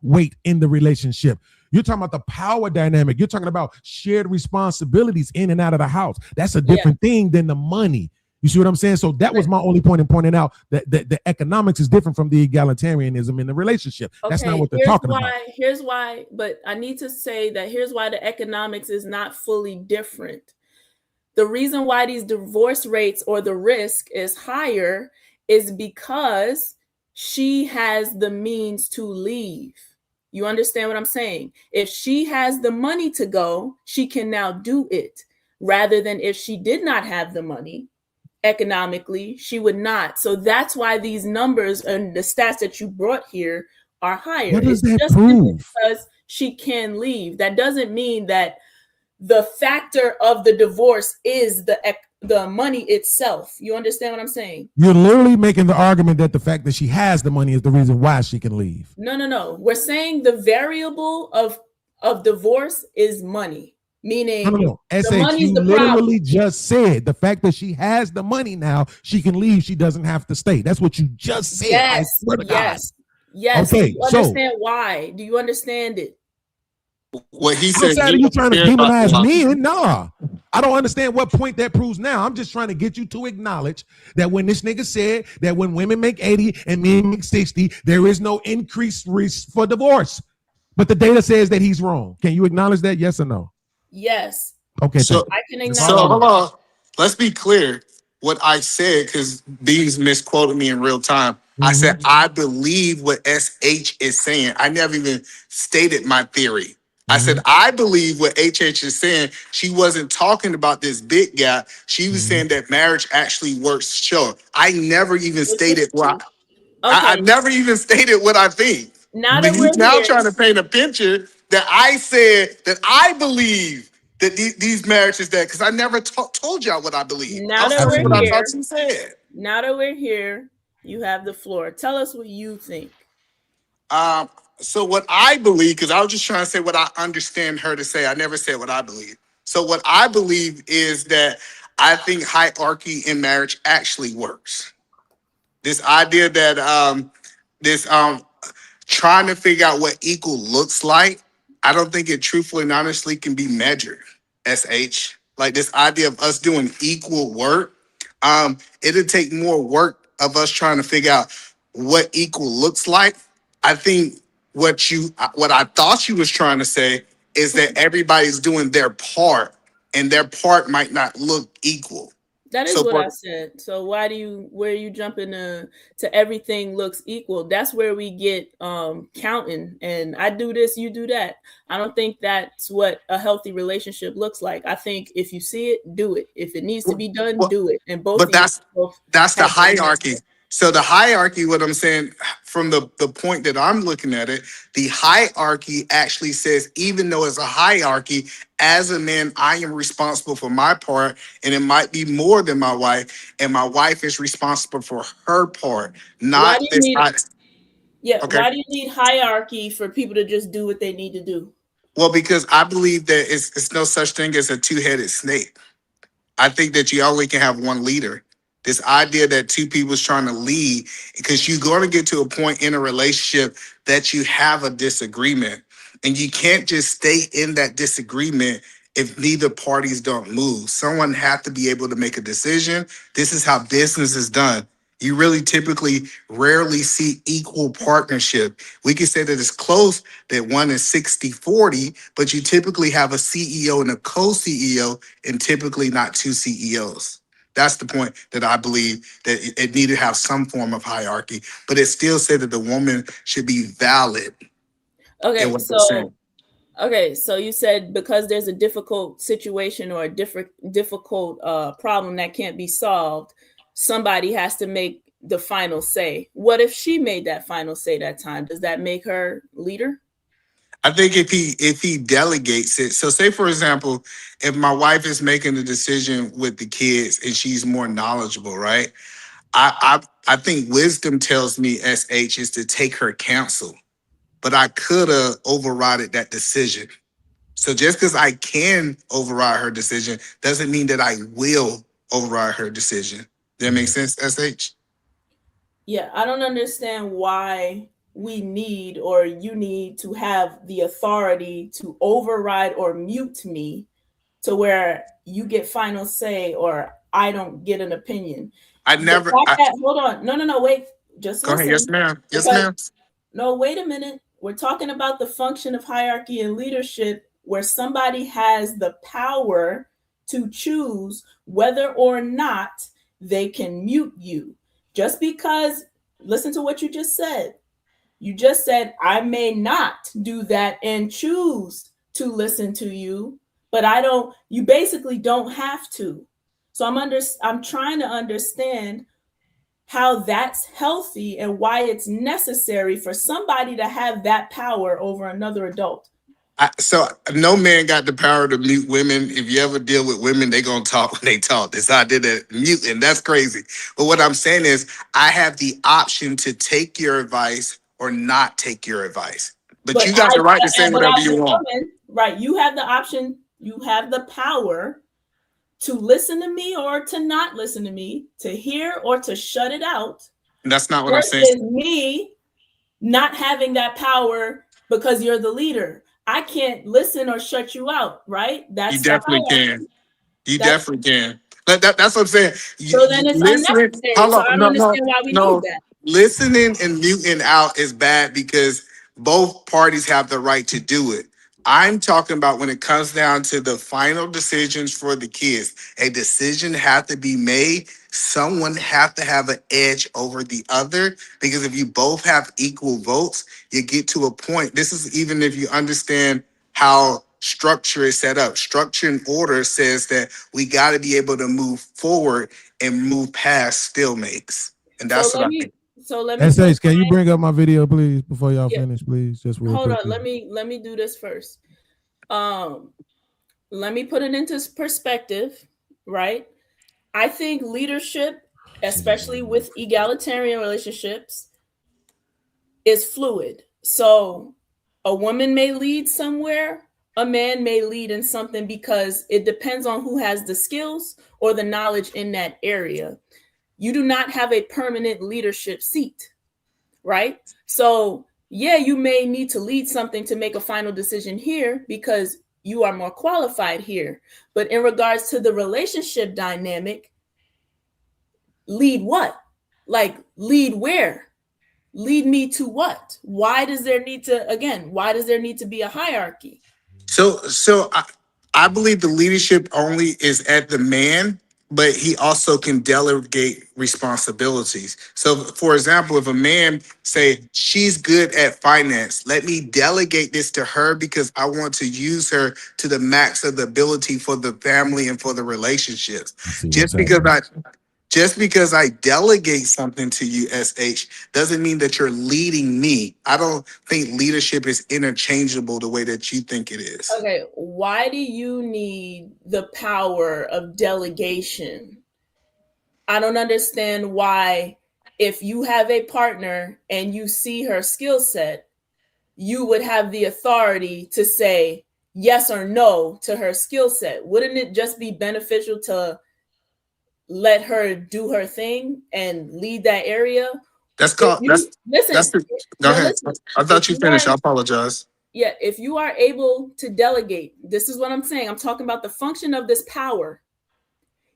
weight in the relationship. You're talking about the power dynamic. You're talking about shared responsibilities in and out of the house. That's a different thing than the money. You see what I'm saying? So that was my only point in pointing out that the economics is different from the egalitarianism in the relationship. That's not what they're talking about. Here's why, but I need to say that here's why the economics is not fully different. The reason why these divorce rates or the risk is higher is because she has the means to leave. You understand what I'm saying? If she has the money to go, she can now do it, rather than if she did not have the money economically, she would not. So that's why these numbers and the stats that you brought here are higher. What does that prove? Because she can leave. That doesn't mean that the factor of the divorce is the money itself. You understand what I'm saying? You're literally making the argument that the fact that she has the money is the reason why she can leave. No. We're saying the variable of divorce is money. Meaning, no. S.H, you literally just said the fact that she has the money now, she can leave. She doesn't have to stay. That's what you just said. Yes. Okay, do you understand why? Do you understand it? What he said. Outside of you trying to demonize men, nah. I don't understand what point that proves now. I'm just trying to get you to acknowledge that when this nigga said that when women make 80 and men make 60, there is no increased risk for divorce. But the data says that he's wrong. Can you acknowledge that? Yes or no? Yes. Okay. So I can acknowledge. So hold on. Let's be clear. What I said, because Beans misquoted me in real time. I said, I believe what S.H is saying. I never even stated my theory. I said, I believe what H.H is saying. She wasn't talking about this big gap. She was saying that marriage actually works. Sure. I never even stated what I never even stated what I think. But he's now trying to paint a picture that I said that I believe that these marriages that, because I never told y'all what I believe. Now that we're here, you have the floor. Tell us what you think. So what I believe, because I was just trying to say what I understand her to say. I never said what I believe. So what I believe is that I think hierarchy in marriage actually works. This idea that trying to figure out what equal looks like, I don't think it truthfully and honestly can be measured. S.H. Like this idea of us doing equal work, it'll take more work of us trying to figure out what equal looks like. I think what I thought she was trying to say is that everybody's doing their part, and their part might not look equal. That is what I said. So where are you jumping to everything looks equal? That's where we get counting, and I do this, you do that. I don't think that's what a healthy relationship looks like. I think if you see it, do it. If it needs to be done, do it. And both. But that's the hierarchy. So the hierarchy, what I'm saying from the point that I'm looking at it, the hierarchy actually says, even though it's a hierarchy, as a man, I am responsible for my part, and it might be more than my wife, and my wife is responsible for her part. Not this. Why do you need hierarchy for people to just do what they need to do? Well, because I believe that it's no such thing as a two-headed snake. I think that you only can have one leader. This idea that two people is trying to lead, because you're going to get to a point in a relationship that you have a disagreement, and you can't just stay in that disagreement if neither parties don't move. Someone has to be able to make a decision. This is how business is done. You really typically rarely see equal partnership. We could say that it's close, that one is 60-40, but you typically have a CEO and a co-CEO and typically not two CEOs. That's the point that I believe that it needed to have some form of hierarchy, but it still said that the woman should be valid in Okay, what they're saying. so you said because there's a difficult situation or a difficult problem that can't be solved, somebody has to make the final say. What if she made that final say that time? Does that make her leader? I think if he delegates it, so say for example, if my wife is making a decision with the kids and she's more knowledgeable, right? I think wisdom tells me SH is to take her counsel, but I could have overridden that decision. So just because I can override her decision doesn't mean that I will override her decision. Does that make sense, SH? Yeah, I don't understand why we need or you need to have the authority to override or mute me to where you get final say or I don't get an opinion. I The never. fact that, hold on, no, wait, just Go ahead. Yes, listen. ma'am. Yes, Because ma'am. no, wait a minute. We're talking about the function of hierarchy and leadership where somebody has the power to choose whether or not they can mute you. Just because, listen to what you just said. You just said, I may not do that and choose to listen to you, but you basically don't have to. So I'm trying to understand how that's healthy and why it's necessary for somebody to have that power over another adult. So no man got the power to mute women. If you ever deal with women, they gonna talk when they talk. This how I did it, muting. That's crazy. But what I'm saying is, I have the option to take your advice or not take your advice. But you got the right to say whatever as a you want. woman, right, you have the option, you have the power to listen to me or to not listen to me, to hear or to shut it out. And that's not what I'm saying. Versus me not having that power because you're the leader. I can't listen or shut you out, right? You That's the definitely hierarchy. can. You definitely can. That's what I'm saying. So then it's Listening, unnecessary. So hello, I don't no, no, understand why we need no. that. Listening and muting out is bad because both parties have the right to do it. I'm talking about when it comes down to the final decisions for the kids. A decision has to be made. Someone have to have an edge over the other because if you both have equal votes, you get to a point. This is even if you understand how structure is set up. Structure and order says that we got to be able to move forward and move past stalemates. And So that's what I think. let me SH, can you bring up my video, please, before y'all Yeah. finish, please? Just real Hold quick. on. Let me do this first. Let me put it into perspective, right? I think leadership, especially with egalitarian relationships, is fluid. So a woman may lead somewhere, a man may lead in something because it depends on who has the skills or the knowledge in that area. You do not have a permanent leadership seat, right? So, yeah, you may need to lead something to make a final decision here because you are more qualified here. But in regards to the relationship dynamic, lead what? Like, lead where? Lead me to what? Why does there need to be a hierarchy? So I believe the leadership only is at the man, but he also can delegate responsibilities. So for example, if a man say she's good at finance, let me delegate this to her because I want to use her to the max of the ability for the family and for the relationships. Just because I delegate something to you, SH, doesn't mean that you're leading me. I don't think leadership is interchangeable the way that you think it is. Okay, why do you need the power of delegation? I don't understand why, if you have a partner and you see her skill set, you would have the authority to say yes or no to her skill set. Wouldn't it just be beneficial to let her do her thing and lead that area? That's If called you listen, go no, ahead. listen. I If thought you you are, finished. I apologize. yeah, if you are able to delegate, this is what I'm saying. I'm talking about the function of this power.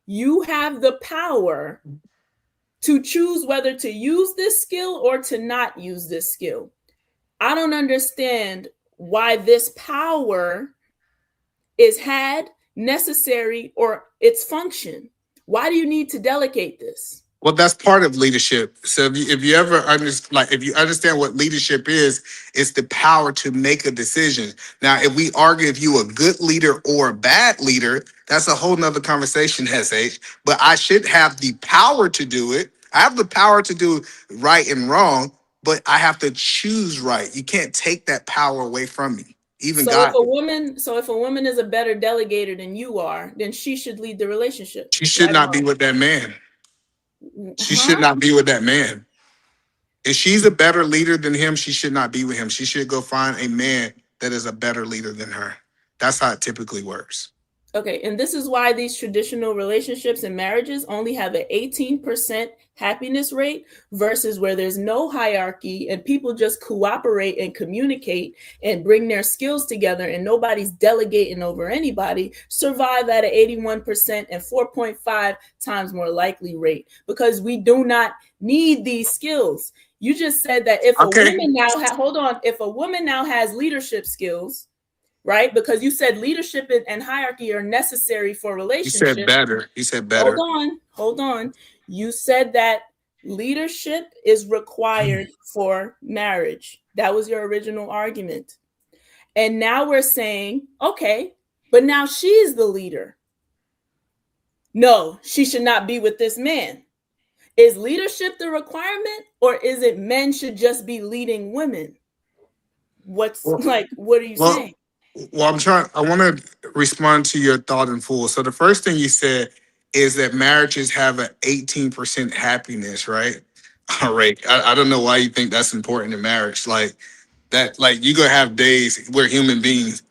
You have the power to choose whether to use this skill or to not use this skill. I don't understand why this power is had, necessary, or its function. Why do you need to delegate this? Well, that's part of leadership. So if you ever if you understand what leadership is, it's the power to make a decision. Now, if we argue if you a good leader or a bad leader, that's a whole nother conversation, SH. But I should have the power to do it. I have the power to do right and wrong, but I have to choose right. You can't take that power away from me. Even So God. if a woman is a better delegator than you are, then she should lead the relationship. She should Right not or be wrong? with that man. She should Huh? not be with that man. If she's a better leader than him, she should not be with him. She should go find a man that is a better leader than her. That's how it typically works. Okay, and this is why these traditional relationships and marriages only have an 18% happiness rate versus where there's no hierarchy and people just cooperate and communicate and bring their skills together and nobody's delegating over anybody, survive at an 81% and 4.5 times more likely rate because we do not need these skills. You just said that if a woman now if a woman now has leadership skills, right? Because you said leadership and hierarchy are necessary for relationships. You said better. You said better. Hold on. You said that leadership is required for marriage. That was your original argument. And now we're saying, okay, but now she's the leader. No, she should not be with this man. Is leadership the requirement, or is it men should just be leading women? What are you saying? Well, I want to respond to your thought in full. So the first thing you said is that marriages have an 18% happiness, right? All right. I don't know why you think that's important in marriage. Like that, like you're gonna have days, we're human beings.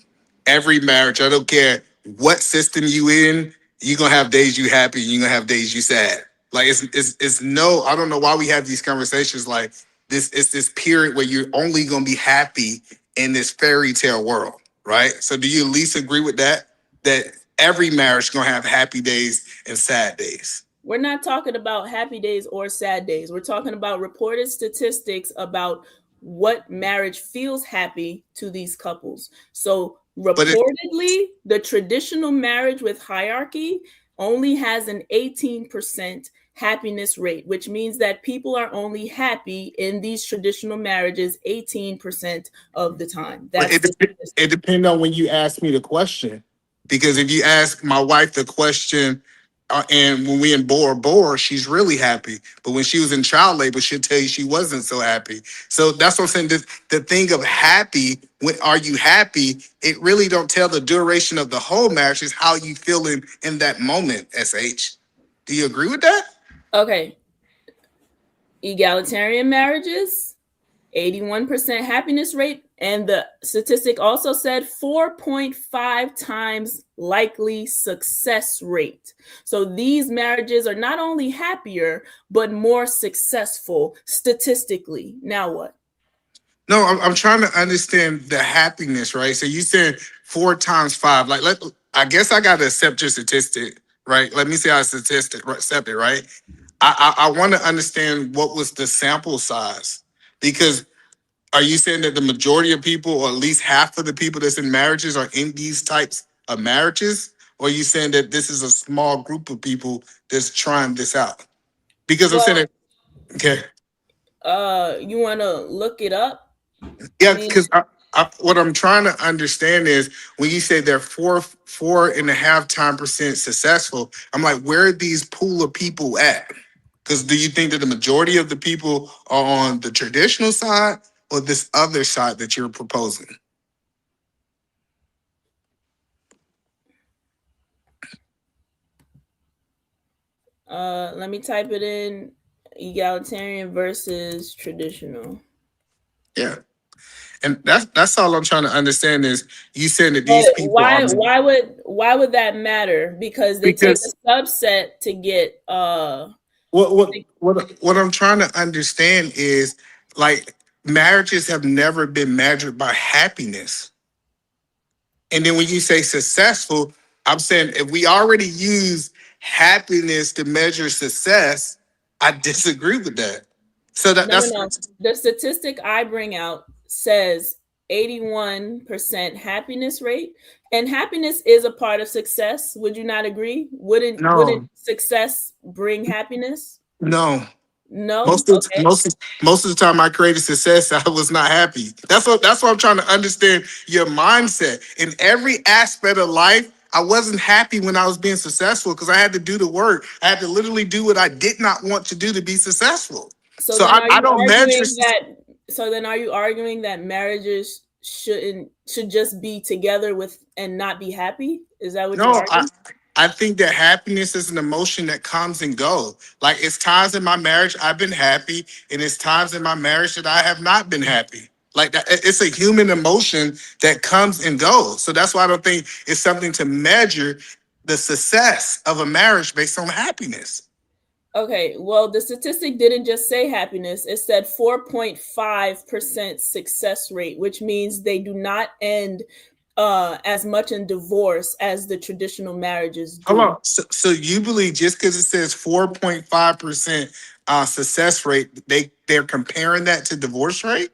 Every marriage, I don't care what system you in, you're gonna have days you happy, you're gonna have days you sad. Like it's no, I don't know why we have these conversations like this. It's this period where you're only gonna be happy in this fairy tale world, right? So do you at least agree with that? That every marriage is gonna have happy days and sad days. We're not talking about happy days or sad days. We're talking about reported statistics about what marriage feels happy to these couples. So reportedly, the traditional marriage with hierarchy only has an 18% happiness rate, which means that people are only happy in these traditional marriages 18% of the time. It depends on when you ask me the question. Because if you ask my wife the question, and when we in Bora, she's really happy. But when she was in child labor, she'll tell you she wasn't so happy. So that's what I'm saying. The thing of happy, when are you happy? It really don't tell the duration of the whole marriage. Is how you feeling in that moment, SH. Do you agree with that? Okay. Egalitarian marriages, 81% happiness rate. And the statistic also said 4.5 times likely success rate. So these marriages are not only happier, but more successful statistically. Now what? No, I'm trying to understand the happiness, right? So you said 4 times 5. I guess I got to accept your statistic, right? Let me see how accept it, right? I want to understand what was the sample size, because are you saying that the majority of people, or at least half of the people that's in marriages, are in these types of marriages? Or are you saying that this is a small group of people that's trying this out? Because I'm saying that, okay. You want to look it up? Yeah, because what I'm trying to understand is when you say they're 4.5% successful, I'm like, where are these pool of people at? Because do you think that the majority of the people are on the traditional side or this other side that you're proposing? Let me type it in: egalitarian versus traditional. Yeah. And that's all I'm trying to understand is you saying that these people why would that matter? Because they take a subset to get what I'm trying to understand is, like, marriages have never been measured by happiness. And then when you say successful, I'm saying if we already use happiness to measure success, I disagree with that. So No. The statistic I bring out says 81% happiness rate, and happiness is a part of success. Would you not agree? Wouldn't no, success bring happiness? no. No. Okay. Most of the time I created success, I was not happy. That's what I'm trying to understand your mindset. In every aspect of life, I wasn't happy when I was being successful because I had to do the work. I had to literally do what I did not want to do to be successful. So So then are I you don't measure. arguing that marriages should just be together with and not be happy? Is that what you're No, arguing? I think that happiness is an emotion that comes and goes. Like it's times in my marriage I've been happy, and it's times in my marriage that I have not been happy. Like that, it's a human emotion that comes and goes. So that's why I don't think it's something to measure the success of a marriage based on happiness. Okay, well, the statistic didn't just say happiness. It said 4.5% success rate, which means they do not end as much in divorce as the traditional marriages Hold do. on. So you believe just because it says 4.5% success rate, they're comparing that to divorce rate?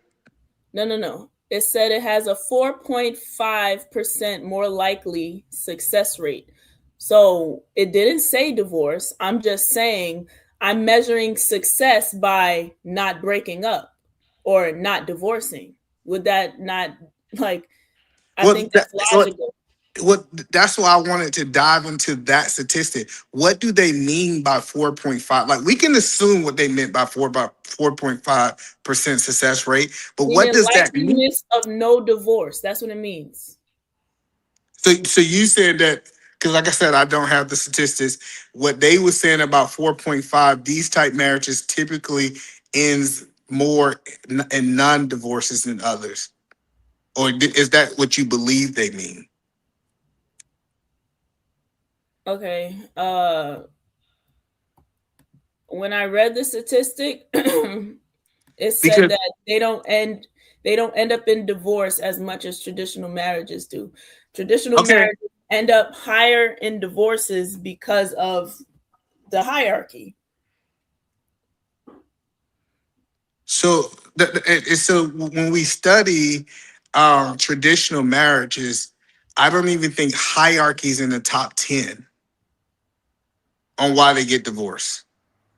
No. It said it has a 4.5% more likely success rate. So it didn't say divorce. I'm just saying I'm measuring success by not breaking up or not divorcing. Would that not, like, I Well, think that's logical. what that's why I wanted to dive into that statistic. What do they mean by 4.5? Like we can assume what they meant by 4.5% success rate, but what Meaning does that mean? likeliness of no divorce. That's what it means. So you said that because, like I said, I don't have the statistics. What they were saying about 4.5, these type marriages typically ends more in non-divorces than others, or is that what you believe they mean? Okay. When I read the statistic, it said Because that they don't end up in divorce as much as traditional marriages do. Traditional okay, marriages end up higher in divorces because of the hierarchy. so so when we study traditional marriages, I don't even think hierarchy's in the top 10 on why they get divorced.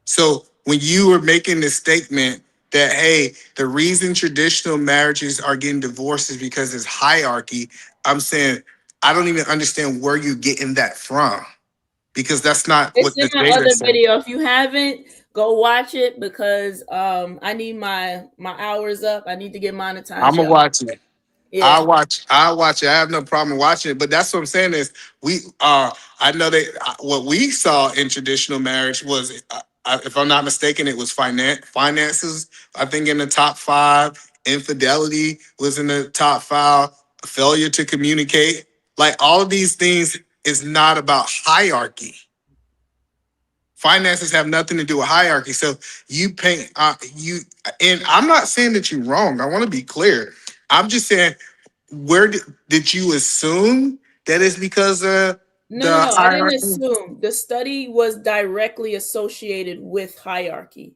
So when you were making this statement that hey, the reason traditional marriages are getting divorced is because there's hierarchy, I'm saying I don't even understand where you're getting that from because that's not It's what in the my data other says. video. If you haven't, go watch it because I need my hours up. I need to get monetized, I'm gonna y'all. watch it. Yeah. I watch it. I have no problem watching it. But that's what I'm saying is we I know that what we saw in traditional marriage was if I'm not mistaken, it was finances. I think in the top five, infidelity was in the top five, failure to communicate. Like all of these things is not about hierarchy. Finances have nothing to do with hierarchy. So you paint you and I'm not saying that you're wrong. I want to be clear. I'm just saying where did you assume that it's because of No. the I didn't hierarchy? assume. The study was directly associated with hierarchy.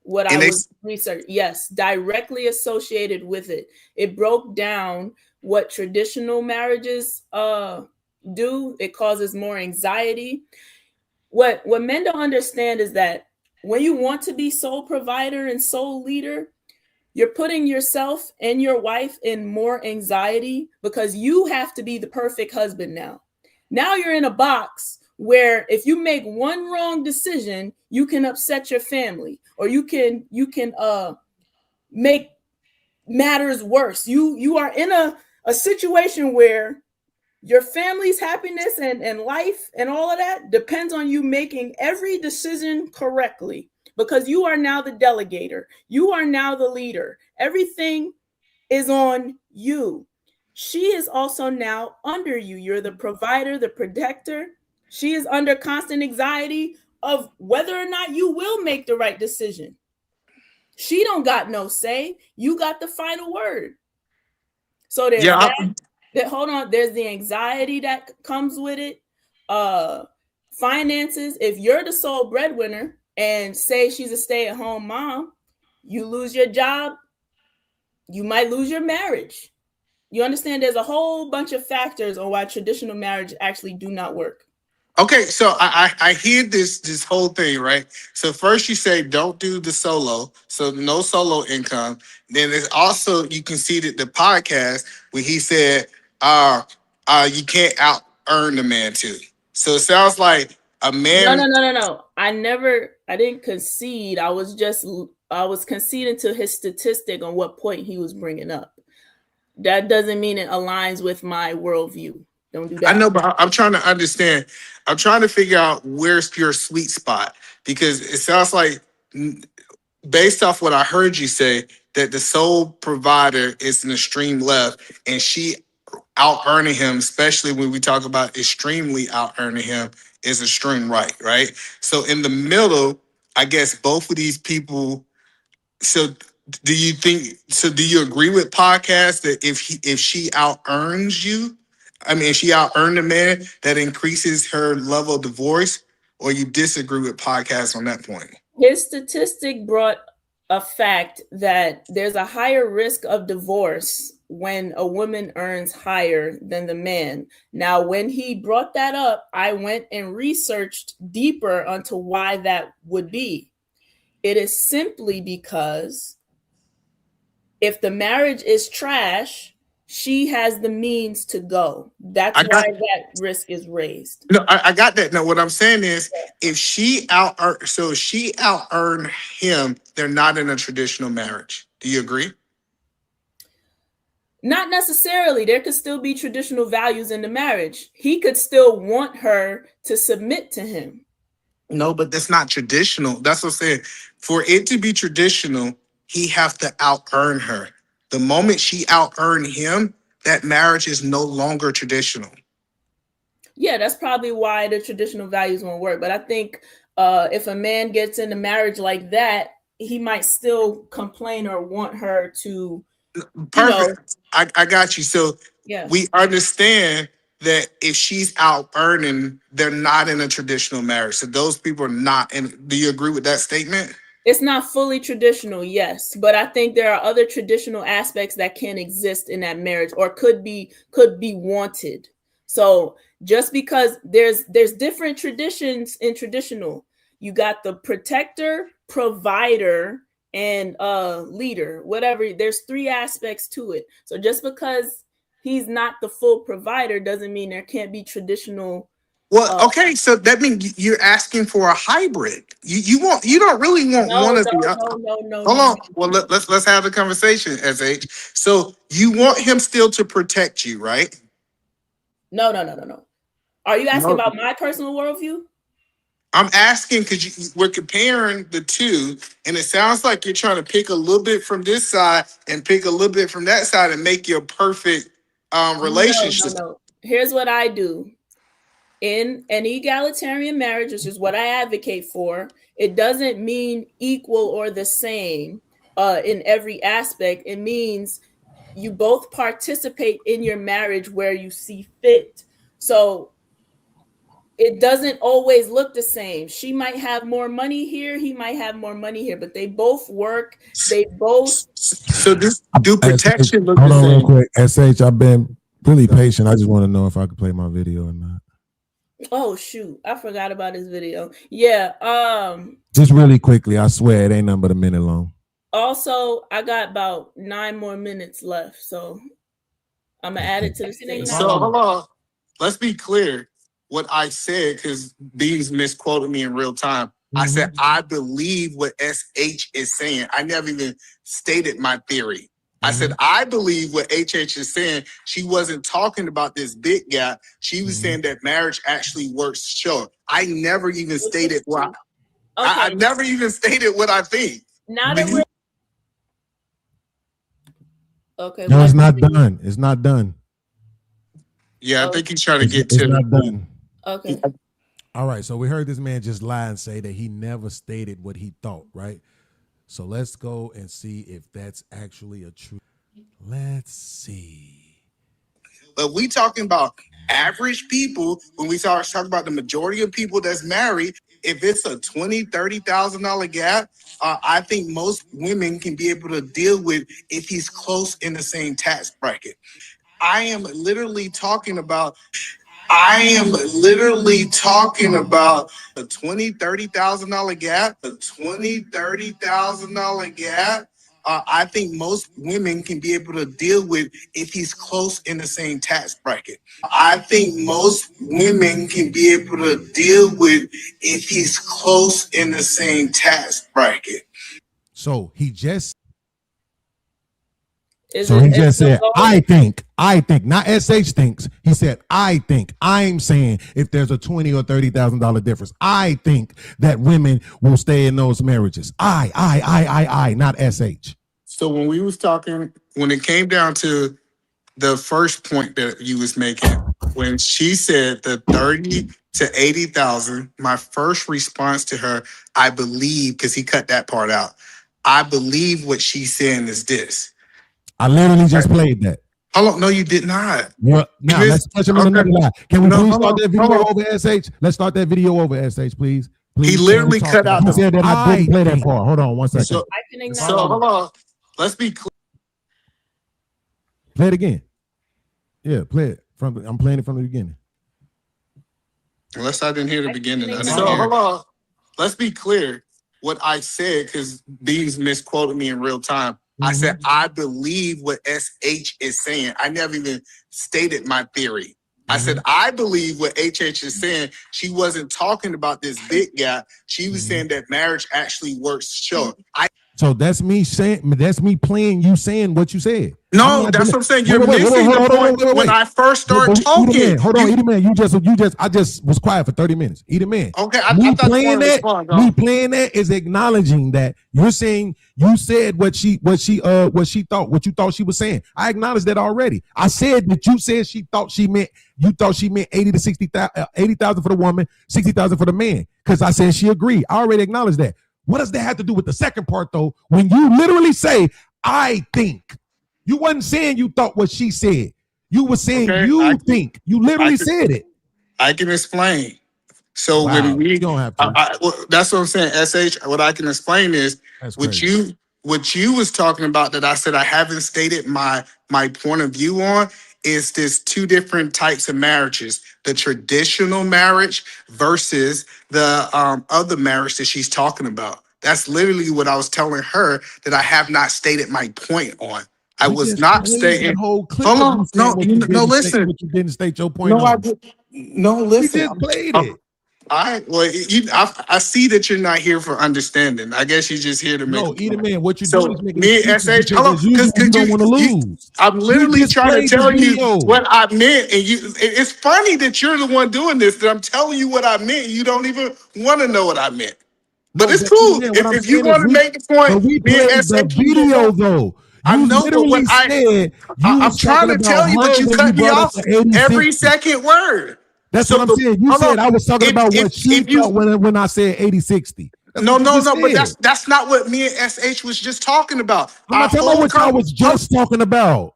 What I And they was research, yes, directly associated with it. It broke down what traditional marriages do. It causes more anxiety. What men don't understand is that when you want to be sole provider and sole leader, you're putting yourself and your wife in more anxiety because you have to be the perfect husband now. Now you're in a box where if you make one wrong decision, you can upset your family or you can make matters worse. You are in a situation where your family's happiness and life and all of that depends on you making every decision correctly because you are now the delegator. You are now the leader. Everything is on you. She is also now under you. You're the provider, the protector. She is under constant anxiety of whether or not you will make the right decision. She don't got no say. You got the final word. So there's yeah, that hold on, there's the anxiety that comes with it. uh Finances, if you're the sole breadwinner, and say she's a stay-at-home mom, you lose your job, you might lose your marriage. You understand there's a whole bunch of factors on why traditional marriage actually do not work. Okay, so I hear this whole thing, right? So first you say don't do the solo, so no solo income. Then there's also you conceded the podcast where he said you can't out earn the man too. So it sounds like a man. No. I didn't concede. I was conceding to his statistic on what point he was bringing up. That doesn't mean it aligns with my worldview. Don't do that. I know, but I'm trying to understand. I'm trying to figure out where's your sweet spot because it sounds like, based off what I heard you say, that the sole provider is an extreme left, and she out earning him, especially when we talk about extremely out earning him, is extreme right, right? So in the middle, I guess both of these people. So do you think? So do you agree with podcast that if she out earns you, I mean, if she out earned a man, that increases her level of divorce, or you disagree with podcast on that point? His statistic brought a fact that there's a higher risk of divorce when a woman earns higher than the man. Now, when he brought that up, I went and researched deeper onto why that would be. It is simply because if the marriage is trash, she has the means to go. That's why that risk is raised. No, I got that. Now, what I'm saying is, if she out earned him, they're not in a traditional marriage. Do you agree? Not necessarily. There could still be traditional values in the marriage. He could still want her to submit to him. No, but that's not traditional. That's what I'm saying. For it to be traditional, he have to out earn her. The moment she out earned him, that marriage is no longer traditional. Yeah, that's probably why the traditional values won't work. But I think if a man gets into marriage like that, he might still complain or want her to. Perfect. I got you. So yeah, we understand that if she's out earning, they're not in a traditional marriage. So those people are not in. Do you agree with that statement? It's not fully traditional, yes, but I think there are other traditional aspects that can exist in that marriage or could be wanted. So just because there's different traditions in traditional, you got the protector, provider, and leader, whatever. There's 3 aspects to it. So just because he's not the full provider doesn't mean there can't be traditional. Well, okay, so that means you're asking for a hybrid. You don't really want one of the. No. Hold on. Well, let's have the conversation, SH. So you want him still to protect you, right? No. Are you asking about my personal worldview? I'm asking because we're comparing the two, and it sounds like you're trying to pick a little bit from this side and pick a little bit from that side and make your perfect relationship. No. Here's what I do. In an egalitarian marriage, which is what I advocate for, it doesn't mean equal or the same in every aspect. It means you both participate in your marriage where you see fit. So it doesn't always look the same. She might have more money here. He might have more money here, but they both work. They both. So do protection look hold the on same? real quick. SH, I've been really patient. I just want to know if I could play my video or not. Oh shoot, I forgot about his video. Yeah. Just really quickly, I swear it ain't nothing but a minute long. Also, I got about 9 more minutes left, so I'm gonna add it to the thing. So hold on. Let's be clear. What I said, because Beans misquoted me in real time. I said I believe what SH is saying. I never even stated my theory. I said, I believe what HH is saying. She wasn't talking about this big gap. She was saying that marriage actually works short. I never even stated why. I never even stated what I think. Okay. No, it's not done. It's not done. Yeah, I think he's trying to get to it's not done. Okay. All right. So we heard this man just lie and say that he never stated what he thought, right? So let's go and see if that's actually a truth. Let's see. But we talking about average people. When we start talking about the majority of people that's married, if it's a $20,000-$30,000 gap, I think most women can be able to deal with if he's close in the same tax bracket. I am literally talking about a $20,000-$30,000 gap. I think most women can be able to deal with if he's close in the same tax bracket. I think most women can be able to deal with if he's close in the same tax bracket. So he just Is So it he just still said, going? I think, not SH thinks. He said, I think. I'm saying if there's a $20,000 or $30,000 difference, I think that women will stay in those marriages. I, not SH. So when we was talking, when it came down to the first point that you was making, when she said the 30 to 80,000, my first response to her, I believe, because he cut that part out. I believe what she's saying is this. I literally just played that. Hold on, no, you did not. Well, now let's touch him in another line. Can we please start that video over, SH? Let's start that video over, SH, please. He literally cut out. He said that I didn't play that part. Hold on one second. So I can acknowledge. hold on. Let's be clear. Play it again. Yeah, play it. I'm playing it from the beginning. Unless I didn't hear the beginning. So Hold on. Let's be clear. What I said, because Beans misquoted me in real time. I said, I believe what SH is saying. I never even stated my theory. I said, I believe what HH is saying. She wasn't talking about this big gap. She was saying that marriage actually works short. So that's me playing you saying what you said. No, that's what I'm saying. You're missing the point when I first started talking. Hold on, Eat-A-Man. I just was quiet for 30 minutes. Eat-A-Man. Okay, me playing that is acknowledging that you're saying you said what you thought she was saying. I acknowledged that already. I said that you said you thought she meant 80 to 80,000 for the woman, 60,000 for the man. Because I said she agreed. I already acknowledged that. What does that have to do with the second part, though? When you literally say, I think. You wasn't saying you thought what she said. You were saying think. You literally said it. I can explain. So when we don't have to. That's what I'm saying. SH, what I can explain is what you was talking about that I said I haven't stated my point of view on is this two different types of marriages. The traditional marriage versus the other marriage that she's talking about. That's literally what I was telling her that I have not stated my point on. I was not stating that whole clip. Hold on, listen. You didn't state your point. Listen. You just played it. All right. Well, I see that you're not here for understanding. I guess you're just here to make. No, Eat-A-Man. What you're doing is making me and SH. Because you don't want to lose. I'm literally trying to tell you what I meant, and it's funny that you're the one doing this. That I'm telling you what I meant. You don't even want to know what I meant. But it's cool if you want to make the point. We played the video though. I know, but what I'm trying to tell you, but you cut me off every second word. That's what I'm saying. You said I was talking about what she thought when I said 80-60. No, but that's not what me and SH was just talking about. I'm not talking about what I was just talking about.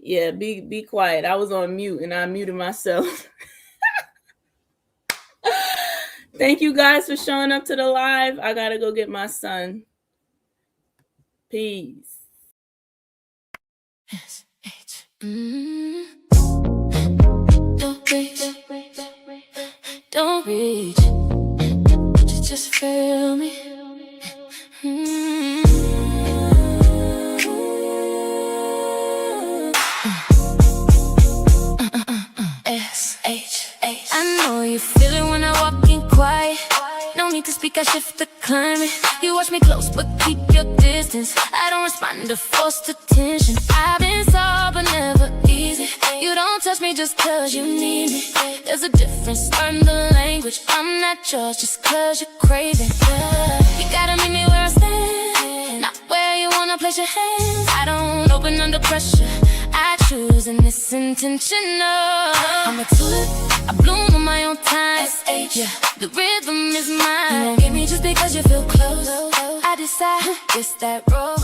Yeah, be quiet. I was on mute and I muted myself. Thank you guys for showing up to the live. I gotta go get my son. Peace. S.H. Don't reach. Just feel me. S.H. I know you feel it when I walk in quiet. No need to speak, I shift the climate. You watch me close, but keep your distance. I don't respond to forced attention. I've been soft, but never easy. You don't touch me just cause you need me. There's a difference, learn the language. I'm not yours just cause you're crazy. You gotta meet me where I stand, not where you wanna place your hands. I don't open under pressure, I choose and it's intentional. I'm a tulip, I bloom on my own time. S.H. Yeah, the rhythm is mine. You won't get me just because you feel close. I decide, it's that roll.